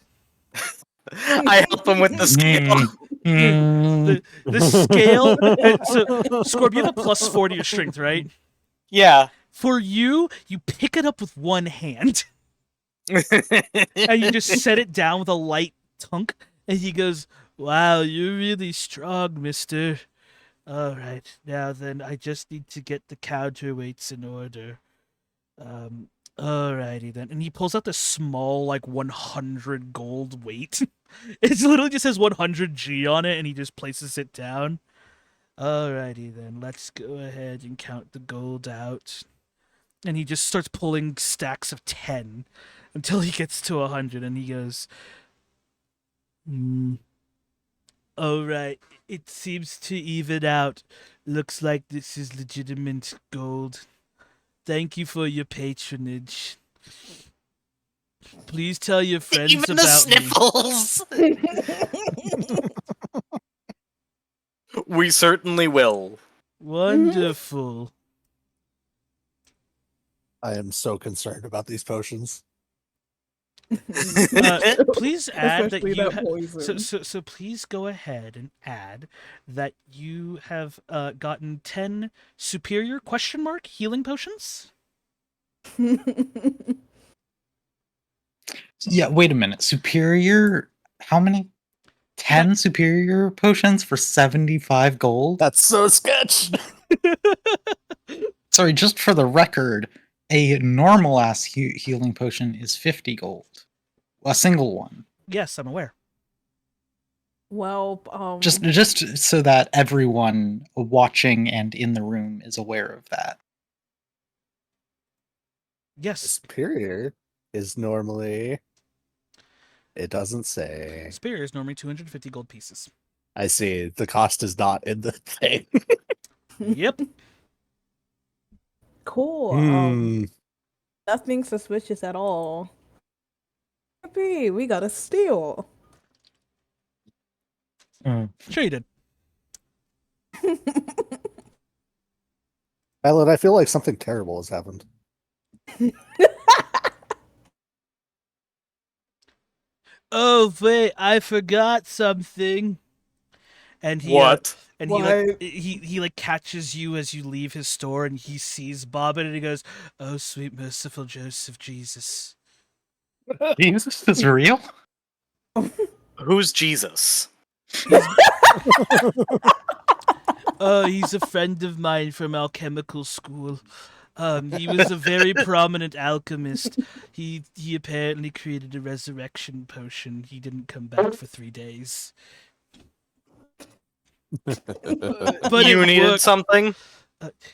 Speaker 2: I help him with the scale.
Speaker 3: The scale. So, Scorp, you have a plus 4 to your strength, right?
Speaker 2: Yeah.
Speaker 3: For you pick it up with one hand, and you just set it down with a light tunk. And he goes, "Wow, you're really strong, mister. All right, now then, I just need to get the counterweights in order. Alrighty then." And he pulls out this small, like 100 gold weight. It literally just says 100G on it, and he just places it down. Alrighty then, let's go ahead and count the gold out. And he just starts pulling stacks of 10 until he gets to 100, and he goes, Alright, it seems to even out. Looks like this is legitimate gold. Thank you for your patronage. Please tell your friends
Speaker 2: Even
Speaker 3: about
Speaker 2: the sniffles. We certainly will.
Speaker 3: me. Wonderful.
Speaker 6: I am so concerned about these potions.
Speaker 3: Please add that
Speaker 4: Especially
Speaker 3: you
Speaker 4: that poison.
Speaker 3: so please go ahead and add that you have gotten 10 superior ? Healing potions.
Speaker 5: Yeah, wait a minute. Superior? How many? 10 superior potions for 75 gold?
Speaker 6: That's so sketch.
Speaker 5: Sorry, just for the record, a normal ass healing potion is 50 gold. A single one.
Speaker 3: Yes, I'm aware.
Speaker 4: Well,
Speaker 5: Just so that everyone watching and in the room is aware of that.
Speaker 3: Yes.
Speaker 6: Superior is normally. It doesn't say.
Speaker 3: Superior is normally 250 gold pieces.
Speaker 6: I see. The cost is not in the thing.
Speaker 3: Yep.
Speaker 4: cool.
Speaker 6: Hmm.
Speaker 4: Nothing suspicious at all. Happy, we got a steal.
Speaker 3: Sure you did.
Speaker 6: Violet, I feel like something terrible has happened.
Speaker 3: Oh wait, I forgot something. And he
Speaker 2: What?
Speaker 3: and
Speaker 4: What?
Speaker 3: he like catches you as you leave his store, and he sees Bobbin, and he goes, "Oh sweet merciful Joseph Jesus."
Speaker 5: Jesus is real?
Speaker 2: Who's Jesus?
Speaker 3: Oh, he's a friend of mine from alchemical school. He was a very prominent alchemist. He apparently created a resurrection potion. He didn't come back for 3 days. But
Speaker 2: you
Speaker 3: it
Speaker 2: needed
Speaker 3: worked.
Speaker 2: something?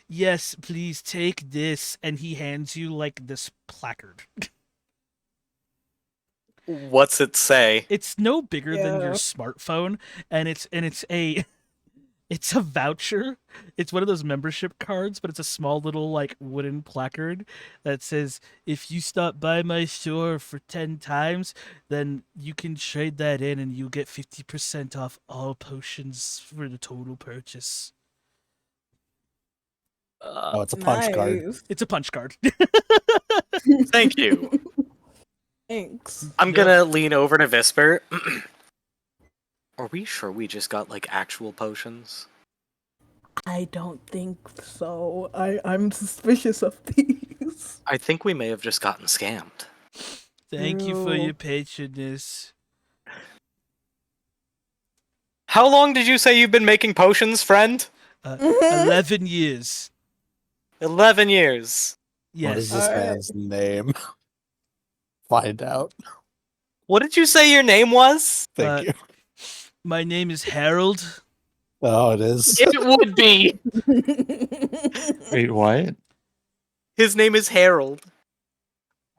Speaker 3: Yes, please take this, and he hands you like this placard.
Speaker 2: What's it say?
Speaker 3: It's no bigger than your
Speaker 4: Yeah.
Speaker 3: smartphone, and it's a it's a voucher. It's one of those membership cards, but it's a small little like wooden placard that says, "If you stop by my store for 10 times, then you can trade that in and you get 50% off all potions for the total purchase."
Speaker 6: Oh, it's a punch card.
Speaker 4: Nice.
Speaker 3: It's a punch card.
Speaker 2: Thank you.
Speaker 4: Thanks.
Speaker 2: I'm
Speaker 3: Yep.
Speaker 2: gonna lean over to Visper. Are we sure we just got like actual potions?
Speaker 4: I don't think so. I'm suspicious of these.
Speaker 2: I think we may have just gotten scammed.
Speaker 3: Thank you for
Speaker 4: Ew.
Speaker 3: your patronage.
Speaker 2: How long did you say you've been making potions, friend?
Speaker 3: 11 years.
Speaker 2: 11 years.
Speaker 6: What is
Speaker 3: Yes.
Speaker 6: this
Speaker 4: Alright.
Speaker 6: man's name? Find out.
Speaker 2: What did you say your name was?
Speaker 6: Thank you.
Speaker 3: My name is Harold.
Speaker 6: Oh, it is.
Speaker 2: It would be.
Speaker 5: Wait, what?
Speaker 2: His name is Harold.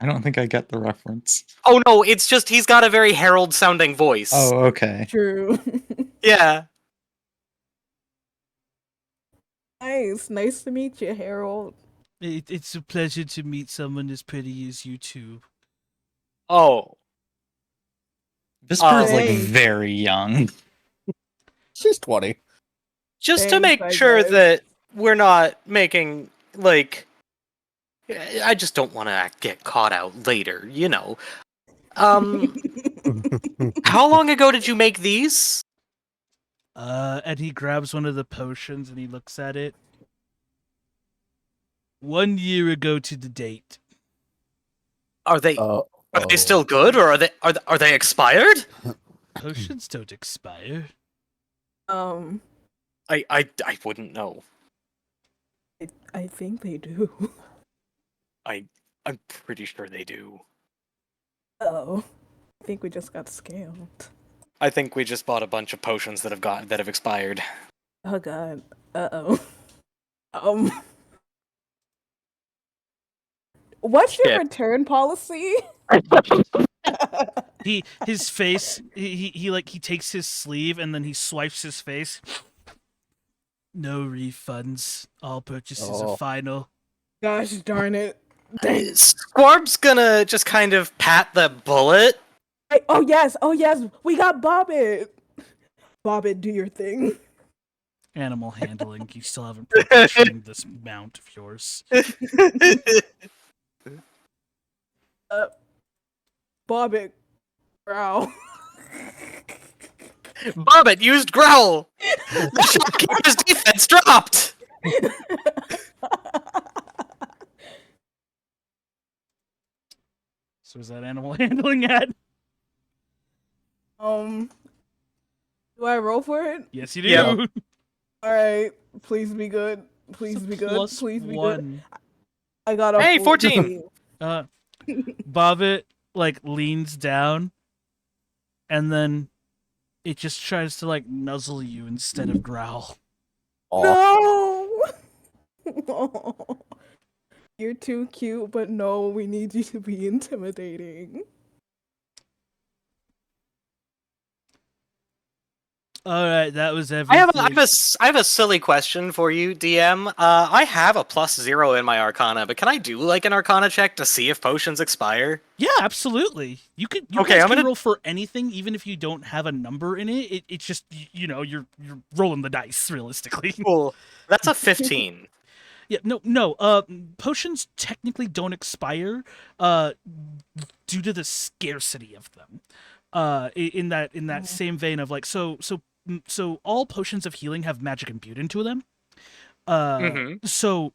Speaker 5: I don't think I get the reference.
Speaker 2: Oh no, it's just he's got a very Harold sounding voice.
Speaker 5: Oh, okay.
Speaker 4: True.
Speaker 2: Yeah.
Speaker 4: Nice to meet you, Harold.
Speaker 3: It's a pleasure to meet someone as pretty as you two.
Speaker 2: Oh.
Speaker 5: Visper is like
Speaker 4: Hey.
Speaker 5: very young.
Speaker 6: She's 20.
Speaker 2: Just to
Speaker 4: Thanks,
Speaker 2: make
Speaker 4: I
Speaker 2: sure
Speaker 4: guess.
Speaker 2: that we're not making, like... I just don't want to get caught out later, you know. How long ago did you make these?
Speaker 3: And he grabs one of the potions and he looks at it. 1 year ago to the date.
Speaker 2: Are they
Speaker 6: Oh,
Speaker 2: are they still good, or are they expired?
Speaker 3: Potions don't expire.
Speaker 2: I wouldn't know.
Speaker 4: I think they do.
Speaker 2: I'm pretty sure they do.
Speaker 4: Oh, I think we just got scammed.
Speaker 2: I think we just bought a bunch of potions that have expired.
Speaker 4: Oh god. Oh. What's your
Speaker 2: Shit.
Speaker 4: return policy?
Speaker 3: His face he takes his sleeve and then he swipes his face. No refunds. All purchases
Speaker 6: Oh.
Speaker 3: are final.
Speaker 4: Gosh darn it.
Speaker 2: Squarb's gonna just kind of pat the bullet.
Speaker 4: Oh yes, we got Bobbit. Bobbit, do your thing.
Speaker 3: Animal handling. You still haven't properly trained this mount of yours.
Speaker 4: Bobbit, growl.
Speaker 2: Bobbit used growl. The shopkeeper's defense dropped.
Speaker 3: So is that animal handling at?
Speaker 4: Do I roll for it?
Speaker 3: Yes, you do.
Speaker 2: Yeah.
Speaker 4: All right, please be good. Please
Speaker 3: It's a
Speaker 4: be good.
Speaker 3: plus
Speaker 4: Please be good.
Speaker 3: 1.
Speaker 4: I got a
Speaker 2: Hey, 14.
Speaker 3: Bobbit like leans down, and then it just tries to like nuzzle you instead of growl.
Speaker 6: oh,
Speaker 4: No. You're too cute, but no, we need you to be intimidating.
Speaker 3: All right, that was
Speaker 2: I
Speaker 3: everything.
Speaker 2: have a silly question for you, DM. I have a +0 in my Arcana, but can I do like an Arcana check to see if potions expire?
Speaker 3: Yeah, absolutely. You could. You
Speaker 2: Okay,
Speaker 3: guys
Speaker 2: I'm
Speaker 3: can
Speaker 2: gonna-
Speaker 3: roll for anything, even if you don't have a number in it. It's just you know you're rolling the dice realistically.
Speaker 2: Cool. That's a 15.
Speaker 3: Yeah, no. Potions technically don't expire, due to the scarcity of them. In that same vein of like so all potions of healing have magic imbued into them.
Speaker 2: Mhm.
Speaker 3: So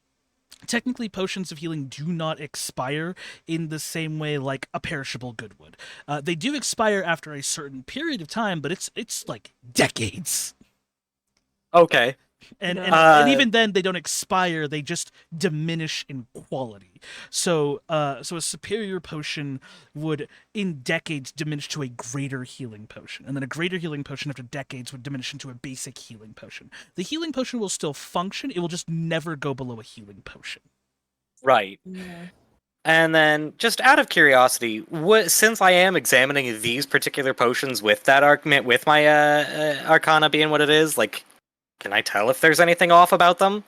Speaker 3: technically potions of healing do not expire in the same way like a perishable good would. They do expire after a certain period of time, but it's like decades.
Speaker 2: Okay.
Speaker 3: And
Speaker 4: Yeah.
Speaker 3: and even then they don't expire, they just diminish in quality. So so a superior potion would in decades diminish to a greater healing potion, and then a greater healing potion after decades would diminish into a basic healing potion. The healing potion will still function, it will just never go below a healing potion.
Speaker 2: Right.
Speaker 4: Yeah.
Speaker 2: And then, just out of curiosity, since I am examining these particular potions with that with my Arcana being what it is, like, can I tell if there's anything off about them?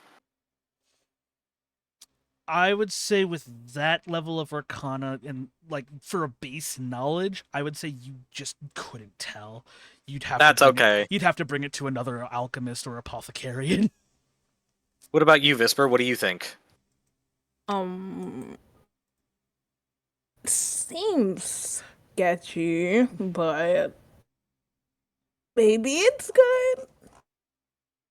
Speaker 3: I would say with that level of Arcana and like for a base knowledge, I would say you just couldn't tell. You'd have
Speaker 2: That's
Speaker 3: to bring
Speaker 2: okay.
Speaker 3: You'd have to bring it to another alchemist or apothecarian.
Speaker 2: What about you, Visper? What do you think?
Speaker 4: Seems sketchy, but maybe it's good.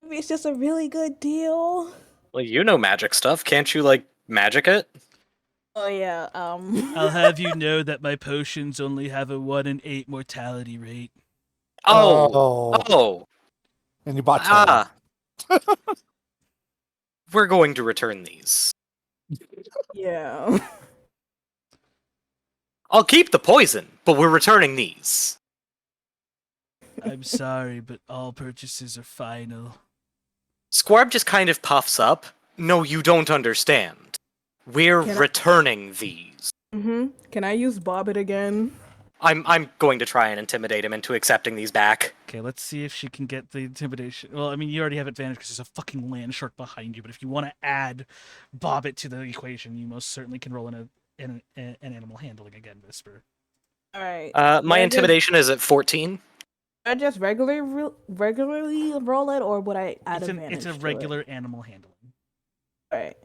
Speaker 4: Maybe it's just a really good deal.
Speaker 2: Well, you know magic stuff. Can't you, like, magic it?
Speaker 4: Oh yeah.
Speaker 3: I'll have you know that my potions only have a 1 in 8 mortality rate.
Speaker 2: Oh.
Speaker 6: And you bought 10.
Speaker 2: Ah. We're going to return these.
Speaker 4: Yeah.
Speaker 2: I'll keep the poison, but we're returning these.
Speaker 3: I'm sorry, but all purchases are final.
Speaker 2: Squarb just kind of puffs up. No, you don't understand. We're
Speaker 4: Can I-
Speaker 2: returning these.
Speaker 4: Can I use Bobbit again?
Speaker 2: I'm going to try and intimidate him into accepting these back.
Speaker 3: Okay, let's see if she can get the intimidation. Well, I mean, you already have advantage because there's a fucking land shark behind you. But if you want to add Bobbit to the equation, you most certainly can roll an animal handling again, Whisper.
Speaker 4: All right.
Speaker 2: My
Speaker 4: Yeah,
Speaker 2: intimidation is at 14.
Speaker 4: I just regularly roll it, or would I add advantage?
Speaker 3: It's a
Speaker 4: to it?
Speaker 3: regular animal handling.
Speaker 4: All right.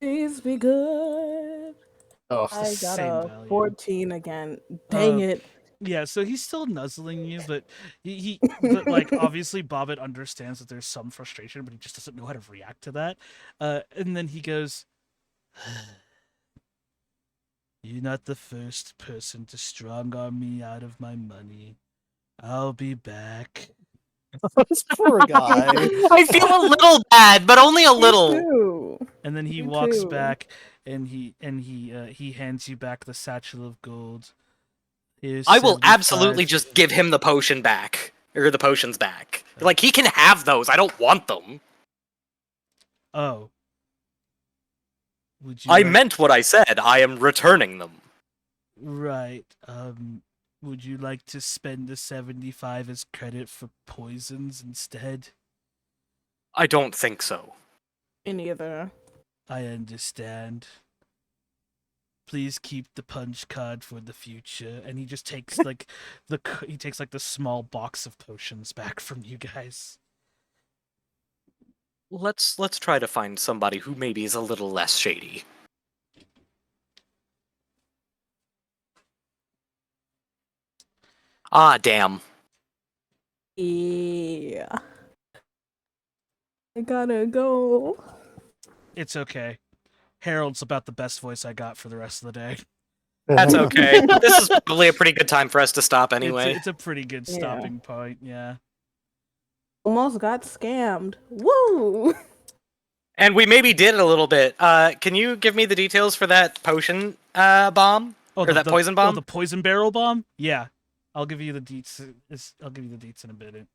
Speaker 4: Please be good.
Speaker 6: Oh,
Speaker 4: I got
Speaker 3: same
Speaker 4: a
Speaker 3: value.
Speaker 4: 14 again. Dang it.
Speaker 3: Yeah, so he's still nuzzling you, but but like obviously Bobbit understands that there's some frustration, but he just doesn't know how to react to that. And then he goes, "You're not the first person to strong arm me out of my money. I'll be back."
Speaker 6: this poor guy.
Speaker 2: I feel a little bad, but only a
Speaker 4: Me
Speaker 2: little.
Speaker 4: too.
Speaker 3: And then he
Speaker 4: Me
Speaker 3: walks
Speaker 4: too.
Speaker 3: back, and he hands you back the satchel of gold. Here's
Speaker 2: I will
Speaker 3: 75.
Speaker 2: absolutely just give him the potion back. Or the potions back. Like, he can have those. I don't want them.
Speaker 3: Oh. Would you
Speaker 2: I
Speaker 3: like-
Speaker 2: meant what I said. I am returning them.
Speaker 3: Right. Would you like to spend the 75 as credit for poisons instead?
Speaker 2: I don't think so.
Speaker 4: Me neither.
Speaker 3: I understand. Please keep the punch card for the future. And he just takes like the small box of potions back from you guys.
Speaker 2: Let's try to find somebody who maybe is a little less shady. Ah, damn.
Speaker 4: Yeah. I gotta go.
Speaker 3: It's okay. Harold's about the best voice I got for the rest of the day.
Speaker 2: That's okay. This is probably a pretty good time for us to stop anyway.
Speaker 3: It's a pretty good
Speaker 4: Yeah.
Speaker 3: stopping point, yeah.
Speaker 4: Almost got scammed. Woo!
Speaker 2: And we maybe did a little bit. Can you give me the details for that potion bomb?
Speaker 3: Oh,
Speaker 2: Or that poison bomb?
Speaker 3: the poison barrel bomb? Yeah. I'll give you the deets. I'll give you the deets in a bit.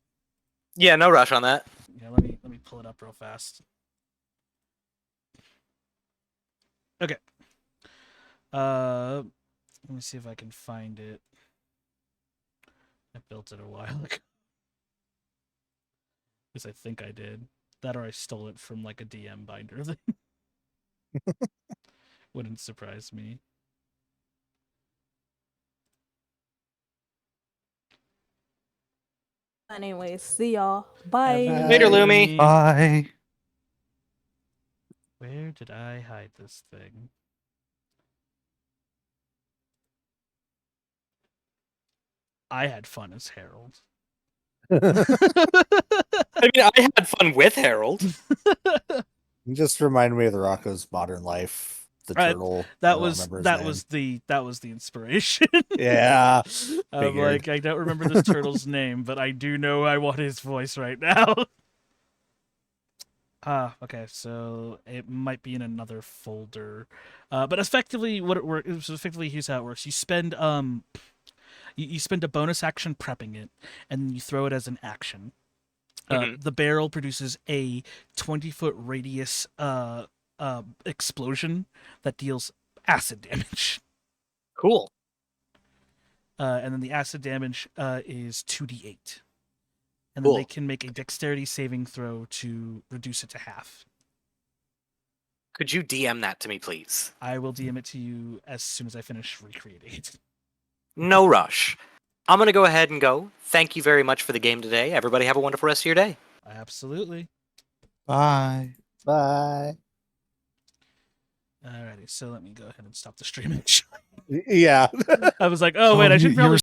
Speaker 2: Yeah, no rush on that.
Speaker 3: Yeah, let me pull it up real fast. Okay. Let me see if I can find it. I built it a while ago. Because I think I did. That or I stole it from like a DM binder thing. Wouldn't surprise me.
Speaker 4: Anyways, see y'all. Bye.
Speaker 6: Bye.
Speaker 2: Later, Lumi.
Speaker 5: Bye.
Speaker 3: Where did I hide this thing? I had fun as Harold.
Speaker 2: I mean, I had fun with Harold.
Speaker 6: You just remind me of the Rocco's Modern Life, the
Speaker 3: Right,
Speaker 6: turtle. I
Speaker 3: That
Speaker 6: don't
Speaker 3: was
Speaker 6: remember his
Speaker 3: that
Speaker 6: name.
Speaker 3: was the inspiration.
Speaker 6: Yeah.
Speaker 3: I'm
Speaker 6: figured.
Speaker 3: like, I don't remember this turtle's name, but I do know I want his voice right now. Okay, so it might be in another folder. But effectively, what it works, effectively, here's how it works. You spend you spend a bonus action prepping it, and then you throw it as an action. The barrel produces a 20-foot radius explosion that deals acid damage.
Speaker 2: Cool.
Speaker 3: And then the acid damage is 2d8. And then
Speaker 2: Cool.
Speaker 3: they can make a dexterity saving throw to reduce it to half.
Speaker 2: Could you DM that to me, please?
Speaker 3: I will DM it to you as soon as I finish recreating it.
Speaker 2: No rush. I'm going to go ahead and go. Thank you very much for the game today. Everybody have a wonderful rest of your day.
Speaker 3: Absolutely.
Speaker 5: Bye.
Speaker 6: Bye.
Speaker 3: Alrighty, so let me go ahead and stop the stream.
Speaker 6: Yeah.
Speaker 3: I was like, oh wait, I should
Speaker 5: you
Speaker 3: probably
Speaker 5: were